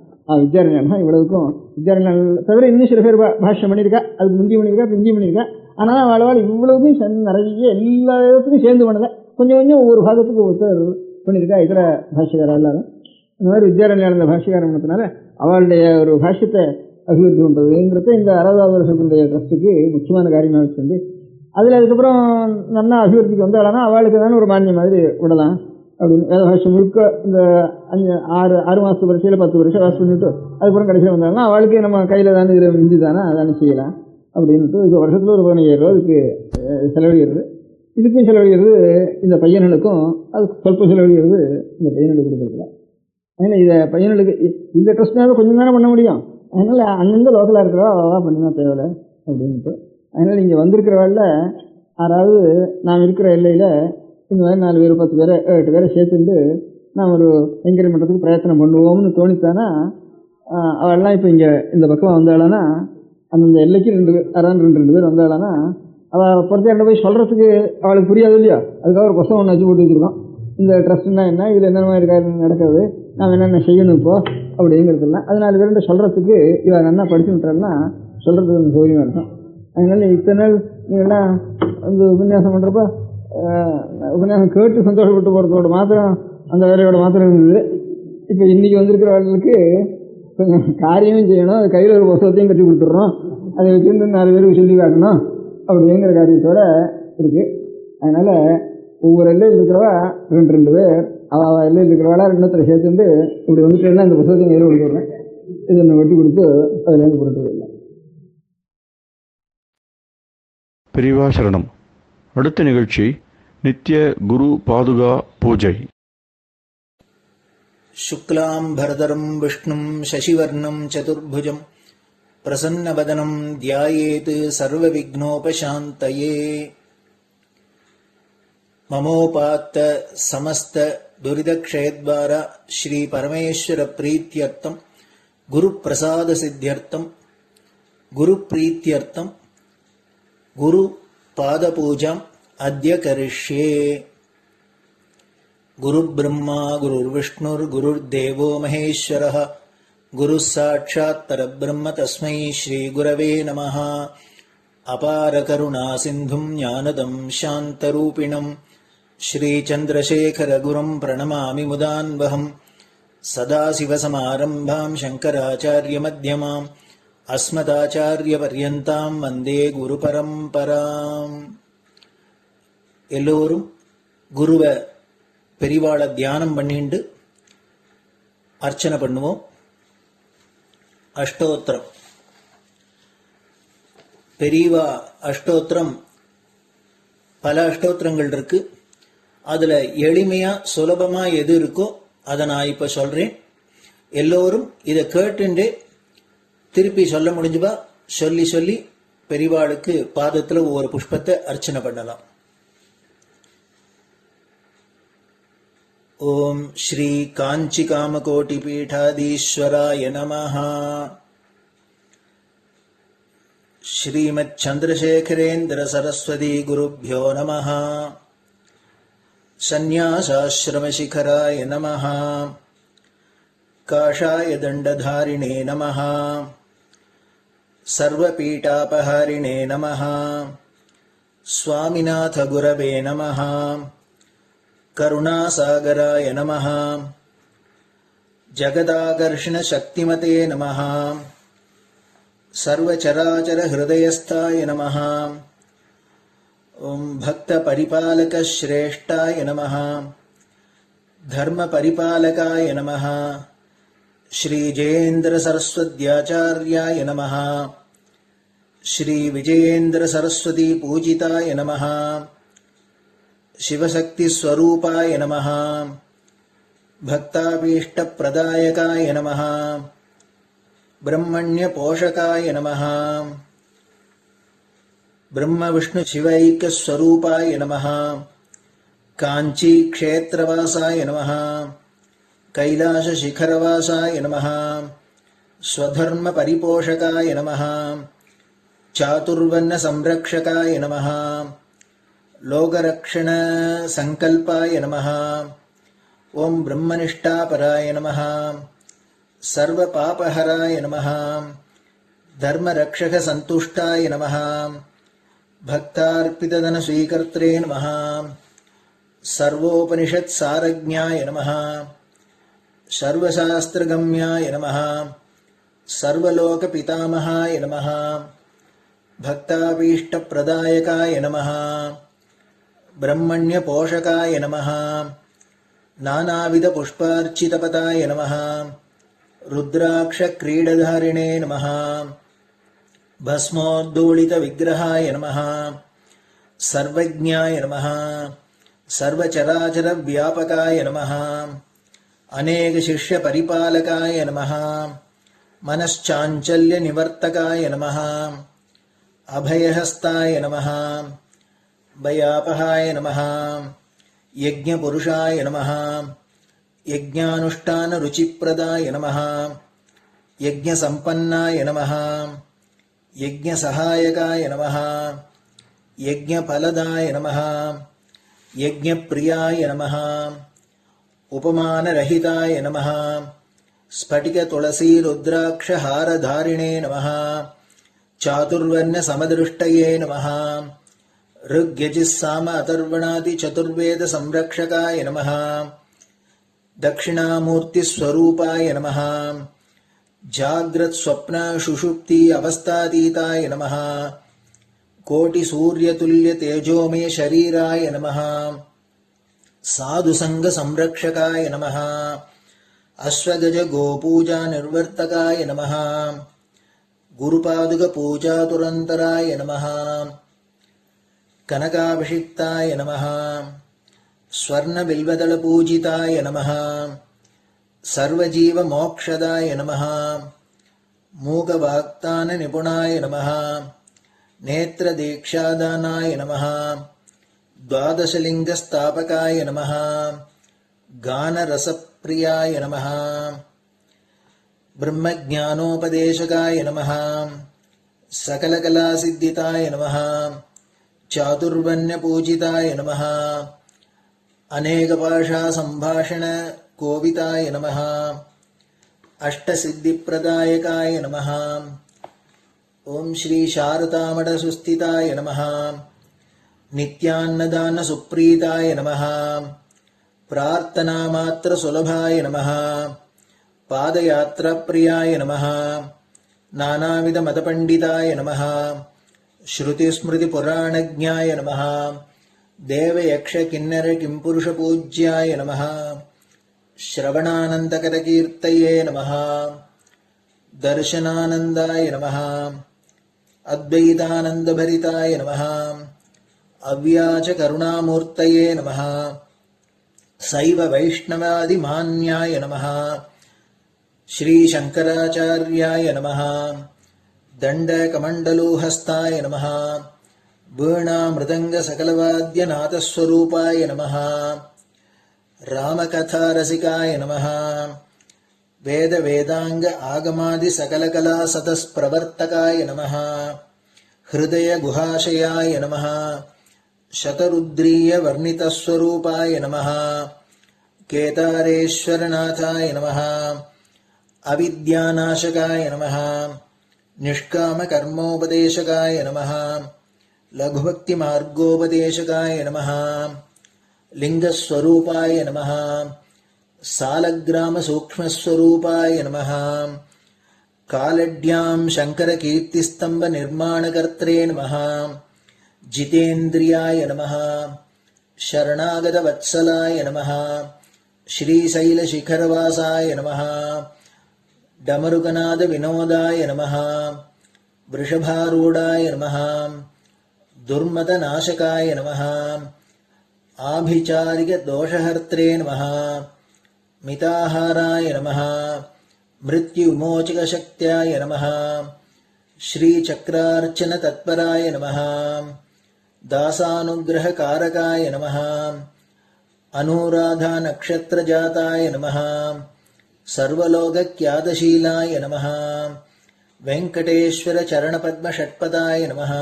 வித்யாரண்யம் தான் இவ்வளவுக்கும். வித்யாரண்யம் தவிர இன்னும் சில பேர் பாஷ்யம் பண்ணியிருக்கா, அதுக்கு முந்தி பண்ணியிருக்கா, பிஞ்சி பண்ணியிருக்கா. ஆனால் வாழ்வாள் இவ்வளவுக்கும் நிறைய எல்லா விதத்துக்கும் சேர்ந்து பண்ணலை, கொஞ்சம் கொஞ்சம் ஒவ்வொரு பாகத்துக்கு ஒருத்தர் பண்ணியிருக்கா இதர பாஷ்யக்காரா எல்லாரும். இந்த மாதிரி வித்யாரண்யம் இருந்த பாஷ்யக்காரம் பண்ணதுனால அவளுடைய ஒரு பாஷ்யத்தை அபிவிருத்தி பண்ணுறதுங்கிறத இந்த 60ஆவது வருஷத்துடைய ட்ரஸ்ட்டுக்கு முக்கியமான காரியமாக வச்சுருந்து அதில் அதுக்கப்புறம் நல்லா அபிவிருத்திக்கு வந்தாலும் அவளுக்கு தானே ஒரு மானியம் மாதிரி விடலாம் அப்படின்னு வேத பாஷ்யம் முழுக்க இந்த 6 மாதத்து பரீட்சையில் 10 வருஷம் வாசி பண்ணிவிட்டு அதுக்கப்புறம் கடைசியில் வந்தாங்கன்னா அவளுக்கு நம்ம கையில் தானே இதில் மிஞ்சி தானே அதானே செய்யலாம் அப்படின்ட்டு இப்போ வருஷத்தில் ஒரு 15000 ரூபா இதுக்கு செலவழிகிறது. இதுக்கும் செலவழிகிறது இந்த பையன்களுக்கும் அது சொல்ப செலவழிகிறது இந்த பையன்களுக்கு கொடுக்குறதுல. அதனால் இதை பையன்களுக்கு இந்த ட்ரஸ்ட்னால கொஞ்சம் தானே பண்ண முடியும். அதனால் அங்கங்கே லோக்கலாக இருக்கிறவா அவ்வளோதான் பண்ணினா தேவையில்லை அப்படின்ட்டு. அதனால் இங்கே வந்திருக்கிறவாளில் யாராவது நாம் இருக்கிற எல்லையில் இந்த மாதிரி 4 பேர் 10 பேரை 8 பேரை சேர்த்துட்டு நான் ஒரு என்கரேஜ் பண்ணுறதுக்கு பிரயத்தனம் பண்ணுவோம்னு தோணித்தானா அவள்லாம் இப்போ இங்கே இந்த பக்கம் வந்தாளானா அந்தந்த எல்லைக்கு 2 பேர் வந்தாளானா அவள் பொறுத்த போய் சொல்கிறதுக்கு அவளுக்கு புரியாது இல்லையா. அதுக்காக ஒரு புத்தகம் ஒன்று வச்சு போட்டு வச்சுருக்கோம். இந்த ட்ரஸ்ட்னா என்ன, இதில் என்ன மாதிரி காரியம் நடக்கிறது, நாம் என்னென்ன செய்யணும் இப்போ அப்படிங்கிறதுலாம் அது 4 பேர்கிட்ட சொல்கிறதுக்கு இவள் நல்லா படிச்சு விட்டாள்னா சொல்கிறதுக்கு கொஞ்சம் சௌரியமாக இருக்கும். அதனால இத்தனை நாள் நீங்கள்லாம் வந்து உபன்யாசம் பண்ணுறப்ப உபன்யாசம் கேட்டு சந்தோஷப்பட்டு போகிறதோட மாத்திரம் அந்த வேலையோட மாத்திரம் இருந்தது. இப்போ இன்றைக்கி வந்திருக்கிறவர்களுக்கு கொஞ்சம் காரியமும் செய்யணும், அது கையில் ஒரு புத்தகத்தையும் கட்டி கொடுத்துட்றோம், அதை வச்சுருந்து 4 பேருக்கு சொல்லி காட்டணும் அப்படிங்கிற காரியத்தோடு இருக்குது. அதனால் ஒவ்வொரு எல்லையில் இருக்கிறவா 2 பேர் அவள் எல்லையில் இருக்கிறவாளா 2 சேர்த்துட்டு இப்படி வந்துட்டேன்னா இந்த புத்தகத்தையும் கையில் கொடுத்துட்றேன், இது ஒன்று வெட்டி கொடுத்து அதுலேருந்து பொருட்டு இல்லை. பெரியவா சரணம். அடுத்த நிகழ்ச்சி நித்திய குரு பாதுகா பூஜை. शुक्लां भरदरं विष्णुं शशिवर्णं चतुर्भुजं प्रसन्नवदनं ध्यायेत् सर्वविघ्नोपशान्तये. ममोपात्त समस्त दुरितक्षयद्वारा श्री परमेश्वर प्रीत्यर्थं गुरुप्रसाद सिद्ध्यर्थं गुरुप्रीत्यर्थं गुरुपादपूजाम् अद्य करिष्ये. गुरुब्रह्मा गुरुर्विष्णुर्गुरुर्देवो महेश्वरः गुरुः साक्षात् परब्रह्म तस्मै श्रीगुरवे नमः। अपारकरुणासिन्धुं ज्ञानदं शान्तरूपिणं श्रीचन्द्रशेखरगुरुं प्रणमामि मुदान्वहम्। सदाशिवसमारम्भां शङ्कराचार्यमध्यमाम् अस्मदाचार्यपर्यन्तां वन्दे குருபரம்பராம். எல்லோரும் குருவை பெரிவாளை தியானம் பண்ணிண்டு அர்ச்சனை பண்ணுவோம். அஷ்டோத்திரம். பெரியவா அஷ்டோத்திரம் பல அஷ்டோத்திரங்கள் இருக்கு. அதுல எளிமையா சுலபமா எது இருக்கோ அதை நான் இப்ப சொல்றேன். எல்லோரும் இதை கேட்டுண்டே திருப்பி சொல்ல முடிஞ்சுபா சொல்லி சொல்லி பெரியவாளுக்கு பாதத்துல ஒவ்வொரு புஷ்பத்தை அர்ச்சனை பண்ணலாம். ஓம் ஸ்ரீ காஞ்சி காமகோட்டி பீடாதீஸ்வராய நமஹ. ஸ்ரீமத் சந்திரசேகரேந்திர சரஸ்வதி குருभ्यो நமஹ. சந்நியாசாஸ்ரமசிகராய நமஹ. காஷாய தண்டதாரிணே நமஹ. சர்வபீடாபஹாரிணே நமஹ. स्वामिनाथ गुरवे नमः. करुणासागराय नमः. जगदाकर्षण शक्तिमते नमः. सर्वचराचर हृदयस्थाय नमः. ओम भक्त परिपालक श्रेष्ठाय नमः. धर्म परिपालकाय नमः. श्री जयेन्द्र सरस्वत्याचार्याय नमः. श्री विजयेन्द्र सरस्वती पूजिताय नमः. शिवशक्ति स्वरूपाय नमः. भक्ताभीष्ट प्रदायकाय नमः. ब्रह्मण्य पोषकाय नमः. ब्रह्म विष्णु शिवैक्य स्वरूपाय नमः. कांची क्षेत्रवासाय नमः. कैलाश शिखरवासाय नमः. स्वधर्म परिपोषकाय नमः. चातुर्वर्ण संरक्षकाय नमः. लोकरक्षण संकल्पाय नमः. ओम ब्रह्मनिष्ठापराय नमः. सर्वपापहराय नमः. धर्मरक्षक संतुष्टाय नमः. भक्तार्पितधन स्वीकर्त्रे नमः. सर्वोपनिषत् सारज्ञाय नमः. सर्वशास्त्रगम्याय नमः. सर्वलोक पितामहाय नमः. भक्ताभीष्ट प्रदायकाय नमः. ब्रह्मण्य पोषकाय नमः. नानाविध पुष्पार्चितपताय नमः. रुद्राक्ष क्रीडधारिणे नमः. भस्मोद्धूलित विग्रहाय नमः. सर्वज्ञाय नमः. सर्वचराचर व्यापकाय नमः. अनेक शिष्य परिपालकाय नमः. मनश्चाञ्चल्य निवर्तकाय नमः. अभयहस्ताय नमः. भयापहाय नमः. यज्ञपुरुषाय नमः. यज्ञानुष्ठान रुचिप्रदाय नमः. यज्ञसम्पन्नाय नमः. यज्ञसहायकाय नमः. यज्ञफलदाय नमः. यज्ञप्रियाय नमः. उपमानरहिताय नमः. स्फटिक तुलसी रुद्राक्ष हारधारिणे नमः. चातुर्वर्ण समदृष्टये नमः. ऋग्यजुस्साम अथर्वणादि चतुर्वेद संरक्षकाय नमः. दक्षिणामूर्ति स्वरूपाय नमः. जाग्रत् स्वप्न सुषुप्ति अवस्थातीताय नमः. कोटि सूर्यतुल्य तेजोमय शरीराय नमः. साधु संग संरक्षकाय नमः. अश्वगज गोपूजा निर्वर्तकाय नमः. गुरुपादुक पूजा तुरंतराय नमः. कनकाभिषिक्ताय नमः. स्वर्ण बिल्वदल पूजिताय नमः. सर्वजीव मोक्षदाय नमः. मूकवाक्तान निपुणाय नमः. नेत्र दीक्षादानाय नमः. द्वादशलिंग स्थापकाय नमः. गान रसप्रियाय नमः. ब्रह्मज्ञानोपदेशकाय नमः. सकलकलासिद्धिताय नमः. चातुर्वण्य पूजिताय नमः. अनेक भाषा संभाषण कोविताय नमः. अष्टसिद्धिप्रदायकाय नमः। ॐ श्री शारदामठसुस्थिताय नमः। नित्यान्नदानसुप्रीताय नमः। प्रार्थनामात्रसुलभाय नमः। पादयात्राप्रियाय नमः। नानाविधमतपण्डिताय नमः। श्रुतिस्मृतिपुराणज्ञाय नमः। देवयक्षकिन्नरकिंपुरुषपूज्याय नमः। श्रवणानन्दकरकीर्तये नमः। दर्शनानन्दाय नमः। अद्वैतानन्दभरिताय नमः। अव्याजकरुणामूर्तये नमः। शैव वैष्णवादिमान्याय नमः। श्रीशङ्कराचार्याय नमः। दण्डकमण्डलोहस्ताय नमः। वीणामृदङ्गसकलवाद्यनाथस्वरूपाय नमः। रामकथारसिकाय नमः। वेदवेदाङ्ग आगमादिसकलकलासतस्प्रवर्तकाय नमः। हृदयगुहाशयाय नमः। शतरुद्रीयवर्णितस्वरूपाय नमः। केदारेश्वरनाथाय नमः। अविद्यानाशकाय नमः। निष्कामकर्मोपदेशकाय नमः। लघुभक्तिमार्गोपदेशकाय नमः। लिङ्गस्वरूपाय नमः। सालग्रामसूक्ष्मस्वरूपाय नमः। कालड्यां शङ्करकीर्तिस्तम्भनिर्माणकर्त्रे नमः। जितेन्द्रियाय नमः। शरणागतवत्सलाय नमः। श्रीशैलशिखरवासाय नमः। डमरुकनादविनोदाय नमः। वृषभारूढाय नमः। दुर्मदनाशकाय नमः। आभिचारिकदोषहर्त्रे नमः। मिताहाराय नमः। मृत्युविमोचकशक्त्याय नमः। श्रीचक्रार्चनतत्पराय नमः। दासानुग्रहकारकाय नमः। अनुराधानक्षत्रजाताय नमः। सर्वलोकख्यातशीलाय नमः। वेङ्कटेश्वरचरणपद्मषट्पदाय नमः।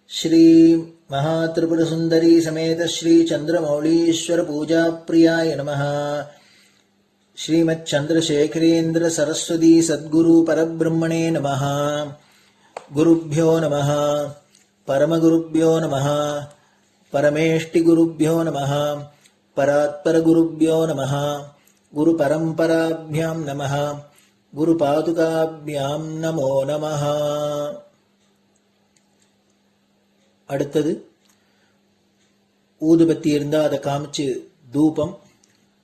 श्री महात्रिपुरसुन्दरी समेत श्री चन्द्रमौलीश्वर पूजाप्रियाय नमः। श्रीमच्चन्द्रशेखरेन्द्र सरस्वती सद्गुरु परब्रह्मणे नमः। गुरुभ्यो नमः। परमगुरुभ्यो नमः। परमेष्टिगुरुभ्यो नमः। परात्परगुरुभ्यो नमः। गुरुपरम्पराभ्यां नमः। गुरुपादुकाभ्यां नमो नमः. அடுத்தது ஊதுபத்தி இருந்தால் அதை காமிச்சு தூபம்,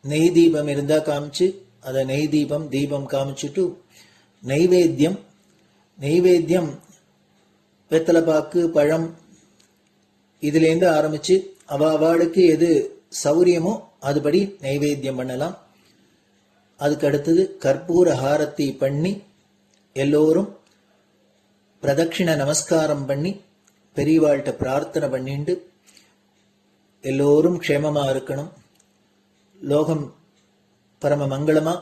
நெய் தீபம் இருந்தால் காமிச்சு அதை நெய் தீபம் தீபம் காமிச்சுட்டு நைவேத்தியம் வெத்தலைப்பாக்கு பழம் இதுலேருந்து ஆரம்பிச்சு அவாளுக்கு எது சௌரியமோ அதுபடி நைவேத்தியம் பண்ணலாம். அதுக்கு அடுத்தது கற்பூர ஹாரத்தி பண்ணி எல்லோரும் பிரதட்சிண நமஸ்காரம் பண்ணி பெரியவாள்கிட்ட பிரார்த்தனை பண்ணிண்டு எல்லோரும் க்ஷேமமா இருக்கணும், லோகம் பரம மங்களமா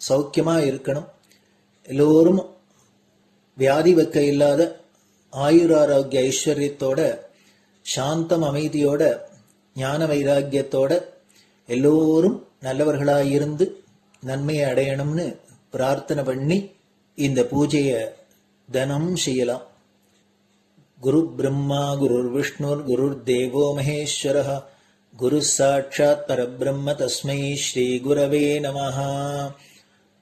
சௌக்கியமா இருக்கணும், எல்லோரும் வியாதி வெக்க இல்லாத ஆயுராரோக்கிய ஐஸ்வர்யத்தோட சாந்தம் அமைதியோட ஞான வைராக்கியத்தோட எல்லோரும் நல்லவர்களாயிருந்து நன்மையை அடையணும்னு பிரார்த்தனை பண்ணி இந்த பூஜையை தினம் செய்யலாம். குரு பிரம்மா குருர் விஷ்ணுர் குருர் தேவோ மகேஸ்வரः குரு சாட்சாத் பரபிரம்ம தஸ்மை ஸ்ரீ குரவே நமः.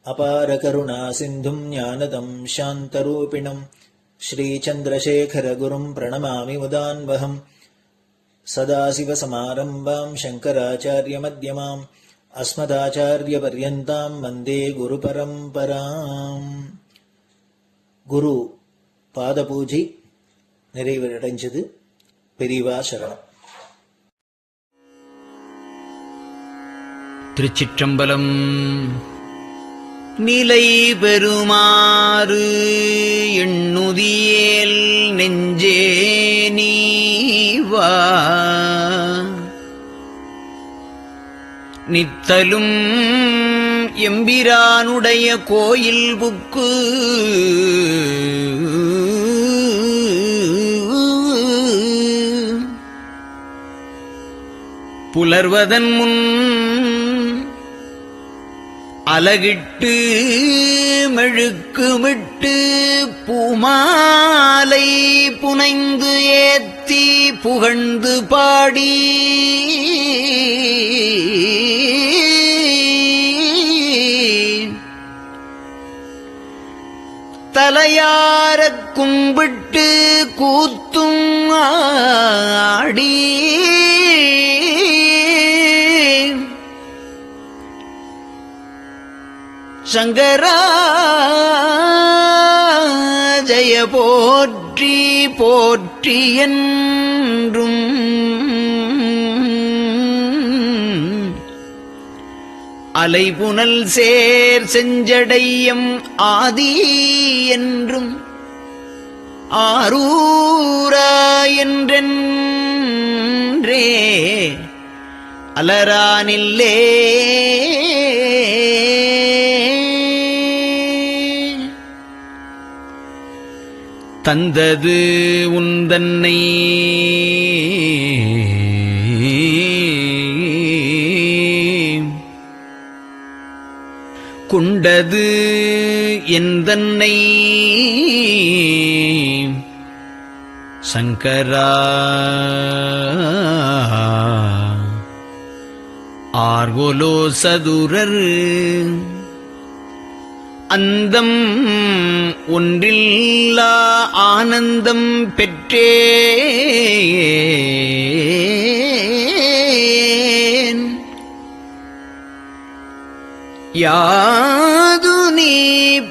அபார கருணா சிந்தும் ஞானதம் சாந்தரூபிணம் ஸ்ரீ சந்திரசேகர குரும் பிரணமாமி முதான்வகம். சதாசிவசமாரம்பாம் சங்கராச்சார்ய மத்யமாம் அஸ்மதாச்சார்ய பர்யந்தாம் வந்தே குரு பரம்பராம். குரு பாத பூஜை நிறைவடைஞ்சது. பெரியவா சரணம். திருச்சிற்றம்பலம். நிலை பெறுமாறு எண்ணுதியேல் நெஞ்சே நீவா நித்தலும் எம்பிரானுடைய கோயில் புக்கு புலர்வதன் முன் அலகிட்டு மெழுக்குமிட்டு பூமாலை புனைந்து ஏத்தி புகழ்ந்து பாடி தலையாரக் கும்பிட்டு கூத்தும் ஆடி சங்கரா ஜய போற்றி போற்றி என்றும் அலைபுனல் சேர் செஞ்சடையம் ஆதி என்றும் ஆரூரா என்றென்றே அலரானில்லே தந்தது உந்தன்னை கொண்டது எந்தன்னை சங்கரா ஆர்கோலோ சதுரர் அந்தம் ஒன்றில்லா ஆனந்தம் பெற்றேன் யாது நீ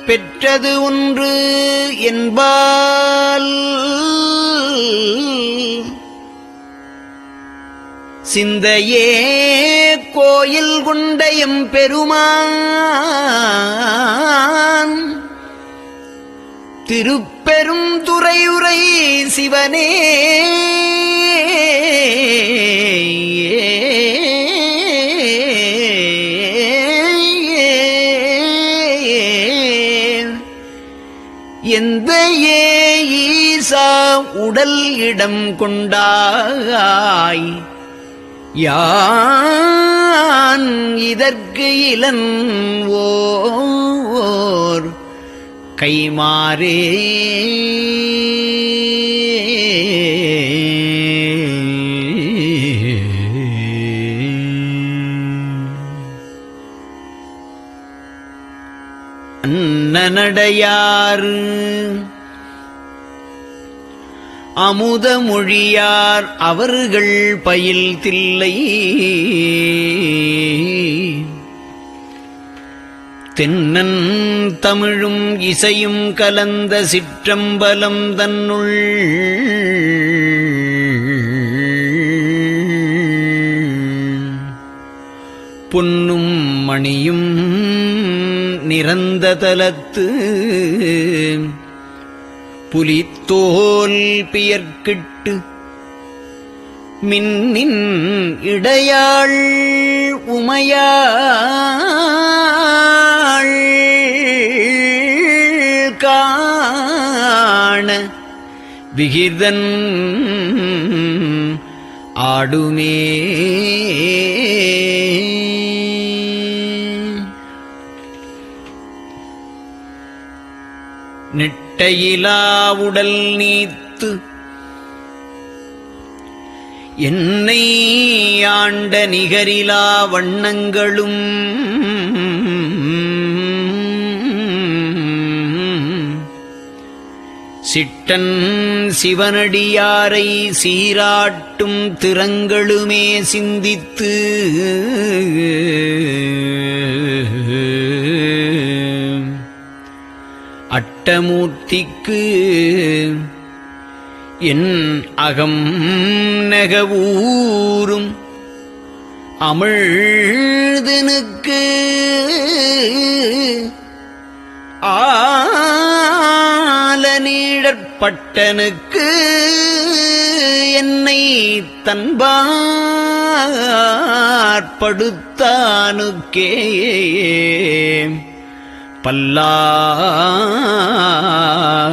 பெற்றது ஒன்று என்பால் சிந்தையே கோயில் கொண்டயம் பெருமான் திருப்பெரும் துறையுரை சிவனே எந்த ஈசா உடல் இடம் கொண்டாய் யான் இதற்கு இலன் ஓர் கைமாறே அன்னநடையார் அமுத மொழியார் அவர்கள் பயில் தில்லை தென்னன் தமிழும் இசையும் கலந்த சிற்றம்பலம் தன்னுள் பொன்னும் மணியும் நிறந்த தலத்து புலித்தோல் பியர்க்கிட்டு மின்னின் இடையாள் உமையாள் காண விகிதன் ஆடுமே நெட்டையிலா உடல் நீத்து என்னை ஆண்ட நிகரிலா வண்ணங்களும் சிட்டன் சிவனடியாரை சீராட்டும் திறங்களுமே சிந்தித்து அட்டமூர்த்திக்கு என் அகம் நெகவூரும் அமிழ்தனுக்கு ஆலநீழற்பட்டனுக்கு என்னை தன்பாற்படுத்தானுக்கே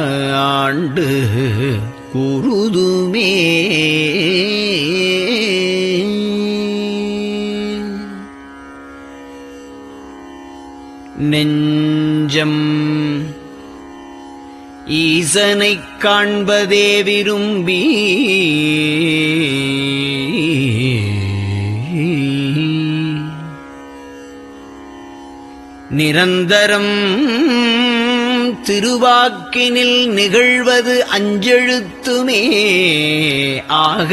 பல்லாண்டு குருதுமே நெஞ்சம் ஈசனைக் காண்பதே விரும்பி நிரந்தரம் திருவாக்கினில் நிகழ்வது அஞ்செழுத்துமே ஆக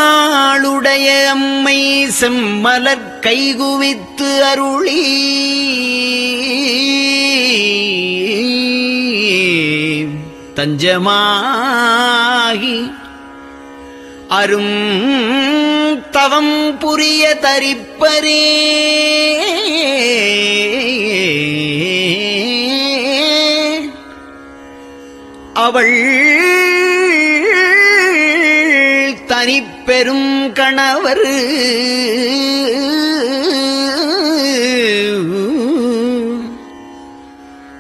ஆளுடைய அம்மை செம்மலர் கைகுவித்து அருளி தஞ்சமாகி அரும் தவம் புரிய தரிப்பரே அவள் தனிப்பெரும் கணவர்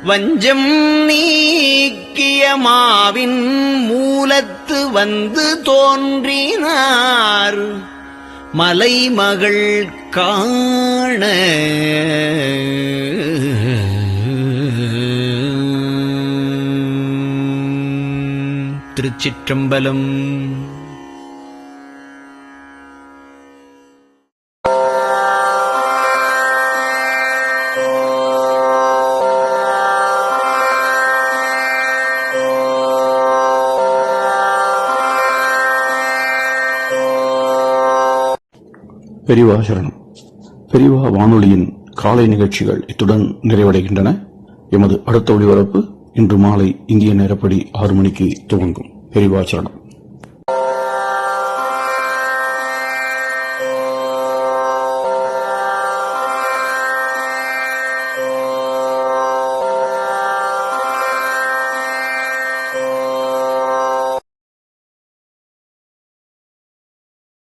வஞ்சம் நீக்கிய மாவின் மூலத்து வந்து தோன்றினார் மலைமகள் காண திருச்சிற்றம்பலம். பெரியவா சரணம். பெரியவா வானொலியின் காலை நிகழ்ச்சிகள் இத்துடன் நிறைவடைகின்றன. எமது அடுத்த ஒளிபரப்பு இன்று மாலை இந்திய நேரப்படி 6 மணிக்கு துவங்கும். பெரியவா சரணம்.